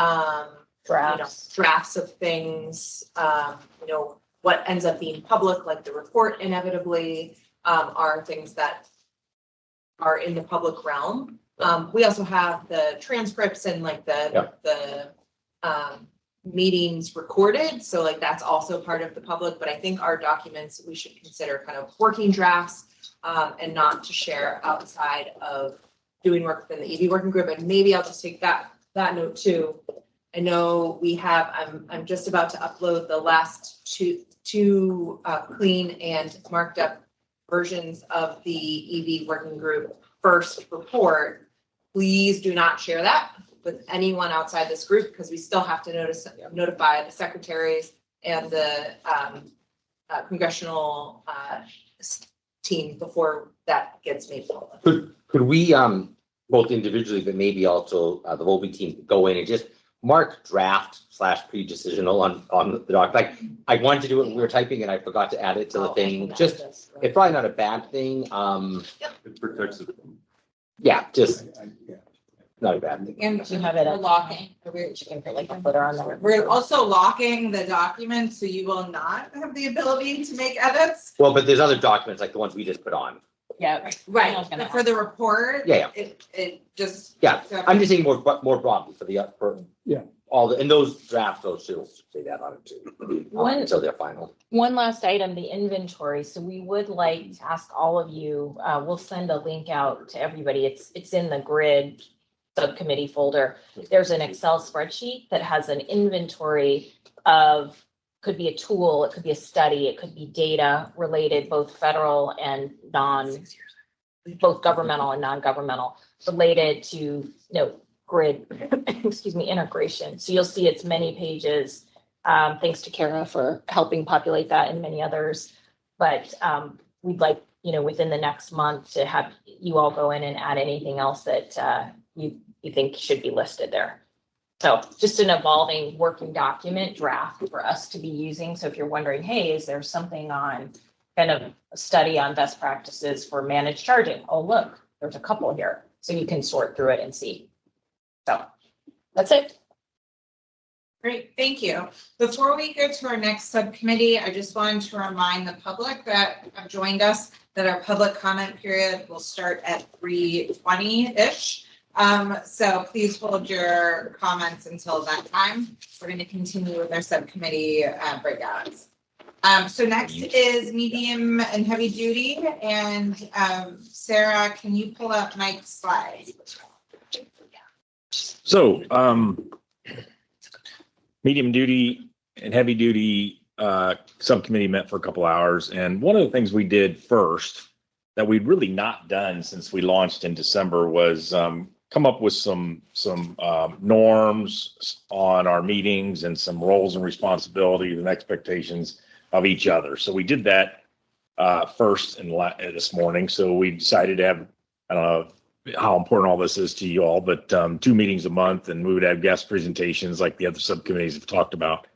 drafts of things, what ends up being public, like the report inevitably, are things that are in the public realm. We also have the transcripts and like the meetings recorded. So like that's also part of the public, but I think our documents, we should consider kind of working drafts and not to share outside of doing work within the EV working group. And maybe I'll just take that note too. I know we have, I'm just about to upload the last two clean and marked up versions of the EV working group first report. Please do not share that with anyone outside this group because we still have to notify the secretaries and the congressional team before that gets made public. Could we, both individually, but maybe also the Volby team go in and just mark draft / pre-decisional on the doc? Like I wanted to do it when we were typing and I forgot to add it to the thing. Just, it's probably not a bad thing. It protects it. Yeah, just not a bad thing. And You have it we're up. locking. You can put like a footer on there. We're also locking the document, so you will not have the ability to make edits. Well, but there's other documents like the ones we just put on. Yeah. Right, but for the report. Yeah. It just. Yeah, I'm just saying more broadly for Yeah. all the, and those drafts, those should say that on it too. Until they're final. One last item, the inventory. So we would like to ask all of you, we'll send a link out to everybody. It's in the grid subcommittee folder. There's an Excel spreadsheet that has an inventory of, could be a tool, it could be a study, it could be data related, both federal and both governmental and non-governmental, related to, grid, integration. So you'll see it's many pages. Thanks to Kara for helping populate that and many others. But we'd like, within the next month to have you all go in and add anything else that you think should be listed there. So just an evolving working document draft for us to be using. So if you're wondering, hey, is there something on kind of a study on best practices for managed charging? Oh, look, there's a couple here. So you can sort through it and see. So that's it. Great, thank you. Before we go to our next subcommittee, I just wanted to remind the public that have joined us that our public comment period will start at 3:20-ish. So please hold your comments until that time. We're going to continue with our subcommittee breakouts. So next is medium and heavy duty. And Sarah, can you pull up Mike's slide? So medium duty and heavy duty subcommittee met for a couple hours. And one of the things we did first that we'd really not done since we launched in December was come up with some norms on our meetings and some roles and responsibilities and expectations of each other. So we did that first this morning. So we decided to have, I don't know how important all this is to you all, but 2 meetings a month, and we would have guest presentations like the other subcommittees have talked about.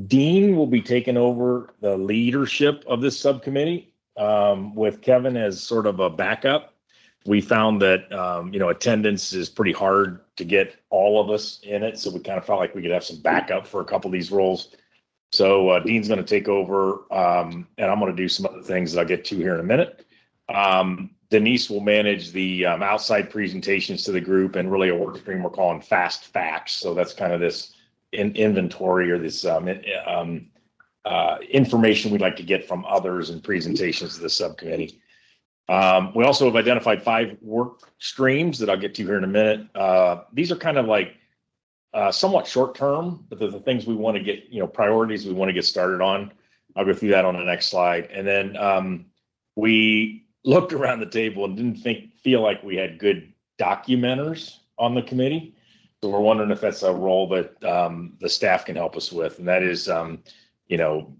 Dean will be taking over the leadership of this subcommittee with Kevin as sort of a backup. We found that, attendance is pretty hard to get all of us in it. So we kind of felt like we could have some backup for a couple of these roles. So Dean's going to take over and I'm going to do some other things that I'll get to here in a minute. Denise will manage the outside presentations to the group and really a work stream we're calling fast facts. So that's kind of this inventory or this information we'd like to get from others and presentations to the subcommittee. We also have identified 5 work streams that I'll get to here in a minute. These are kind of like somewhat short term, but they're the things we want to get, priorities we want to get started on. I'll go through that on the next slide. And then we looked around the table and didn't feel like we had good documenters on the committee. So we're wondering if that's a role that the staff can help us with. And that is,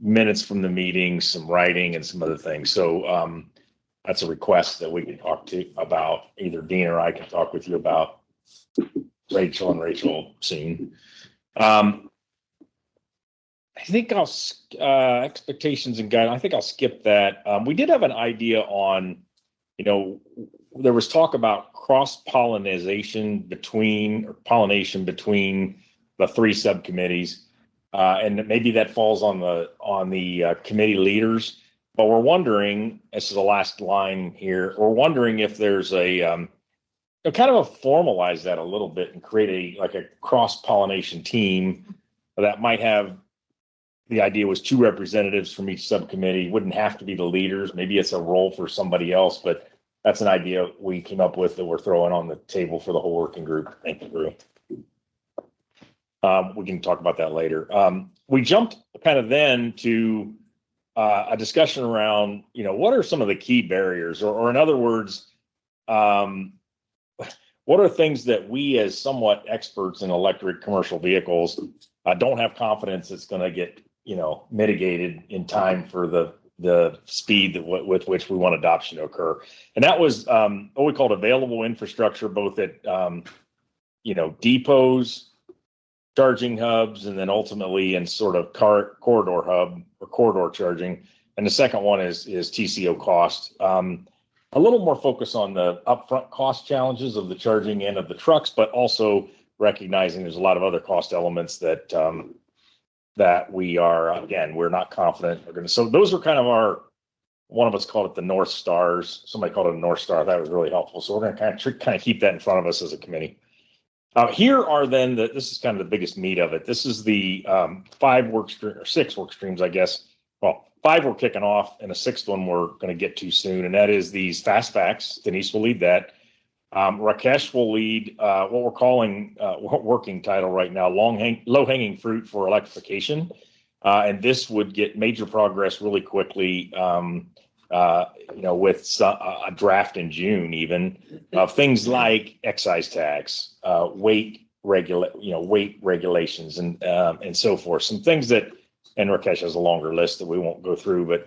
minutes from the meeting, some writing and some other things. So that's a request that we can talk to about. Either Dean or I can talk with you about. Rachel soon. I think expectations and guidance. I think I'll skip that. We did have an idea on, there was talk about pollination between the three subcommittees. And maybe that falls on the committee leaders, but we're wondering, this is the last line here, we're wondering if there's a, kind of formalize that a little bit and create a cross-pollination team that might have, the idea was 2 representatives from each subcommittee, wouldn't have to be the leaders. Maybe it's a role for somebody else, but that's an idea we came up with that we're throwing on the table for the whole working group. Thank you, Drew. We can talk about that later. We jumped kind of then to a discussion around, what are some of the key barriers, or in other words, what are things that we as somewhat experts in electric commercial vehicles don't have confidence it's going to get, mitigated in time for the speed with which we want adoption to occur. And that was what we called available infrastructure, both at, depots, charging hubs, and then ultimately in sort of corridor hub or corridor charging. And the second one is TCO cost. A little more focus on the upfront cost challenges of the charging end of the trucks, but also recognizing there's a lot of other cost elements that we are, again, we're not confident are going to. So those are kind of one of us called it the North Stars. Somebody called it a North Star. That was really helpful. So we're going to kind of keep that in front of us as a committee. Here are then this is kind of the biggest meat of it. This is the 6 work streams, I guess. Well, 5 we're kicking off, and a 6th one we're going to get to soon, and that is these fast facts. Denise will lead that. Rakesh will lead what we're calling working title right now, low-hanging fruit for electrification. And this would get major progress really quickly, with a draft in June even of things like excise tax, weight regulations, and so forth. Some things that, and Rakesh has a longer list that we won't go through, but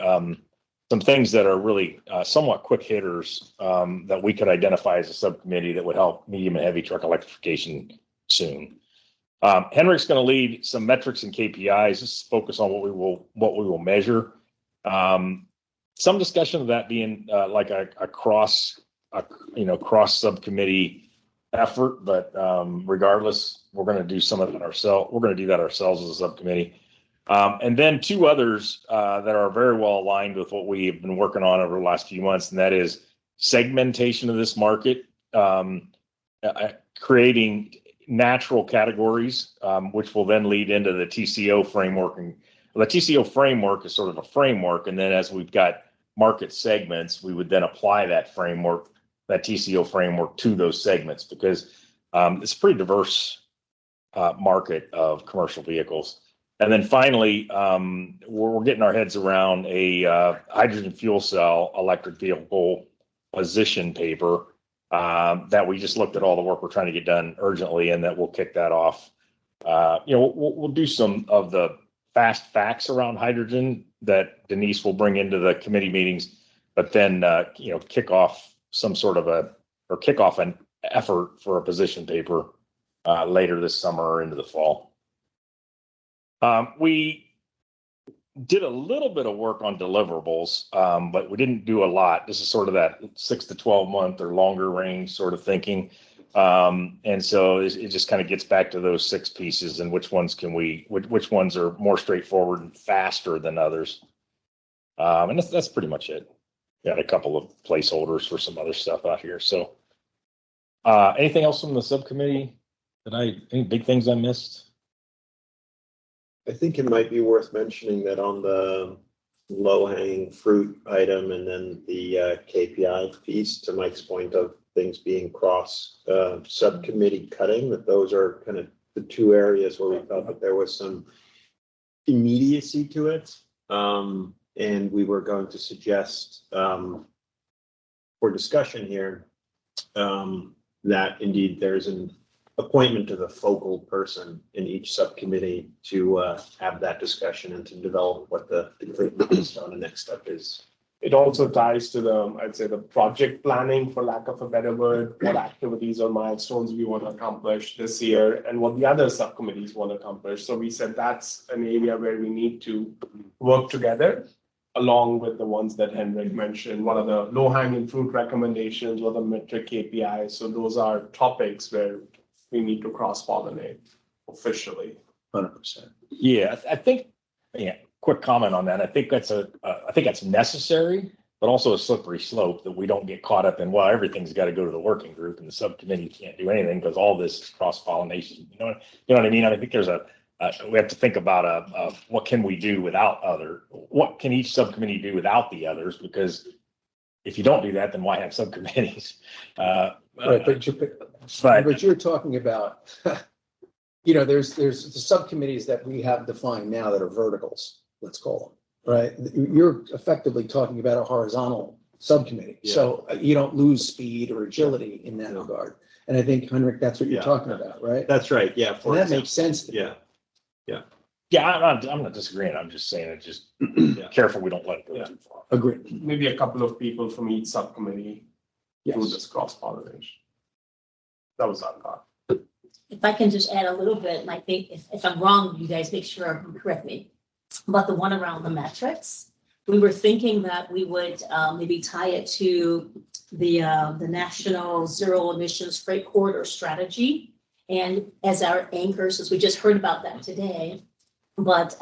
some things that are really somewhat quick hitters that we could identify as a subcommittee that would help medium and heavy truck electrification soon. Henrik's going to lead some metrics and KPIs. This is focus on what we will measure. Some discussion of that being like a cross subcommittee effort, but regardless, we're going to do some of it ourselves. We're going to do that ourselves as a subcommittee. And then 2 others that are very well aligned with what we have been working on over the last few months, and that is segmentation of this market, creating natural categories, which will then lead into the TCO framework. And the TCO framework is sort of a framework, and then as we've got market segments, we would then apply that framework, that TCO framework, to those segments, because it's a pretty diverse market of commercial vehicles. And then finally, we're getting our heads around a hydrogen fuel cell electric vehicle position paper that we just looked at all the work we're trying to get done urgently, and that we'll kick that off. We'll do some of the fast facts around hydrogen that Denise will bring into the committee meetings, but then kick off an effort for a position paper later this summer or into the fall. We did a little bit of work on deliverables, but we didn't do a lot. This is sort of that 6 to 12 month or longer range sort of thinking. And so it just kind of gets back to those 6 pieces and which ones are more straightforward and faster than others. And that's pretty much it. Got a couple of placeholders for some other stuff out here. So anything else from the subcommittee any big things I missed? I think it might be worth mentioning that on the low-hanging fruit item and then the KPI piece, to Mike's point of things being cross subcommittee cutting, that those are kind of the 2 areas where we felt that there was some immediacy to it. And we were going to suggest for discussion here that indeed there's an appointment of the focal person in each subcommittee to have that discussion and to develop what the next step is. It also ties to the project planning, for lack of a better word, what activities or milestones we want to accomplish this year and what the other subcommittees want to accomplish. So we said that's an area where we need to work together along with the ones that Henrik mentioned, what are the low-hanging fruit recommendations, what are the metric KPIs? So those are topics where we need to cross-pollinate officially. 100%. Yeah, I think, yeah, quick comment on that. I think that's necessary, but also a slippery slope that we don't get caught up in, well, everything's got to go to the working group and the subcommittee can't do anything because all this is cross-pollination. You know what I mean? I think there's we have to think about what can we do without what can each subcommittee do without the others? Because if you don't do that, then why have subcommittees? Right, but you're talking about, there's the subcommittees that we have defined now that are verticals, let's call them, right? You're effectively talking about a horizontal subcommittee. Yeah. So you don't lose speed or agility in that regard. And I think, Henrik, that's what you're talking about, right? That's right. Yeah. And that makes sense to me. Yeah, I'm not disagreeing. I'm just saying it's just careful we don't let it go too far. Agree. Maybe a couple of people from each subcommittee do Yes. this cross-pollination. That was our thought. If I can just add a little bit, and I think if I'm wrong, you guys make sure you correct me. But the one around the metrics, we were thinking that we would maybe tie it to the national zero emissions freight corridor strategy. And as our anchors, as we just heard about that today, but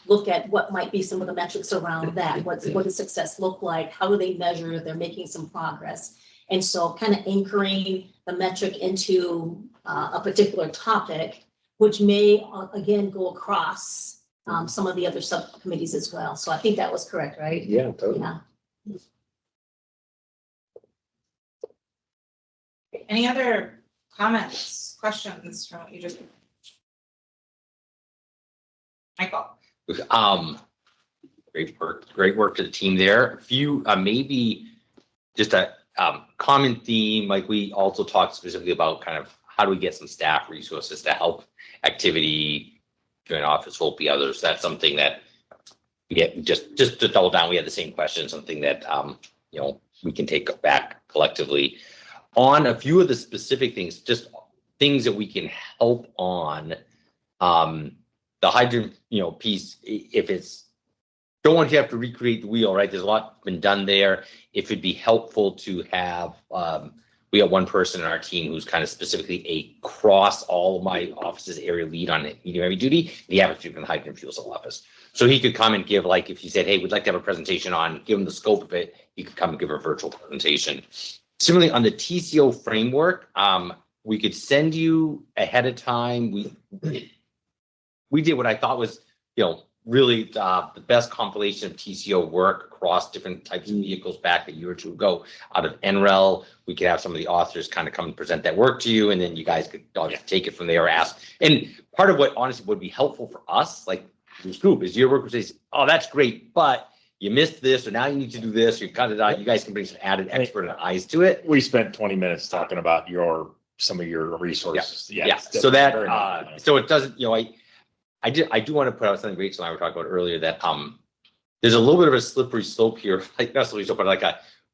look at what might be some of the metrics around that. What does success look like? How do they measure if they're making some progress? And so kind of anchoring the metric into a particular topic, which may, again, go across some of the other subcommittees as well. So I think that was correct, right? Yeah, totally. Yeah. Any other comments, questions from what you just? Michael. Great work to the team there. A few, maybe just a common theme, like we also talked specifically about kind of how do we get some staff resources to help activity, joint office, Volpe, others. That's something that just to double down, we had the same question, something that, we can take back collectively. On a few of the specific things, just things that we can help on, the hydrogen, piece, if it's, don't want you to have to recreate the wheel, right? There's a lot been done there. If it'd be helpful to have, we have one person in our team who's kind of specifically a cross all of my offices area lead on medium heavy duty. The average in the hydrogen fuel cell office. So he could come and give, like, if you said, hey, we'd like to have a presentation on, give him the scope of it, he could come and give a virtual presentation. Similarly, on the TCO framework, we could send you ahead of time. We did what I thought was, really the best compilation of TCO work across different types of vehicles back a year or two ago out of NREL. We could have some of the authors kind of come and present that work to you, and then you guys could take it from there or ask. And part of what honestly would be helpful for us, like this group, is your work would say, oh, that's great, but you missed this, or now you need to do this, you cut it out. You guys can bring some added expert eyes to it. We spent 20 minutes talking about some of your resources. Yeah. So that, so it doesn't, I do want to put out something Rachel and I were talking about earlier, that there's a little bit of a slippery slope here, like not slippery slope, but like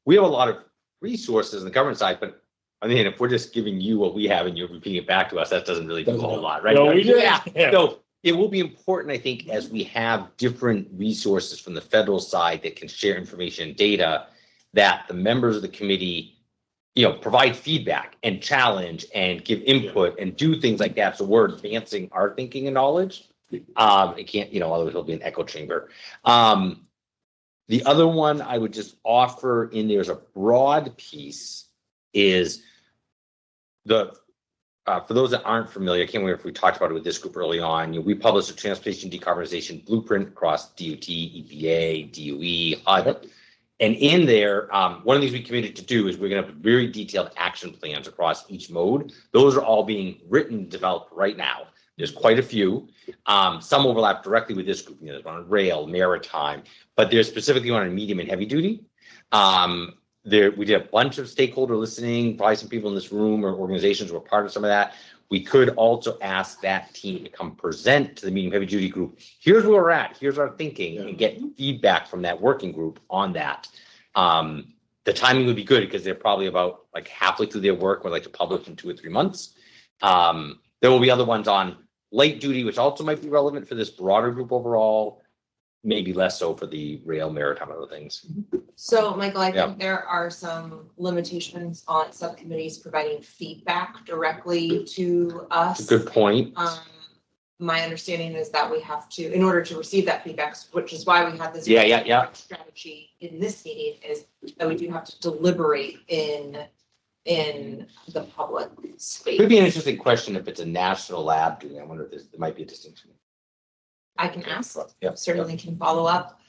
we have a lot of resources on the government side, but I mean, if we're just giving you what we have and you're repeating it back to us, that doesn't really do a whole lot, right? No, we do. Yeah. So it will be important, I think, as we have different resources from the federal side that can share information and data, that the members of the committee, provide feedback and challenge and give input and do things like that. So we're advancing our thinking and knowledge. It can't, otherwise it'll be an echo chamber. The other one I would just offer in there as a broad piece is for those that aren't familiar, I can't remember if we talked about it with this group early on. We published a transportation decarbonization blueprint across DOT, EPA, DOE, HUD. And in there, one of the things we committed to do is we're going to have very detailed action plans across each mode. Those are all being written, developed right now. There's quite a few. Some overlap directly with this group. There's one on rail, maritime, but there's specifically one on medium and heavy duty. We did a bunch of stakeholder listening, probably some people in this room or organizations were part of some of that. We could also ask that team to come present to the medium heavy duty group. Here's where we're at. Here's our thinking, and get feedback from that working group on that. The timing would be good because they're probably about like halfway through their work. We'd like to publish in 2 or 3 months. There will be other ones on light duty, which also might be relevant for this broader group overall. maybe less so for the rail, maritime, other things. So, Michael, I Yeah. think there are some limitations on subcommittees providing feedback directly to us. It's a good point. My understanding is that we have to, in order to receive that feedback, which is why we have this. Yeah. Strategy in this meeting is that we do have to deliberate in the public space. Could be an interesting question if it's a national lab doing. I wonder if there might be a distinction. I can ask, Yep. certainly can follow up.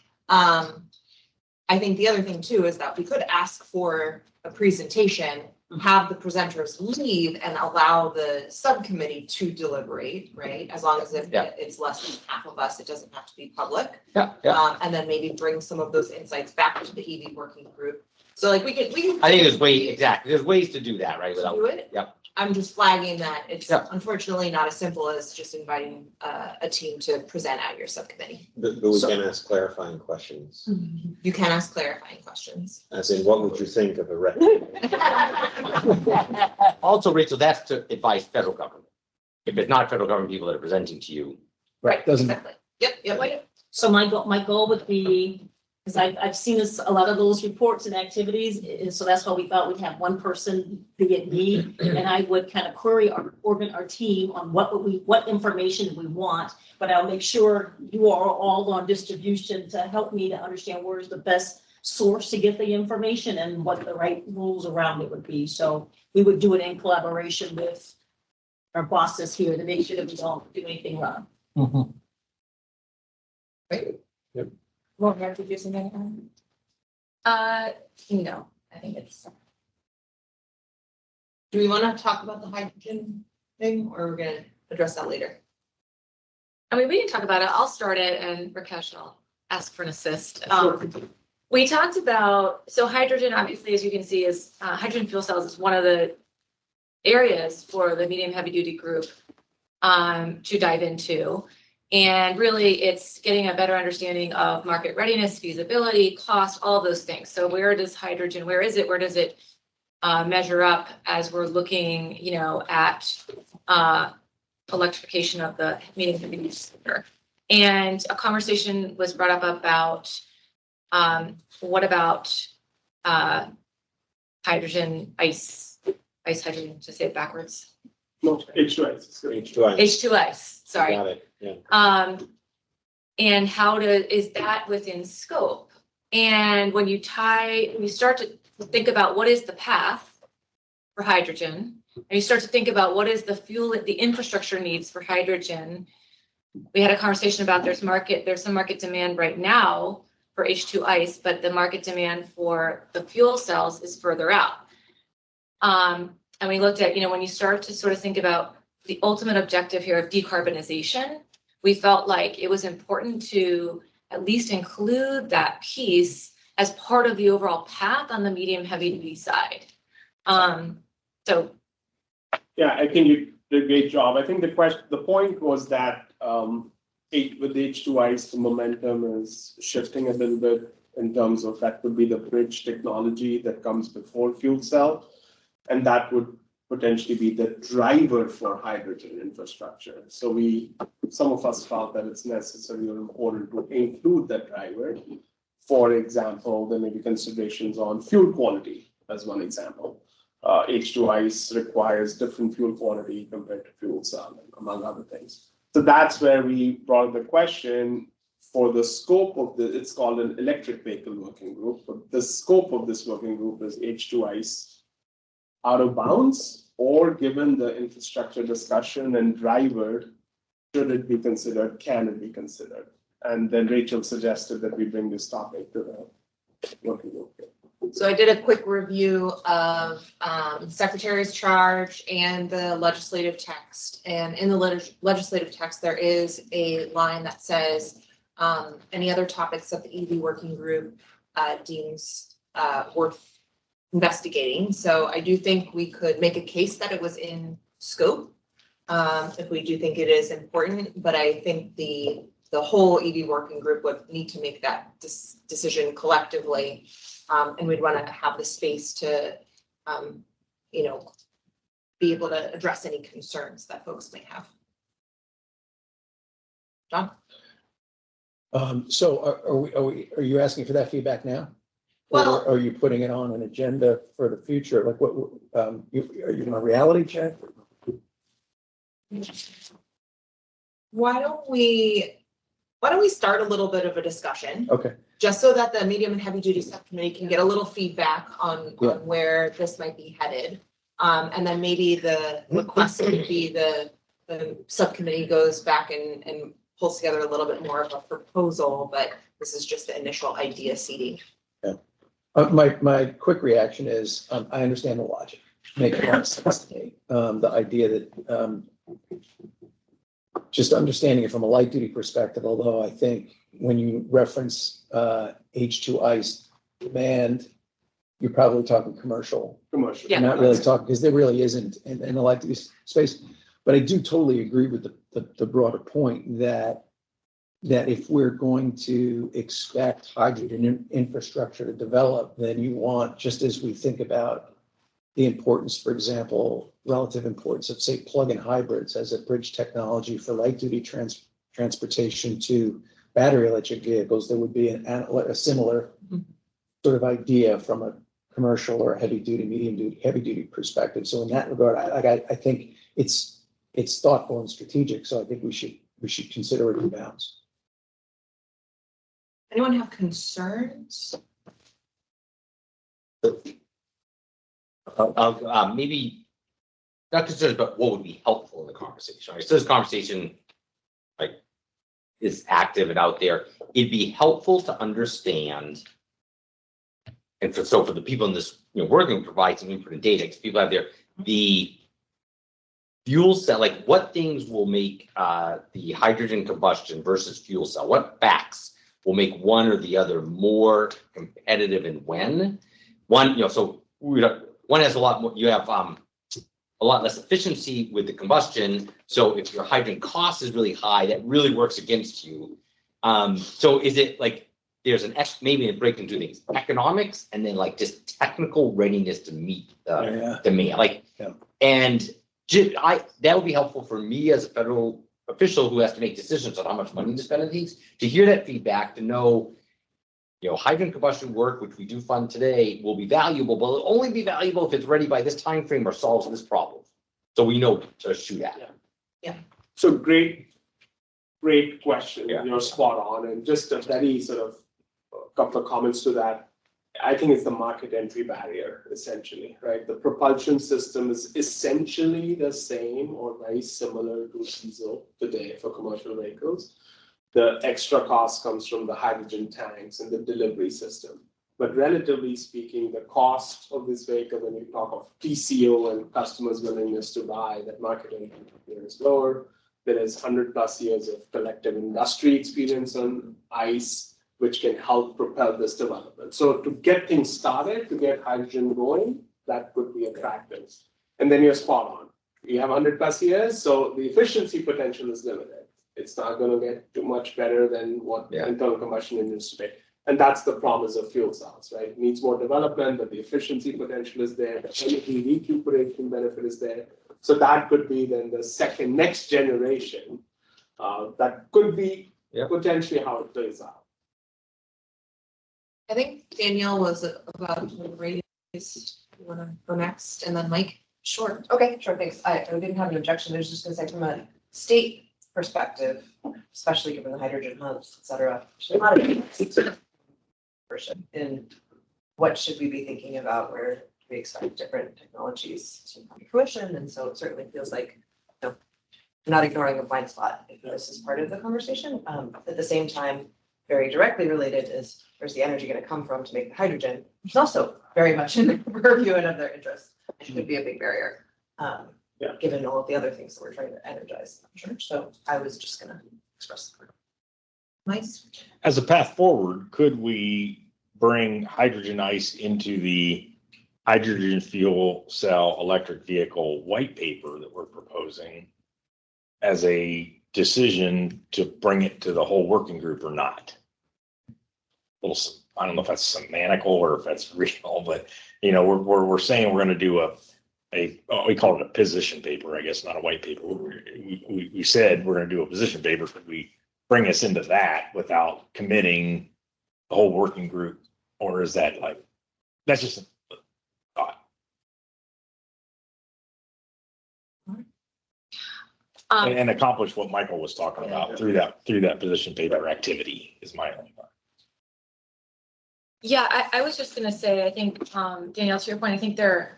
I think the other thing too is that we could ask for a presentation, have the presenters leave and allow the subcommittee to deliberate, right? As long as it's less than half of us, it doesn't have to be public. Yeah. And then maybe bring some of those insights back to the EV working group. So like we can. I think there's ways to do that, right? To do it. Yep. I'm just flagging that it's unfortunately not as simple as just inviting a team to present at your subcommittee. But we can ask clarifying questions. You can ask clarifying questions. As in, what would you think of a recommendation? Also, Rachel, that's to advise federal government. If it's not federal government people that are presenting to you. Right, doesn't. exactly. Yep. So my goal would be, because I've seen this, a lot of those reports and activities, so that's why we thought we'd have one person, be it me, and I would kind of query our team on what information we want, but I'll make sure you are all on distribution to help me to understand where's the best source to get the information and what the right rules around it would be. So we would do it in collaboration with our bosses here to make sure that we don't do anything wrong. Right. Yep. Won't have to do something. No, I think it's. Do we want to talk about the hydrogen thing or we're gonna address that later? I mean, we can talk about it. I'll start it and Rakesh will ask for an assist. We talked about, so hydrogen, obviously, as you can see, is hydrogen fuel cells is one of the areas for the medium heavy duty group to dive into. And really, it's getting a better understanding of market readiness, feasibility, cost, all of those things. So where does hydrogen, where does it measure up as we're looking, at electrification of the medium heavy duty sector? And a conversation was brought up about what about hydrogen, ice hydrogen, to say it backwards. No, H2ice. H2ice, sorry. Got it, yeah. And how is that within scope? And when you start to think about what is the path for hydrogen, and you start to think about what is the fuel, the infrastructure needs for hydrogen. We had a conversation about there's some market demand right now for H2ice, but the market demand for the fuel cells is further out. And we looked at, when you start to sort of think about the ultimate objective here of decarbonization, we felt like it was important to at least include that piece as part of the overall path on the medium heavy duty side. So. Yeah, I think you did a great job. I think the point was that with H2ice, the momentum is shifting a little bit in terms of that could be the bridge technology that comes before fuel cell. And that would potentially be the driver for hydrogen infrastructure. So some of us felt that it's necessary or important to include that driver. For example, there may be considerations on fuel quality as one example. H2ice requires different fuel quality compared to fuel cell, among other things. So that's where we brought the question for the scope of it's called an electric vehicle working group, but the scope of this working group is H2ice out of bounds, or given the infrastructure discussion and driver, should it be considered, can it be considered? And then Rachel suggested that we bring this topic to the working group. So I did a quick review of Secretary's charge and the legislative text. And in the legislative text, there is a line that says any other topics that the EV working group deems worth investigating. So I do think we could make a case that it was in scope if we do think it is important, but I think the whole EV working group would need to make that decision collectively. And we'd want to have the space to, be able to address any concerns that folks may have. John? So are you asking for that feedback now? Well- Or are you putting it on an agenda for the future? Like what, are you in a reality check? Why don't we start a little bit of a discussion? Okay. Just so that the medium and heavy duty subcommittee can get a little feedback on where this might be headed. And then maybe the request would be the subcommittee goes back and pulls together a little bit more of a proposal, but this is just the initial idea seeding. Yeah. My quick reaction is, I understand the logic. Makes a lot of sense to me. The idea that, just understanding it from a light duty perspective, although I think when you reference H2 ICE demand, you're probably talking commercial. Commercial. You're not really talking, because there really isn't in the light duty space. But I do totally agree with the broader point that if we're going to expect hydrogen infrastructure to develop, then you want, just as we think about the importance, for example, relative importance of, say, plug-in hybrids as a bridge technology for light-duty transportation to battery electric vehicles, there would be a similar sort of idea from a commercial or heavy-duty, medium-duty, heavy-duty perspective. So in that regard, I think it's thoughtful and strategic. So I think we should consider it in bounds. Anyone have concerns? Maybe not concerns, but what would be helpful in the conversation, right? So this conversation is active and out there. It'd be helpful to understand, and for the people in this, we're going to provide some input and data because people have the fuel cell, like what things will make the hydrogen combustion versus fuel cell, what facts will make one or the other more competitive, and when one, so one has a lot more, you have a lot less efficiency with the combustion. So if your hydrogen cost is really high, that really works against you. So is it like there's maybe a break into things, economics, and then like just technical readiness to meet the demand, and that would be helpful for me as a federal official who has to make decisions on how much money to spend on these, to hear that feedback, to know, hydrogen combustion work, which we do fund today, will be valuable, but it'll only be valuable if it's ready by this time frame or solves this problem. So we know to shoot at. Yeah. So great question. You're spot on. And just a very sort of a couple of comments to that. I think it's the market entry barrier, essentially, right? The propulsion system is essentially the same or very similar to diesel today for commercial vehicles. The extra cost comes from the hydrogen tanks and the delivery system. But relatively speaking, the cost of this vehicle, when you talk of TCO and customers' willingness to buy, that market entry is lower. There is 100+ years of collective industry experience on ICE, which can help propel this development. So to get things started, to get hydrogen going, that could be attractive. And then you're spot on. You have 100+ years, so the efficiency potential is limited. It's not going to get too much better than what internal combustion engines today. And that's the promise of fuel cells, right? It needs more development, but the efficiency potential is there. The energy recuperation benefit is there. So that could be then the next generation. That could be potentially how it plays out. I think Danielle was about to raise. You want to go next, and then Mike? Sure. Okay, sure. Thanks. I didn't have an objection. I was just going to say from a state perspective, especially given the hydrogen hubs, et cetera, there's a lot of in what should we be thinking about, where we expect different technologies to come to fruition. And so it certainly feels like, not ignoring a blind spot if this is part of the conversation. At the same time, very directly related is where's the energy going to come from to make the hydrogen, which is also very much in the purview and of their interest. It could be a big barrier, given all of the other things that we're trying to energize in the church. So I was just going to express support. Nice. As a path forward, could we bring hydrogen ICE into the hydrogen fuel cell electric vehicle white paper that we're proposing as a decision to bring it to the whole working group or not? I don't know if that's semantical or if that's real, but we're saying we're going to do we call it a position paper, I guess, not a white paper. We said we're going to do a position paper. Could we bring us into that without committing the whole working group? Or is that like, that's just a thought. And accomplish what Michael was talking about through that position paper activity is my only thought. Yeah, I was just gonna say, I think, Danielle, to your point, I think there's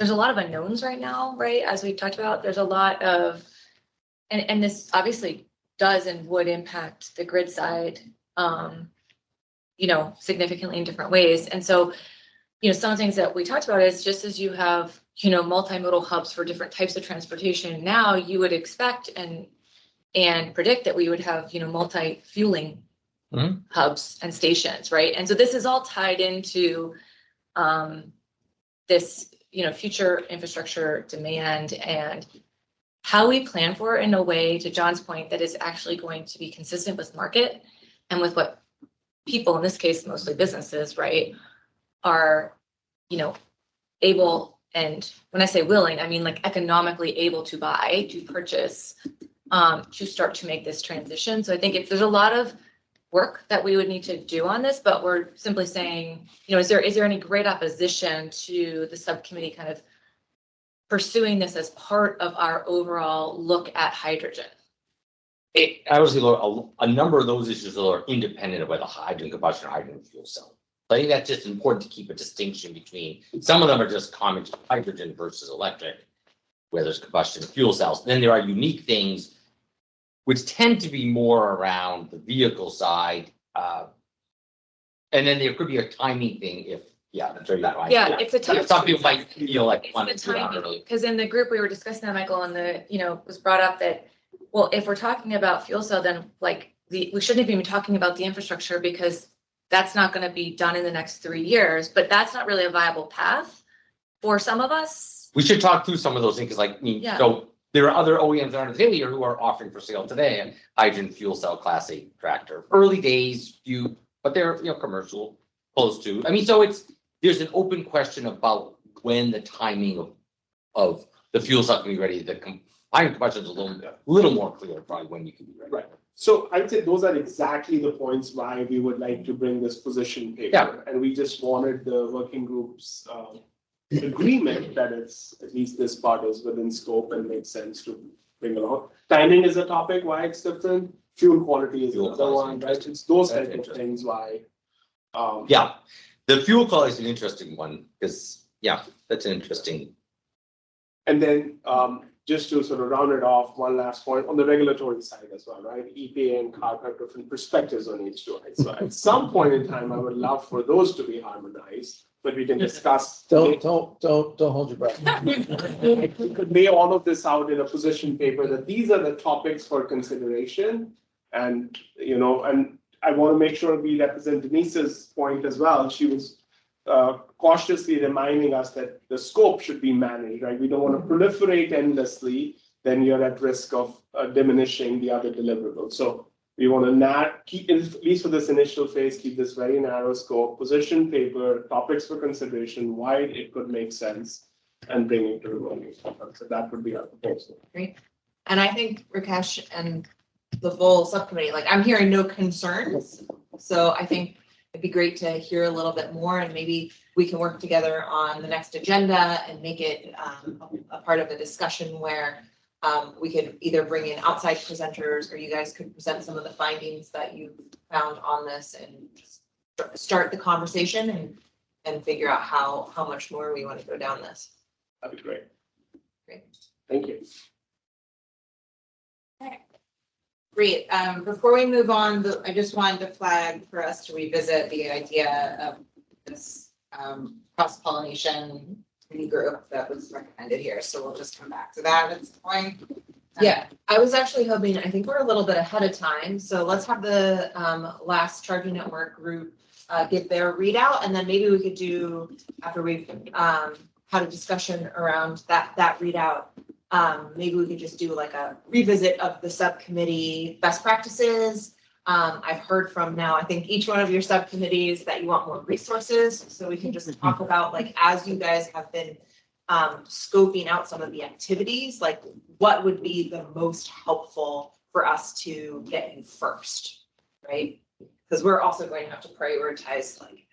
a lot of unknowns right now, right? As we've talked about, there's a lot of, and this obviously does and would impact the grid side, significantly in different ways. And so, some of the things that we talked about is just as you have, multimodal hubs for different types of transportation, now you would expect and predict that we would have, multi-fueling hubs and stations, right? And so this is all tied into this, future infrastructure demand and how we plan for it in a way, to John's point, that is actually going to be consistent with market and with what people, in this case, mostly businesses, right, are, able, and when I say willing, I mean like economically able to buy, to purchase, to start to make this transition. So I think there's a lot of work that we would need to do on this, but we're simply saying, is there any great opposition to the subcommittee kind of pursuing this as part of our overall look at hydrogen? I would say a number of those issues are independent of whether hydrogen combustion or hydrogen fuel cell. I think that's just important to keep a distinction between, some of them are just common to hydrogen versus electric, where there's combustion fuel cells. Then there are unique things which tend to be more around the vehicle side. And then there could be a timing thing if, that's right. Yeah, it's a timing. Some people might feel like want to do it early. Because in the group we were discussing that, Michael, and it was brought up that, well, if we're talking about fuel cell, then we shouldn't even be talking about the infrastructure, because that's not going to be done in the next 3 years, but that's not really a viable path for some of us. We should talk through some of those things, so there are other OEMs that aren't here who are offering for sale today a hydrogen fuel cell Class 8 tractor. Early days, but they're, commercial, close to. So there's an open question about when the timing of the fuel cell can be ready. The hydrogen combustion is a little more clear probably when you can be ready. Right. So I'd say those are exactly the points why we would like to bring this position paper. Yeah. And we just wanted the working group's agreement that it's, at least this part is within scope and makes sense to bring along. Timing is a topic why it's different. Fuel quality is another one, right? It's those type of things why. The fuel quality is an interesting one because, that's an interesting. And then just to sort of round it off, one last point on the regulatory side as well, right? EPA and CARB have different perspectives on each two, right? So at some point in time, I would love for those to be harmonized, but we can discuss. Don't hold your breath. We could lay all of this out in a position paper that these are the topics for consideration. And, and I want to make sure we represent Denise's point as well. She was cautiously reminding us that the scope should be managed, right? We don't want to proliferate endlessly, then you're at risk of diminishing the other deliverables. So we want to not keep, at least for this initial phase, keep this very narrow scope, position paper, topics for consideration, why it could make sense, and bring it to the voting. So that would be our proposal. Great. And I think Rakesh and the full subcommittee, I'm hearing no concerns. So I think it'd be great to hear a little bit more, and maybe we can work together on the next agenda and make it a part of a discussion where we could either bring in outside presenters, or you guys could present some of the findings that you found on this and just start the conversation and figure out how much more we want to go down this. That'd be great. Great. Thank you. Okay. Great. Before we move on, I just wanted to flag for us to revisit the idea of this cross-pollination group that was recommended here. So we'll just come back to that at some point. Yeah, I was actually hoping, I think we're a little bit ahead of time. So let's have the last Charging Network group give their readout, and then maybe we could do, after we've had a discussion around that readout, maybe we could just do like a revisit of the subcommittee best practices. I've heard from now, I think each one of your subcommittees that you want more resources. So we can just talk about, as you guys have been scoping out some of the activities, what would be the most helpful for us to get in first, right? Because we're also going to have to prioritize like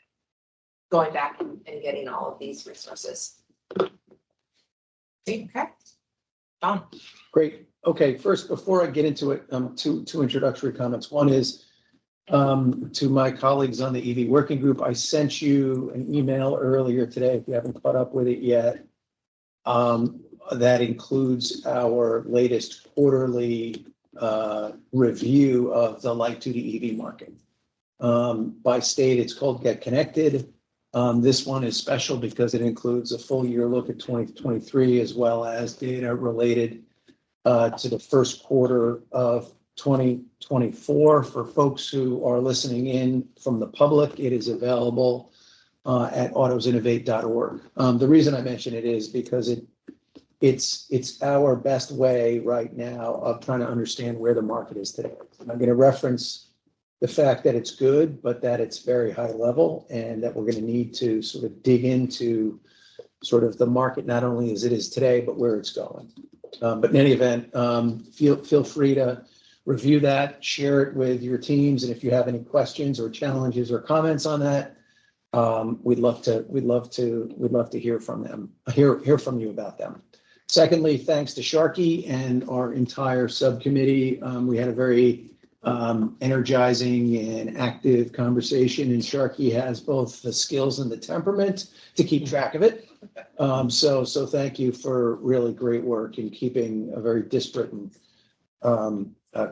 going back and getting all of these resources. Okay. John. Great. Okay, first, before I get into it, two introductory comments. One is to my colleagues on the EV working group. I sent you an email earlier today, if you haven't caught up with it yet. That includes our latest quarterly review of the light-duty EV market. By state, it's called Get Connected. This one is special because it includes a full year look at 2023, as well as data related to the first quarter of 2024. For folks who are listening in from the public, it is available at autosinnovate.org. The reason I mention it is because it's our best way right now of trying to understand where the market is today. I'm going to reference the fact that it's good, but that it's very high level, and that we're going to need to sort of dig into sort of the market, not only as it is today, but where it's going. But in any event, feel free to review that, share it with your teams, and if you have any questions or challenges or comments on that, we'd love to hear from them, hear from you about them. Secondly, thanks to Sharkey and our entire subcommittee. We had a very energizing and active conversation, and Sharkey has both the skills and the temperament to keep track of it. So thank you for really great work in keeping a very disparate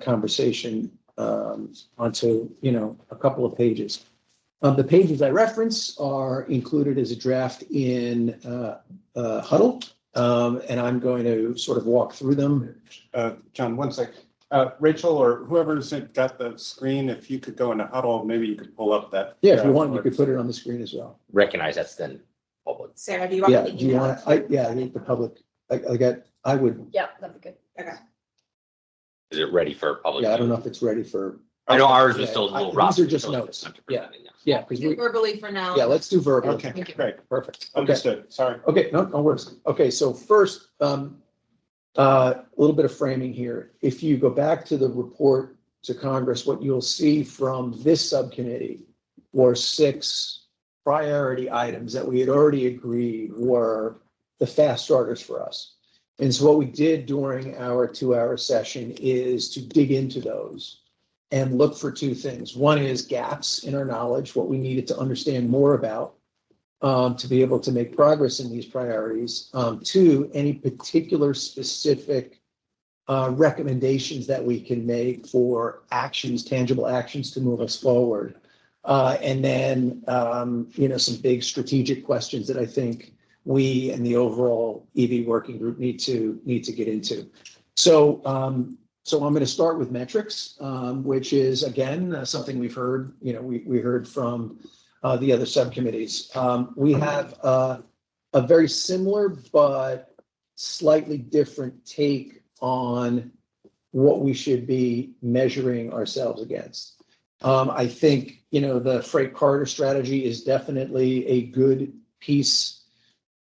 conversation onto, a couple of pages. The pages I reference are included as a draft in Huddle, and I'm going to sort of walk through them. John, one sec. Rachel or whoever's got the screen, if you could go into Huddle, maybe you could pull up that. Yeah, if you want, you could put it on the screen as well. Recognize that's then public. Sarah, do you want? Yeah, do you want? I think the public. I would. Yeah, that'd be good. Okay. Is it ready for public? Yeah, I don't know if it's ready for. I know ours was still a little rough. These are just notes. Yeah, because we. Verbally for now. Yeah, let's do verbal. Okay, great. Perfect. Understood. Sorry. Okay, no worries. Okay, so first, a little bit of framing here. If you go back to the report to Congress, what you'll see from this subcommittee were 6 priority items that we had already agreed were the fast starters for us. And so what we did during our 2-hour session is to dig into those and look for 2 things. One is gaps in our knowledge, what we needed to understand more about to be able to make progress in these priorities. 2, any particular specific recommendations that we can make for actions, tangible actions to move us forward. And then, some big strategic questions that I think we and the overall EV working group need to get into. So I'm going to start with metrics, which is, again, something we've heard, we heard from the other subcommittees. We have a very similar but slightly different take on what we should be measuring ourselves against. I think, the freight corridor strategy is definitely a good piece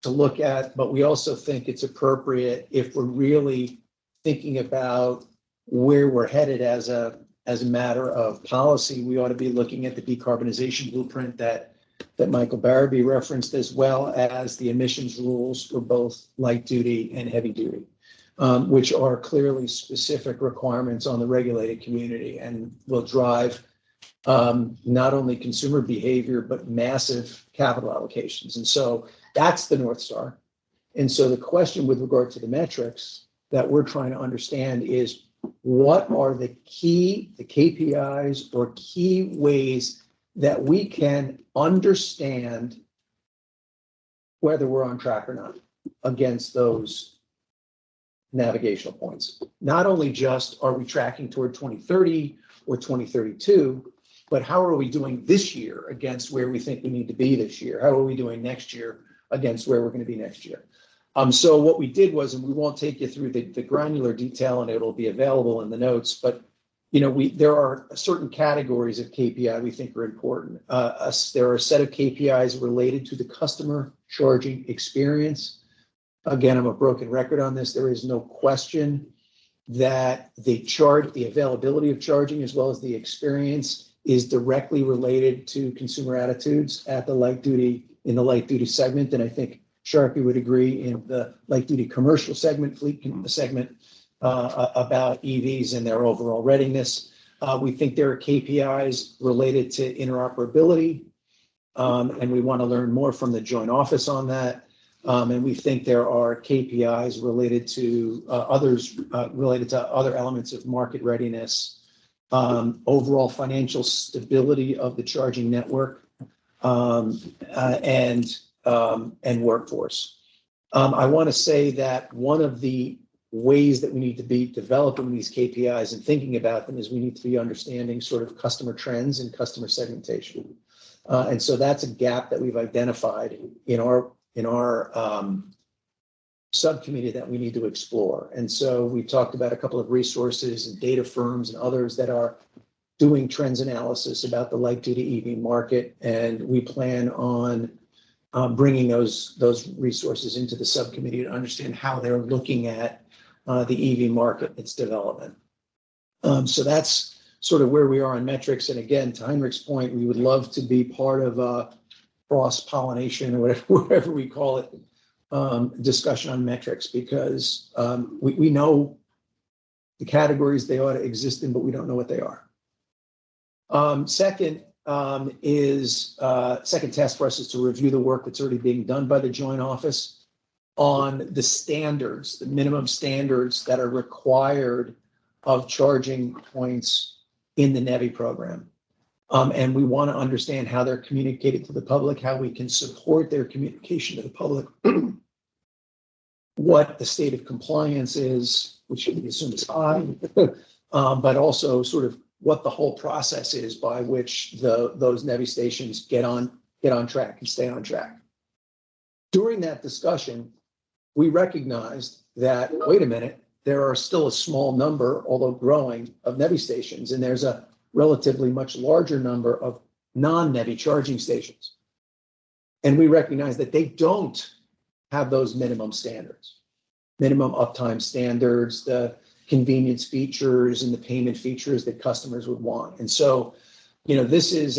to look at, but we also think it's appropriate if we're really thinking about where we're headed as a matter of policy. We ought to be looking at the decarbonization blueprint that Michael Barabee referenced, as well as the emissions rules for both light duty and heavy duty, which are clearly specific requirements on the regulated community and will drive not only consumer behavior, but massive capital allocations. And so that's the North Star. And so the question with regard to the metrics that we're trying to understand is, what are the KPIs or key ways that we can understand whether we're on track or not against those navigational points? Not only just are we tracking toward 2030 or 2032, but how are we doing this year against where we think we need to be this year? How are we doing next year against where we're going to be next year? So what we did was, and we won't take you through the granular detail, and it'll be available in the notes, but there are certain categories of KPI we think are important. There are a set of KPIs related to the customer charging experience. Again, I'm a broken record on this. There is no question that the availability of charging as well as the experience is directly related to consumer attitudes at the light duty, in the light duty segment. And I think Sharpie would agree in the light duty commercial segment, fleet segment, about EVs and their overall readiness. We think there are KPIs related to interoperability, and we want to learn more from the joint office on that. And we think there are KPIs related to other elements of market readiness, overall financial stability of the charging network, and workforce. I want to say that one of the ways that we need to be developing these KPIs and thinking about them is we need to be understanding sort of customer trends and customer segmentation. And so that's a gap that we've identified in our subcommittee that we need to explore. And so we talked about a couple of resources and data firms and others that are doing trends analysis about the light duty EV market. And we plan on bringing those resources into the subcommittee to understand how they're looking at the EV market, its development. So that's sort of where we are on metrics. And again, to Heinrich's point, we would love to be part of a cross-pollination or whatever we call it, discussion on metrics, because we know the categories they ought to exist in, but we don't know what they are. Second task for us is to review the work that's already being done by the joint office on the standards, the minimum standards that are required of charging points in the NEVI program. And we want to understand how they're communicated to the public, how we can support their communication to the public, what the state of compliance is, which we assume is high, but also sort of what the whole process is by which those NEVI stations get on track and stay on track. During that discussion, we recognized that, wait a minute, there are still a small number, although growing, of NEVI stations, and there's a relatively much larger number of non-NEVI charging stations. And we recognize that they don't have those minimum standards, minimum uptime standards, the convenience features and the payment features that customers would want. And so, this is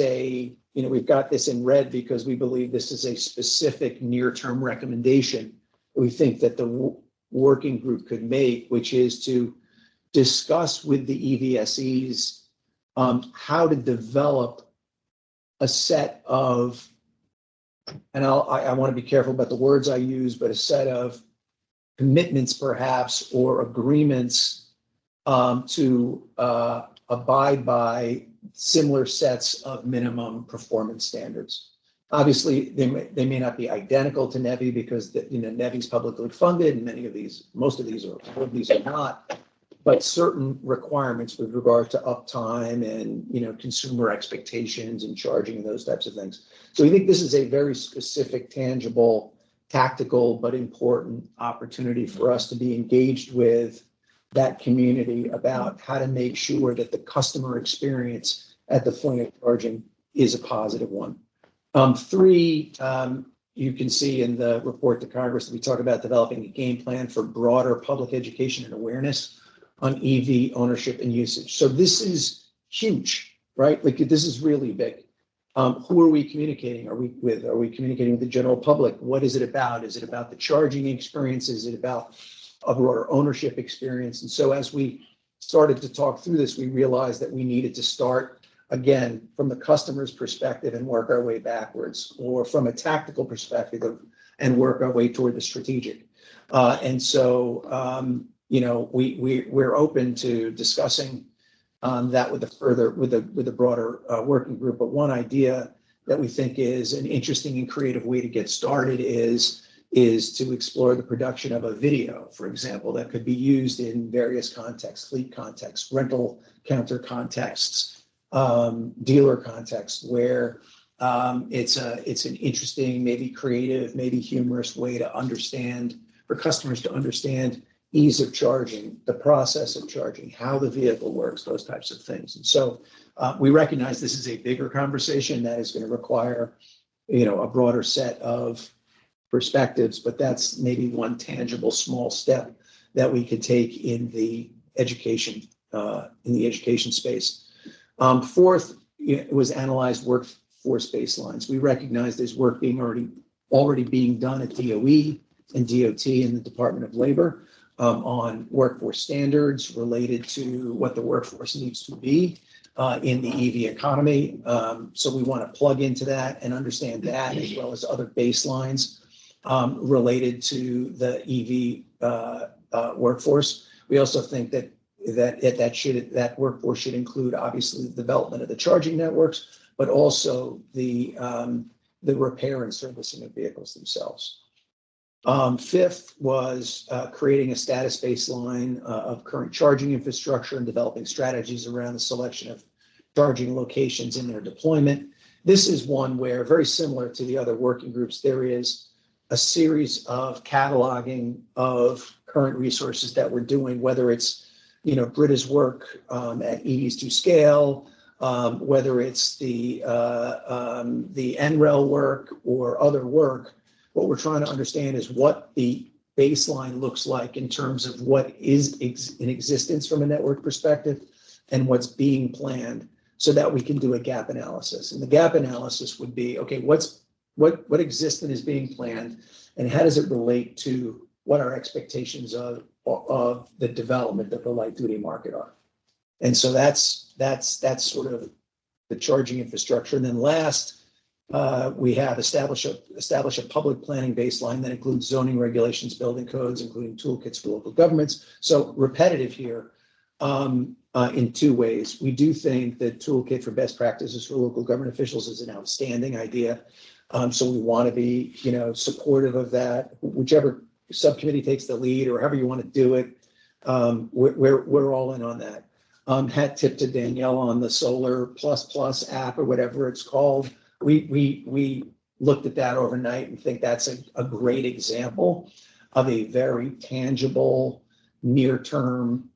we've got this in red because we believe this is a specific near-term recommendation we think that the working group could make, which is to discuss with the EVSEs how to develop a set of, and I want to be careful about the words I use, but a set of commitments perhaps, or agreements to abide by similar sets of minimum performance standards. Obviously, they may not be identical to NEVI because NEVI is publicly funded, and most of these are not. But certain requirements with regard to uptime and consumer expectations and charging and those types of things. So we think this is a very specific, tangible, tactical, but important opportunity for us to be engaged with that community about how to make sure that the customer experience at the point of charging is a positive one. Three, you can see in the report to Congress that we talk about developing a game plan for broader public education and awareness on EV ownership and usage. So this is huge, right? Like, this is really big. Who are we communicating? Are we communicating with the general public? What is it about? Is it about the charging experience? Is it about a broader ownership experience? And so as we started to talk through this, we realized that we needed to start again from the customer's perspective and work our way backwards, or from a tactical perspective and work our way toward the strategic. And so we're open to discussing that with a broader working group. But one idea that we think is an interesting and creative way to get started is to explore the production of a video, for example, that could be used in various contexts: fleet contexts, rental counter contexts, dealer contexts, where it's an interesting, maybe creative, maybe humorous way to understand, for customers to understand ease of charging, the process of charging, how the vehicle works, those types of things. And so we recognize this is a bigger conversation that is going to require, a broader set of perspectives, but that's maybe one tangible small step that we could take in the education, in the education space. Fourth, it was analyzed workforce baselines. We recognize there's work already being done at DOE and DOT and the Department of Labor on workforce standards related to what the workforce needs to be in the EV economy. So we want to plug into that and understand that, as well as other baselines related to the EV workforce. We also think that workforce should include, obviously, the development of the charging networks, but also the repair and servicing of vehicles themselves. Fifth was creating a status baseline of current charging infrastructure and developing strategies around the selection of charging locations in their deployment. This is one where, very similar to the other working groups, there is a series of cataloging of current resources that we're doing, whether it's, Britta's work at EVs to Scale, whether it's the NREL work or other work. What we're trying to understand is what the baseline looks like in terms of what is in existence from a network perspective and what's being planned, so that we can do a gap analysis. And the gap analysis would be, okay, what exists and is being planned, and how does it relate to what our expectations of the development of the light duty market are? And so that's sort of the charging infrastructure. And then last, we have establish a public planning baseline that includes zoning regulations, building codes, including toolkits for local governments. So repetitive here in two ways. We do think that toolkit for best practices for local government officials is an outstanding idea. So we want to be, supportive of that. Whichever subcommittee takes the lead, or however you want to do it, we're all in on that. Hat tip to Danielle on the Solar Plus app, or whatever it's called. We looked at that overnight and think that's a great example of a very tangible, near-term,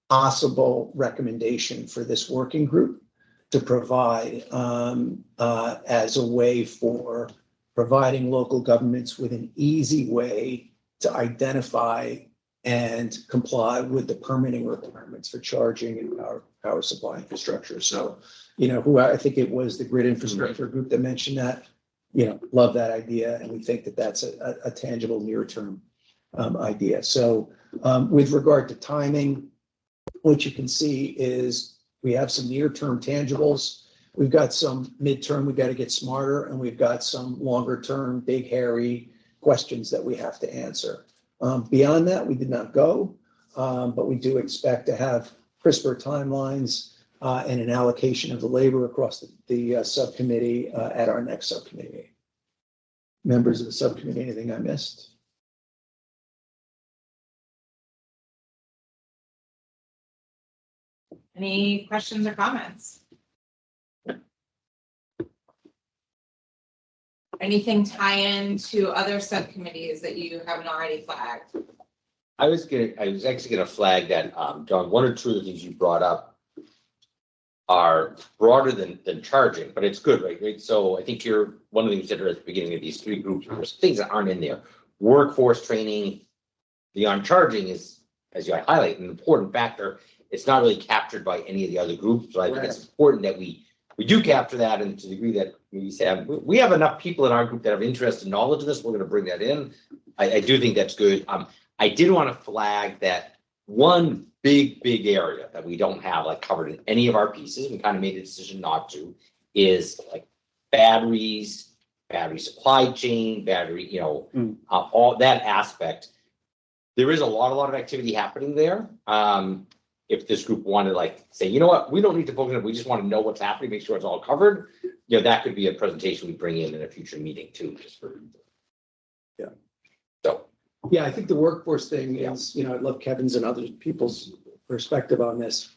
possible recommendation for this working group to provide as a way for providing local governments with an easy way to identify and comply with the permitting requirements for charging and power supply infrastructure. So, I think it was the grid infrastructure group that mentioned that, love that idea. And we think that that's a tangible near-term idea. So with regard to timing, what you can see is we have some near-term tangibles. We've got some midterm, we've got to get smarter, and we've got some longer-term, big, hairy questions that we have to answer. Beyond that, we did not go, but we do expect to have crisper timelines and an allocation of the labor across the subcommittee at our next subcommittee meeting. Members of the subcommittee, anything I missed? Any questions or comments? Anything tie in to other subcommittees that you haven't already flagged? I was actually gonna flag that, John, one or two of the things you brought up are broader than charging, but it's good, right? So I think one of the things you said at the beginning of these three groups, there's things that aren't in there. Workforce training beyond charging is, as you highlight, an important factor. It's not really captured by any of the other groups, so I think it's important that we do capture that, and to the degree that we say we have enough people in our group that have interest and knowledge of this, we're going to bring that in. I do think that's good. I did want to flag that one big area that we don't have covered in any of our pieces, we kind of made a decision not to, is batteries, battery supply chain, battery, all that aspect. There is a lot of activity happening there. If this group wanted to say, you know what, we don't need to focus on it, we just want to know what's happening, make sure it's all covered, that could be a presentation we bring in a future meeting too, just for. Yeah. So. Yeah, I think the workforce thing is, I love Kevin's and other people's perspective on this.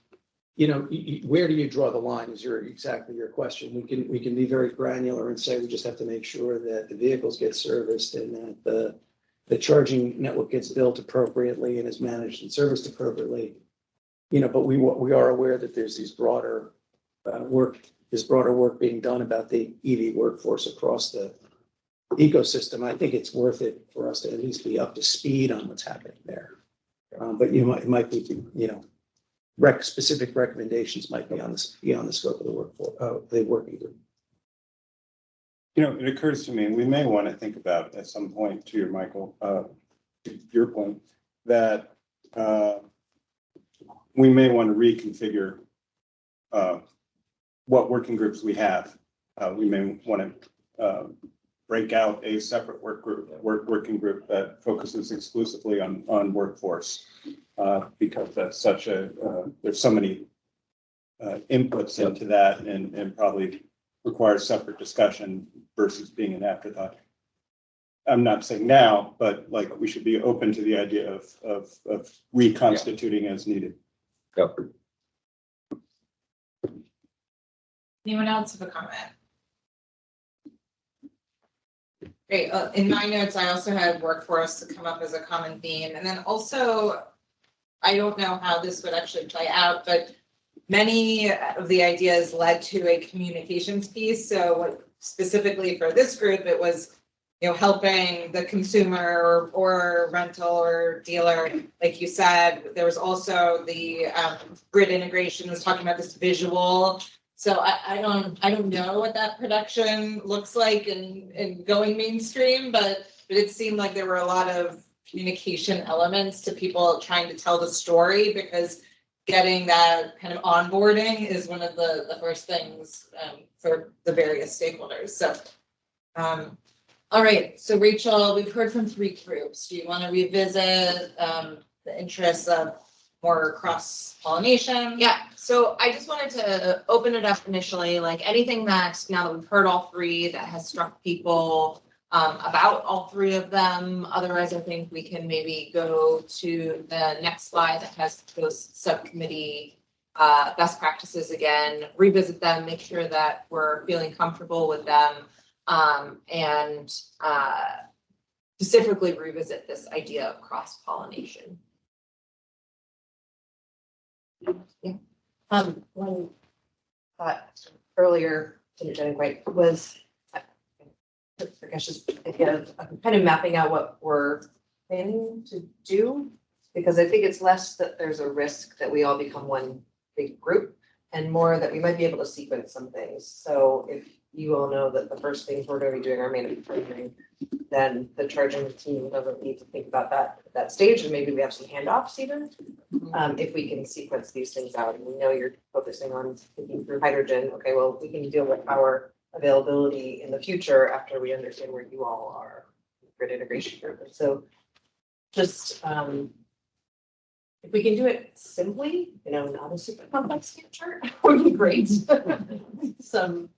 Where do you draw the line is exactly your question. We can be very granular and say we just have to make sure that the vehicles get serviced and that the charging network gets built appropriately and is managed and serviced appropriately. But we are aware that there's these broader work being done about the EV workforce across the ecosystem. I think it's worth it for us to at least be up to speed on what's happening there. But it might be, specific recommendations might be beyond the scope of the working group. You know, it occurs to me, and we may want to think about at some point, to your point, that we may want to reconfigure what working groups we have. We may want to break out a separate working group that focuses exclusively on workforce, because that's such there's so many inputs into that, and probably requires separate discussion versus being an afterthought. I'm not saying now, but like we should be open to the idea of reconstituting as needed. Yep. Anyone else have a comment? Great. In my notes, I also had workforce to come up as a common theme. And then also, I don't know how this would actually play out, but many of the ideas led to a communications piece. So specifically for this group, it was, you know, helping the consumer or rental or dealer. Like you said, there was also the grid integration was talking about this visual. So I don't know what that production looks like in going mainstream, but it seemed like there were a lot of communication elements to people trying to tell the story, because getting that kind of onboarding is one of the first things for the various stakeholders. So, all right. So Rachel, we've heard from 3 groups. Do you want to revisit the interests of more cross-pollination? Yeah, so I just wanted to open it up initially, like anything that, now that we've heard all 3, that has struck people about all 3 of them. Otherwise, I think we can maybe go to the next slide that has those subcommittee best practices again, revisit them, make sure that we're feeling comfortable with them, and specifically revisit this idea of cross-pollination. Yeah. One thought earlier, didn't quite, was, I guess, just idea of kind of mapping out what we're planning to do, because I think it's less that there's a risk that we all become one big group, and more that we might be able to sequence some things. So if you all know that the first things we're going to be doing are manufacturing, then the charging team doesn't need to think about that at that stage, and maybe we have some handoffs even. If we can sequence these things out, and we know you're focusing on thinking through hydrogen, okay, well, we can deal with power availability in the future after we understand where you all are, grid integration group. And so just if we can do it simply, you know, not a super complex Gantt chart would be great. Some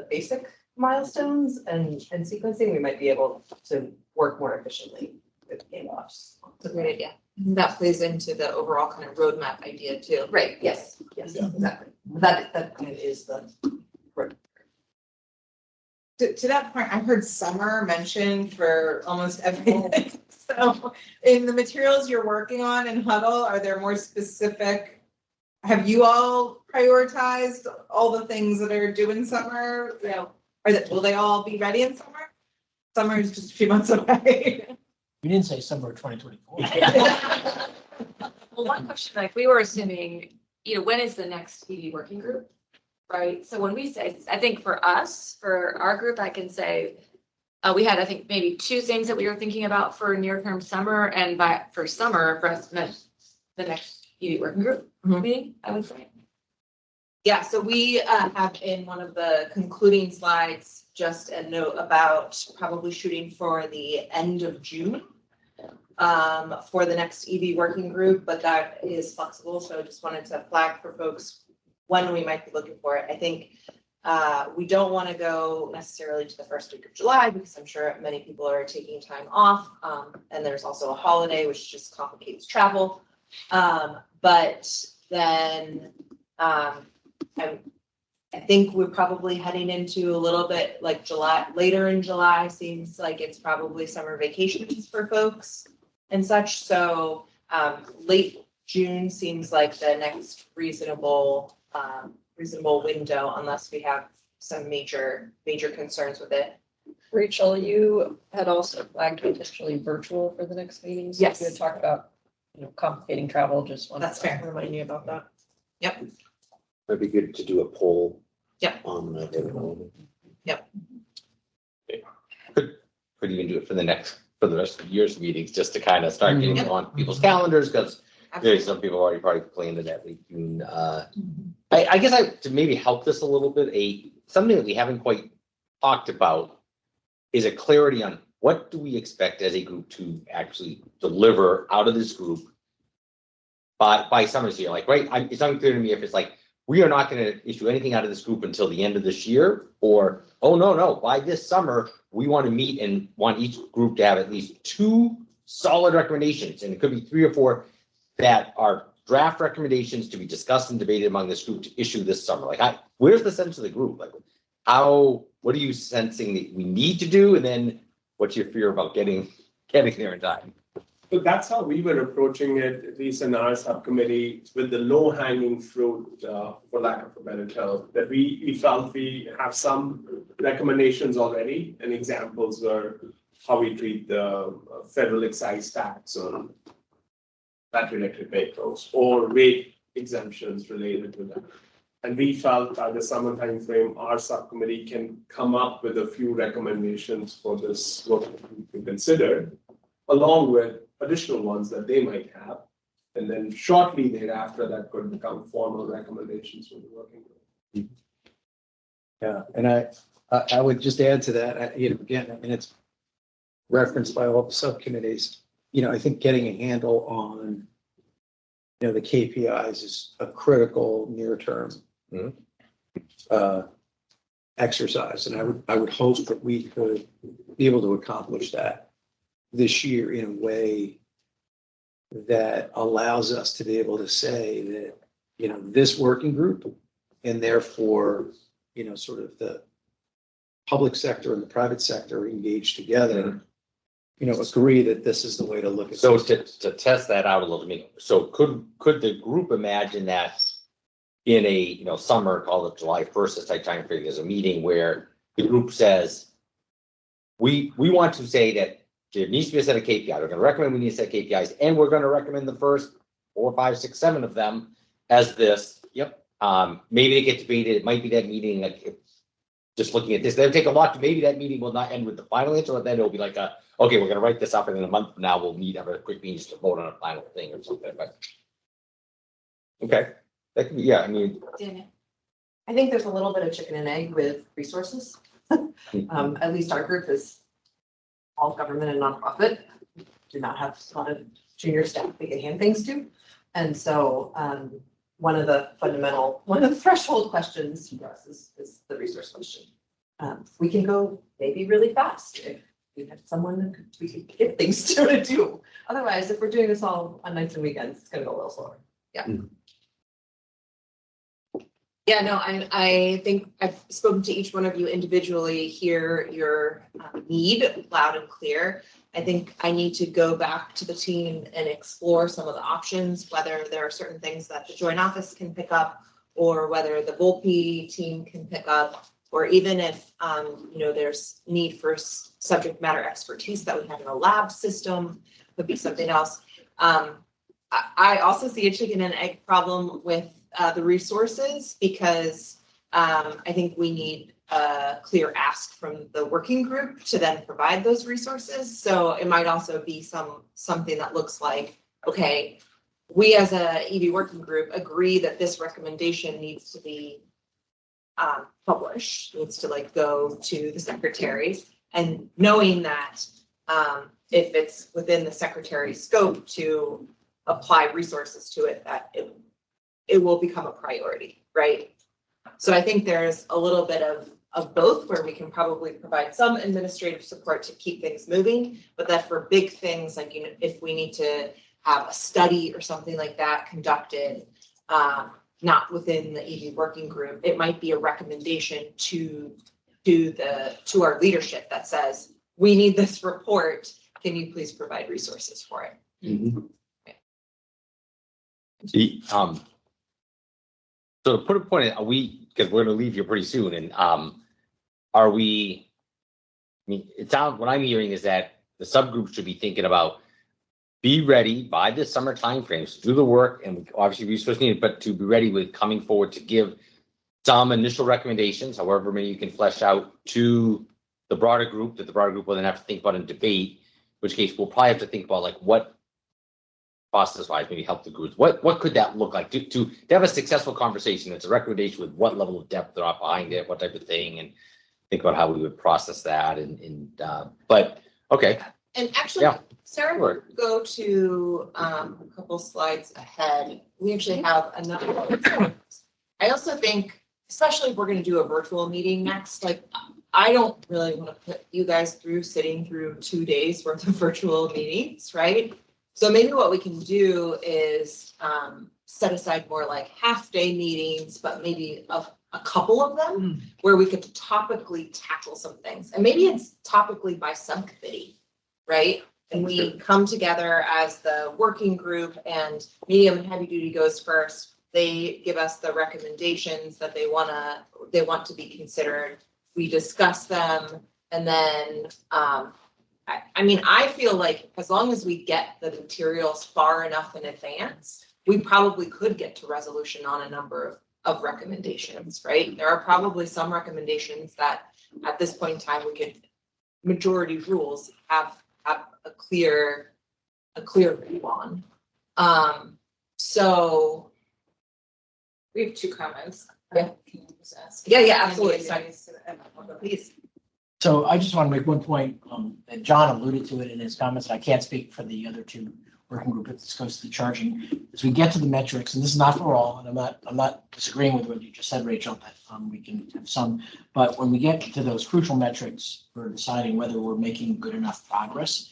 basic milestones and sequencing, we might be able to work more efficiently with handoffs. That's a great idea. That plays into the overall kind of roadmap idea too. Right, yes, exactly. That kind of is the road. To that point, I heard summer mentioned for almost everything. So in the materials you're working on in Huddle, are there more specific, have you all prioritized all the things that are due in summer? You know, will they all be ready in summer? Summer is just a few months away. We didn't say summer of 2024. Well, one question, like we were assuming, you know, when is the next ED working group? Right. So when we say, I think for us, for our group, I can say we had, I think, maybe 2 things that we were thinking about for near-term summer, and for summer, for us, the next ED working group meeting, I would say. Yeah, so we have in one of the concluding slides just a note about probably shooting for the end of June for the next EV working group, but that is flexible. So I just wanted to flag for folks when we might be looking for it. I think we don't want to go necessarily to the first week of July, because I'm sure many people are taking time off. And there's also a holiday, which just complicates travel. But then I think we're probably heading into a little bit like July, later in July seems like it's probably summer vacations for folks and such. So late June seems like the next reasonable window, unless we have some major concerns with it. Rachel, you had also flagged potentially virtual for the next meeting. So Yes. you had talked about complicating travel, just want That's fair. to remind you about that. Yep. It'd be good to do a poll. Yep. On the. Yep. Could even do it for the rest of the year's meetings, just to kind of start getting it on people's calendars, because there's some people already probably planned it that we can, I guess to maybe help this a little bit, something that we haven't quite talked about is a clarity on what do we expect as a group to actually deliver out of this group by summer's year, like, right? It's unclear to me if it's like, we are not going to issue anything out of this group until the end of this year, or, oh, no, by this summer, we want to meet and want each group to have at least 2 solid recommendations, and it could be 3 or 4 that are draft recommendations to be discussed and debated among this group to issue this summer. Like, where's the sense of the group? Like, what are you sensing that we need to do? And then what's your fear about getting there in time? So that's how we were approaching it, at least in our subcommittee, with the low hanging fruit, for lack of a better term, that we felt we have some recommendations already, and examples were how we treat the federal excise tax on battery electric vehicles or weight exemptions related to that. And we felt by the summer timeframe, our subcommittee can come up with a few recommendations for this work to consider, along with additional ones that they might have. And then shortly thereafter, that could become formal recommendations from the working group. Yeah, and I would just add to that, again, and it's referenced by all the subcommittees, I think getting a handle on, the KPIs is a critical near-term exercise. And I would hope that we could be able to accomplish that this year in a way that allows us to be able to say that, this working group, and therefore, sort of the public sector and the private sector engaged together, agree that this is the way to look at. So to test that out a little bit, so could the group imagine that in a, summer, call it July 1st, this type time period, there's a meeting where the group says, we want to say that there needs to be a set of KPIs. We're going to recommend we need a set of KPIs, and we're going to recommend the first 4, 5, 6, 7 of them as this. Yep. Maybe they get debated. It might be that meeting, like, if, just looking at this, they'll take a lot. Maybe that meeting will not end with the final answer, but then it'll be like okay, we're going to write this up, and in a month from now, we'll have a quick meeting to vote on a final thing or something. But okay, that could be, yeah. I mean, I think there's a little bit of chicken and egg with resources. At least our group is all government and nonprofit, do not have a lot of junior staff we can hand things to. And so one of the threshold questions for us is the resource question. We can go maybe really fast if we had someone that we could get things to do. Otherwise, if we're doing this all on nights and weekends, it's gonna go a little slower. Yeah. Yeah, no, I think I've spoken to each one of you individually, hear your need loud and clear. I think I need to go back to the team and explore some of the options, whether there are certain things that the joint office can pick up, or whether the Volpe team can pick up, or even if there's need for subject matter expertise that we have in a lab system, could be something else. I also see a chicken and egg problem with the resources, because I think we need a clear ask from the working group to then provide those resources. So it might also be something that looks like, okay, we as a EV working group agree that this recommendation needs to be published, needs to go to the secretary, and knowing that if it's within the secretary's scope to apply resources to it, that it will become a priority, right? So I think there's a little bit of both, where we can probably provide some administrative support to keep things moving, but that for big things, like, if we need to have a study or something like that conducted, not within the EV working group, it might be a recommendation to our leadership that says, we need this report. Can you please provide resources for it? Mm-hmm. So to put a point, because we're going to leave here pretty soon, and it sounds, what I'm hearing is that the subgroup should be thinking about be ready by the summer timeframes to do the work and obviously resource needed, but to be ready with coming forward to give some initial recommendations, however many you can flesh out to the broader group that the broader group will then have to think about and debate, in which case we'll probably have to think about like what process wise maybe help the groups. What could that look like to have a successful conversation? It's a recommendation with what level of depth they're behind it, what type of thing, and think about how we would process that but okay. And actually, Yeah. Sarah, Sure. go to a couple slides ahead. We actually have a number of. I also think, especially if we're going to do a virtual meeting next, like I don't really want to put you guys through sitting through 2 days worth of virtual meetings, right? So maybe what we can do is set aside more like half-day meetings, but maybe a couple of them where we could topically tackle some things. And maybe it's topically by subcommittee, right? And we come together as the working group, and medium and heavy duty goes first. They give us the recommendations that they want to be considered. We discuss them, and then I mean, I feel like as long as we get the materials far enough in advance, we probably could get to resolution on a number of recommendations, right? There are probably some recommendations that at this point in time we could, majority rules, have a clear view on. So We have 2 comments. Yeah. Can you just ask? Yeah, absolutely. Sorry. Please. So I just want to make one point, and John alluded to it in his comments, and I can't speak for the other 2 working group. This goes to the charging. As we get to the metrics, and this is not for all, and I'm not disagreeing with what you just said, Rachel, that we can have some, but when we get to those crucial metrics for deciding whether we're making good enough progress,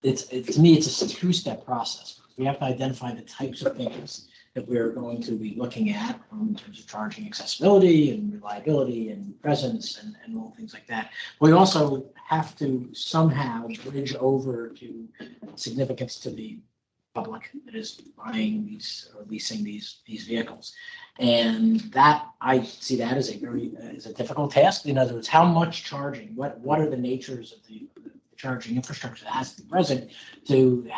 to me, it's a 2-step process. We have to identify the types of things that we're going to be looking at in terms of charging accessibility and reliability and presence and all things like that. We also have to somehow bridge over to significance to the public that is buying these or leasing these vehicles. And that, I see that as a difficult task. In other words, how much charging, what are the natures of the charging infrastructure that has to be present to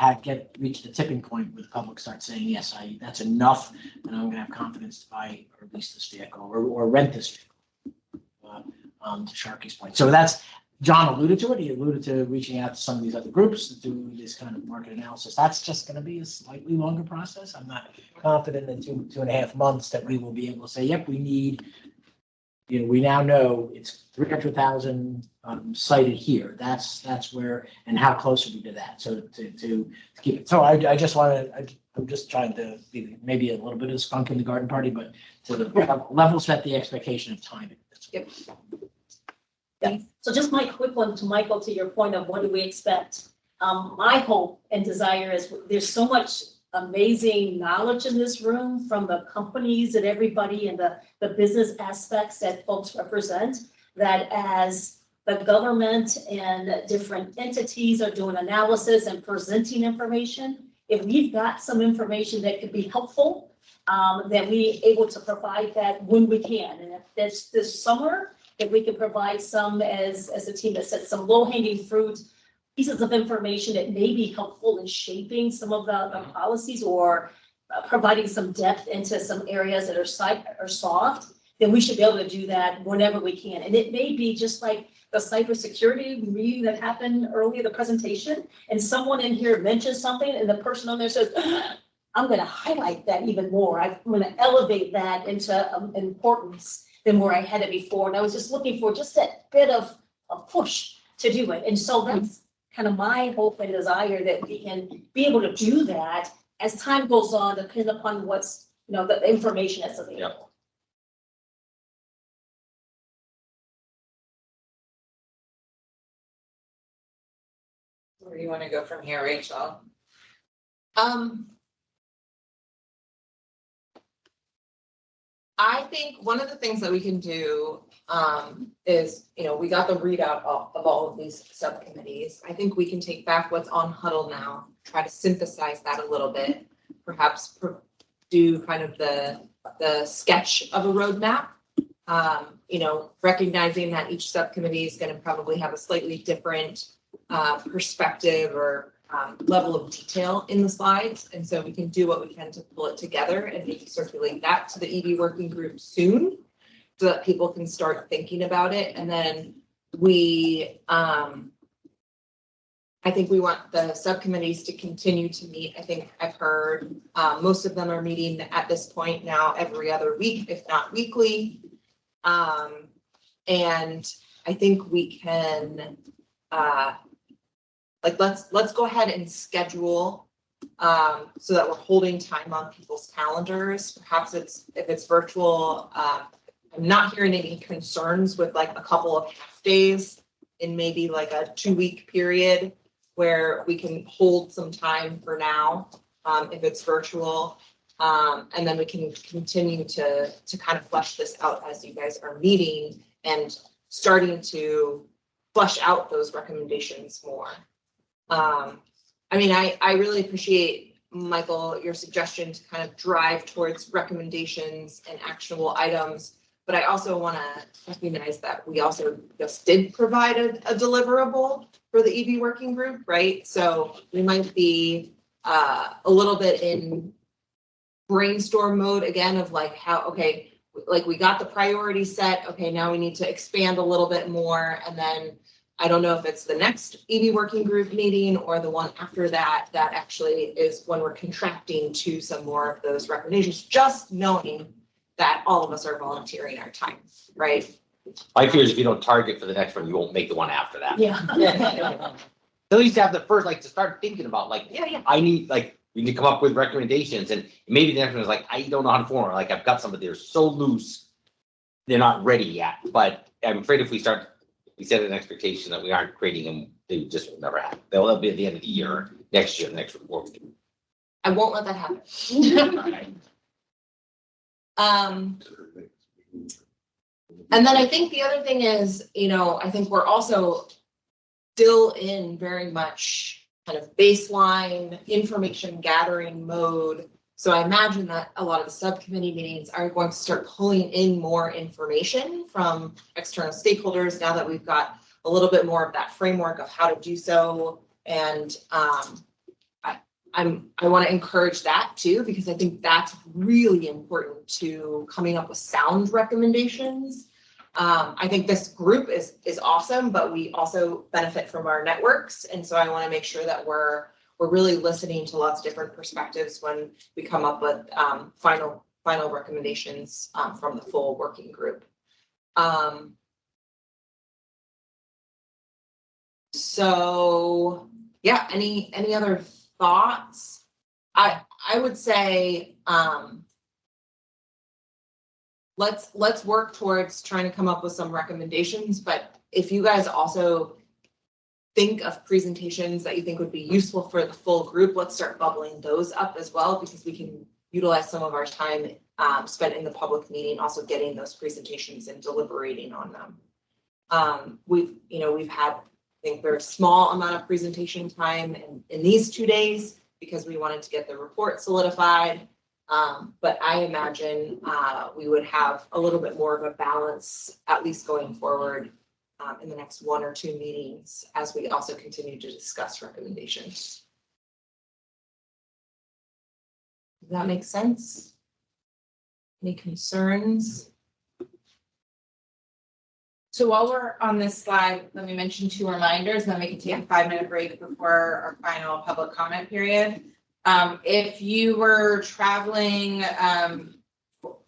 reach the tipping point where the public starts saying, yes, that's enough, and I'm going to have confidence to buy or lease this vehicle or rent this vehicle, to Sharky's point. So that's, John alluded to it. He alluded to reaching out to some of these other groups to do this kind of market analysis. That's just going to be a slightly longer process. I'm not confident in 2.5 months that we will be able to say, yep, we need, we now know it's 300,000 cited here. That's where, and how close are we to that? So to keep it. So I just I'm just trying to be maybe a little bit of skunk in the garden party, but to level set the expectation of timing. Yep. Yeah. So just my quick one to Michael, to your point of what do we expect? My hope and desire is there's so much amazing knowledge in this room from the companies and everybody and the business aspects that folks represent, that as the government and different entities are doing analysis and presenting information, if we've got some information that could be helpful, then we able to provide that when we can. And if there's this summer, if we can provide some as a team that said some low-hanging fruit, pieces of information that may be helpful in shaping some of the policies or providing some depth into some areas that are soft, then we should be able to do that whenever we can. And it may be just like the cybersecurity meeting that happened earlier, the presentation, and someone in here mentions something and the person on there says, I'm going to highlight that even more. I'm going to elevate that into importance than where I had it before. And I was just looking for just that bit of a push to do it. And so that's kind of my hope and desire, that we can be able to do that as time goes on, depending upon what's, the information that's available. Yep. Where do you want to go from here, Rachel? I think one of the things that we can do is, we got the readout of all of these subcommittees. I think we can take back what's on Huddle now, try to synthesize that a little bit, perhaps do kind of the sketch of a roadmap. Recognizing that each subcommittee is going to probably have a slightly different perspective or level of detail in the slides. And so we can do what we can to pull it together and maybe circulate that to the EV working group soon so that people can start thinking about it. And then we, I think we want the subcommittees to continue to meet. I think I've heard most of them are meeting at this point now every other week, if not weekly. And I think we can, let's go ahead and schedule so that we're holding time on people's calendars. Perhaps if it's virtual, I'm not hearing any concerns with like a couple of half days in maybe like a 2-week period where we can hold some time for now, if it's virtual. And then we can continue to kind of flesh this out as you guys are meeting and starting to flesh out those recommendations more. I mean, I really appreciate, Michael, your suggestion to kind of drive towards recommendations and actionable items. But I also want to recognize that we also just did provide a deliverable for the EV working group, right? So we might be a little bit in brainstorm mode again of like how, okay, like we got the priority set. Okay, now we need to expand a little bit more. And then I don't know if it's the next EV working group meeting or the one after that, that actually is when we're contracting to some more of those recommendations, just knowing that all of us are volunteering our time, right? My fear is if you don't target for the next one, you won't make the one after that. Yeah. At least have the first, like, to start thinking about, like, Yeah. I need, like, we need to come up with recommendations, and maybe the next one is like, I don't know how to form, like, I've got some, but they're so loose, they're not ready yet. But I'm afraid if we set an expectation that we aren't creating them, they just will never happen. They'll be at the end of the year, next year, the next report. I won't let that happen. And then I think the other thing is, I think we're also still in very much kind of baseline information gathering mode. So I imagine that a lot of the subcommittee meetings are going to start pulling in more information from external stakeholders now that we've got a little bit more of that framework of how to do so. And I want to encourage that too, because I think that's really important to coming up with sound recommendations. I think this group is awesome, but we also benefit from our networks. And so I want to make sure that we're really listening to lots of different perspectives when we come up with final recommendations from the full working group. So yeah, any other thoughts? I would say let's work towards trying to come up with some recommendations, but if you guys also think of presentations that you think would be useful for the full group, let's start bubbling those up as well, because we can utilize some of our time spent in the public meeting also getting those presentations and deliberating on them. We've had, I think there's a small amount of presentation time in these 2 days because we wanted to get the report solidified. But I imagine we would have a little bit more of a balance, at least going forward in the next 1 or 2 meetings, as we also continue to discuss recommendations. Does that make sense? Any concerns? So while we're on this slide, let me mention 2 reminders, and then we can take a 5-minute break before our final public comment period. If you were traveling on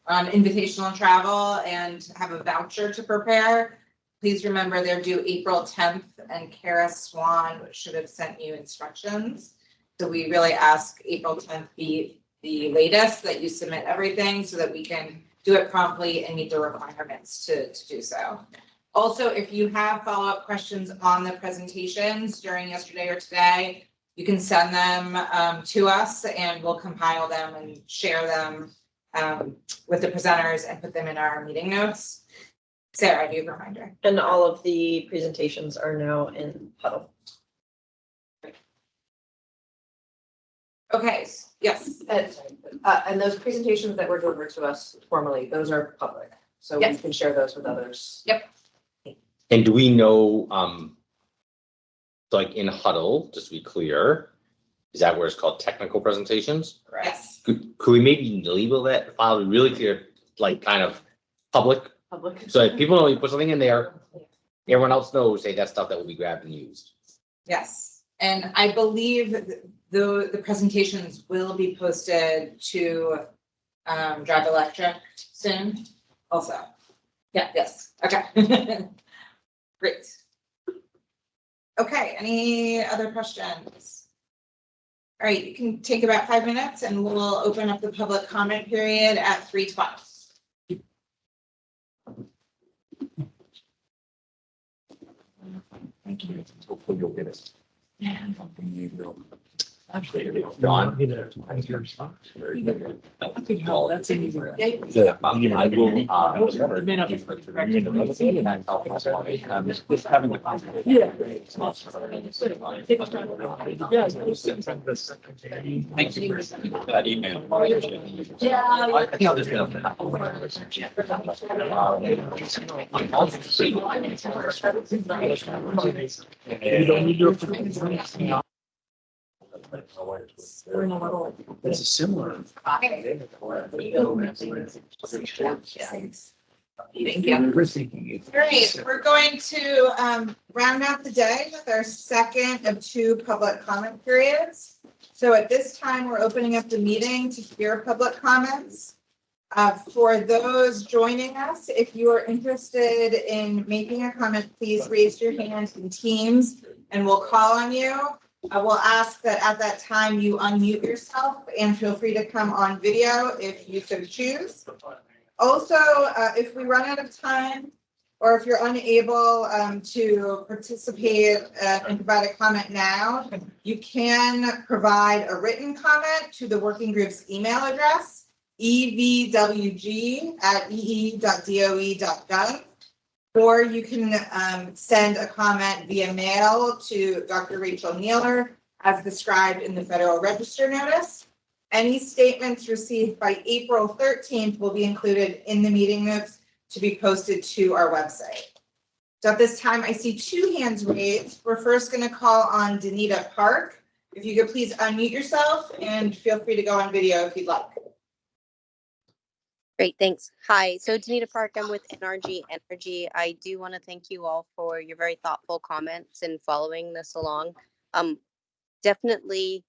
invitational travel and have a voucher to prepare, please remember they're due April 10th, and Kara Swan should have sent you instructions. So we really ask April 10th be the latest that you submit everything so that we can do it promptly and meet the requirements to do so. Also, if you have follow-up questions on the presentations during yesterday or today, you can send them to us and we'll compile them and share them with the presenters and put them in our meeting notes. Sarah, do you have a reminder? And all of the presentations are now in Huddle. Okay, yes. And those presentations that were delivered to us formally, those are public. So we can share those with others. Yep. And do we know, like in Huddle, just to be clear, Is that where it's called technical presentations? Yes. Could we maybe label that file really clear, like kind of public? So if people know you put something in there, everyone else knows, hey, that's stuff that will be grabbed and used. Yes, and I believe the presentations will be posted to Drive Electric soon also. Yeah, yes, okay. Great. Okay, any other questions? All right, you can take about 5 minutes and we'll open up the public comment period at 3:20. Thank you. Hopefully you'll get it. Yeah. Actually, John. That's an easy. Yeah, I will. I was wondering. May not be. Just having the conversation. Yeah. Thank you for that email. I think I'll just get up You don't need to. It's a similar. Thank you. All right, we're going to round out the day with our second of 2 public comment periods. So at this time, we're opening up the meeting to hear public comments. For those joining us, if you are interested in making a comment, please raise your hand in Teams and we'll call on you. I will ask that at that time you unmute yourself and feel free to come on video if you so choose. Also, if we run out of time or if you're unable to participate and provide a comment now, you can provide a written comment to the working group's email address, evwg@ee.doe.gov. Or you can send a comment via mail to Dr. Rachel Nealer as described in the Federal Register notice. Any statements received by April 13th will be included in the meeting notes to be posted to our website. So at this time, I see 2 hands raised. We're first going to call on Danita Park. If you could please unmute yourself and feel free to go on video if you'd like. Great, thanks. Hi, so Danita Park, I'm with NRG Energy. I do want to thank you all for your very thoughtful comments and following this along. Definitely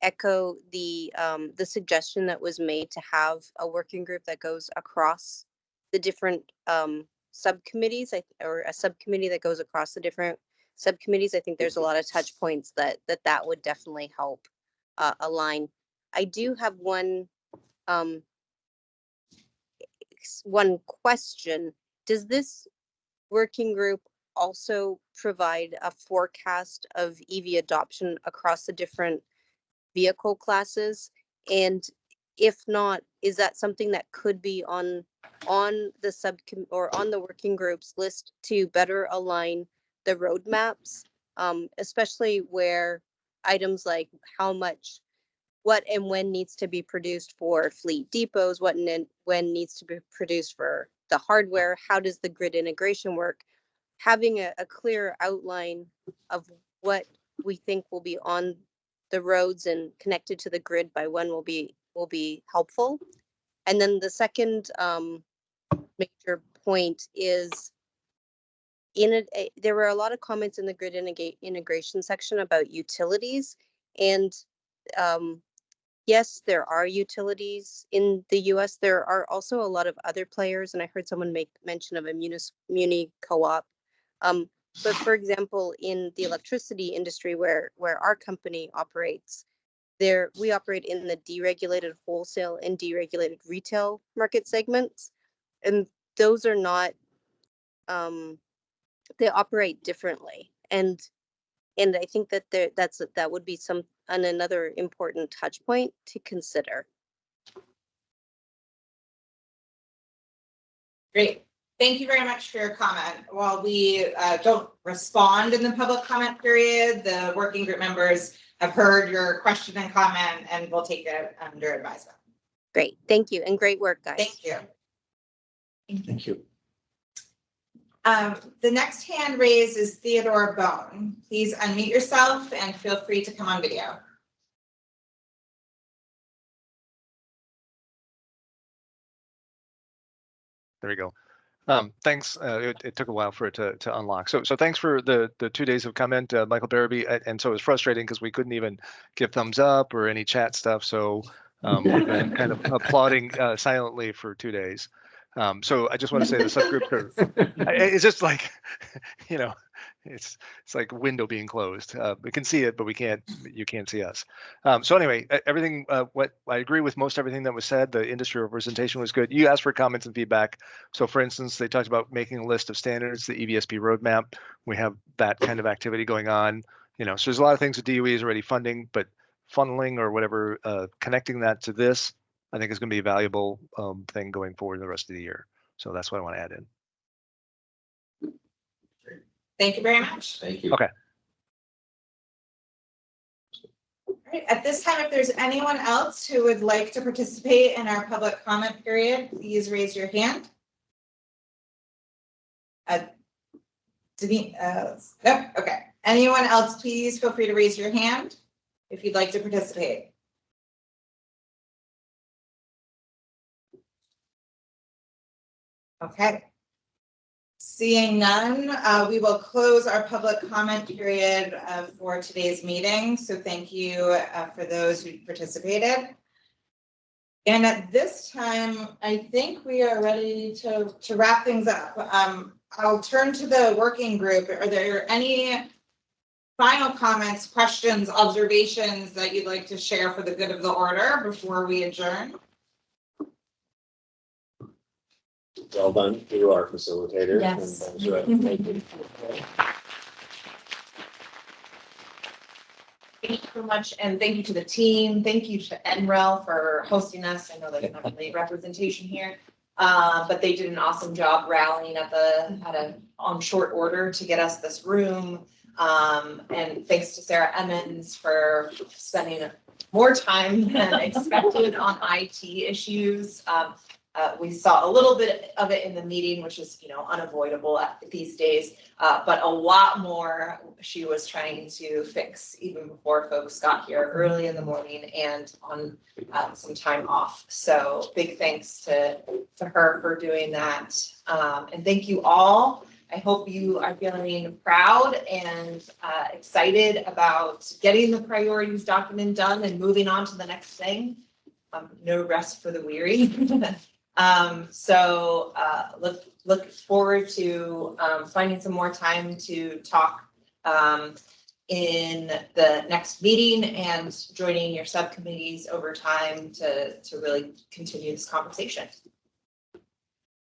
echo the suggestion that was made to have a working group that goes across the different subcommittees, or a subcommittee that goes across the different subcommittees. I think there's a lot of touch points that would definitely help align. I do have one question. Does this working group also provide a forecast of EV adoption across the different vehicle classes? And if not, is that something that could be on the subcommittee or on the working groups list to better align the roadmaps, especially where items like how much, what and when needs to be produced for fleet depots, what and when needs to be produced for the hardware, how does the grid integration work? Having a clear outline of what we think will be on the roads and connected to the grid by when will be helpful. And then the second major point is there were a lot of comments in the grid integration section about utilities, and yes, there are utilities in the US. There are also a lot of other players, and I heard someone make mention of a muni co-op. But for example, in the electricity industry where our company operates, we operate in the deregulated wholesale and deregulated retail market segments. And those are not, they operate differently. And I think that that would be another important touch point to consider. Great. Thank you very much for your comment. While we don't respond in the public comment period, the working group members have heard your question and comment and will take it under advisement. Great. Thank you. And great work, guys. Thank you. Thank you. The next hand raised is Theodore Bone. Please unmute yourself and feel free to come on video. There we go. Thanks. It took a while for it to unlock. So thanks for the 2 days of comment, Michael Barabee. And so it was frustrating because we couldn't even give thumbs up or any chat stuff. So we've been kind of applauding silently for 2 days. So I just want to say the subgroup, it's just like, you know, it's like a window being closed. We can see it, but you can't see us. So anyway, everything, what I agree with most everything that was said. The industry representation was good. You asked for comments and feedback. So for instance, they talked about making a list of standards, the EVSP roadmap. We have that kind of activity going on. You know, so there's a lot of things that DOE is already funding, but funneling or whatever, connecting that to this, I think is going to be a valuable thing going forward the rest of the year. So that's what I want to add in. Thank you very much. Thank you. Okay. All right, at this time, if there's anyone else who would like to participate in our public comment period, please raise your hand. Nope, okay. Anyone else, please feel free to raise your hand if you'd like to participate. Okay. Seeing none, we will close our public comment period for today's meeting. So thank you for those who participated. And at this time, I think we are ready to wrap things up. I'll turn to the working group. Are there any final comments, questions, observations that you'd like to share for the good of the order before we adjourn? Well done to our facilitator. Yes. Thank you so much, and thank you to the team. Thank you to NREL for hosting us. I know they didn't have a late representation here, but they did an awesome job rallying on short order to get us this room. And thanks to Sarah Emmons for spending more time than expected on IT issues. We saw a little bit of it in the meeting, which is, unavoidable these days, but a lot more she was trying to fix even before folks got here early in the morning and on some time off. So big thanks to her for doing that. And thank you all. I hope you are feeling proud and excited about getting the priorities document done and moving on to the next thing. No rest for the weary. So look forward to finding some more time to talk in the next meeting and joining your subcommittees over time to really continue this conversation.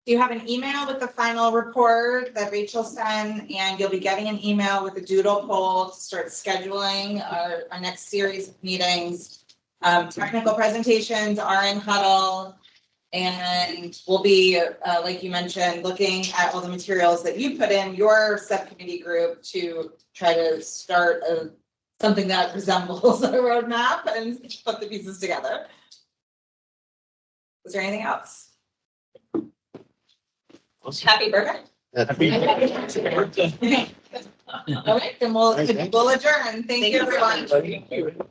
Do you have an email with the final report that Rachel sent, and you'll be getting an email with a doodle poll to start scheduling our next series of meetings. Technical presentations are in huddle. And we'll be, like you mentioned, looking at all the materials that you put in your subcommittee group to try to start something that resembles a roadmap and put the pieces together. Is there anything else? Happy birthday. Happy birthday. All right, then we'll adjourn. Thank you, everyone. Thank you.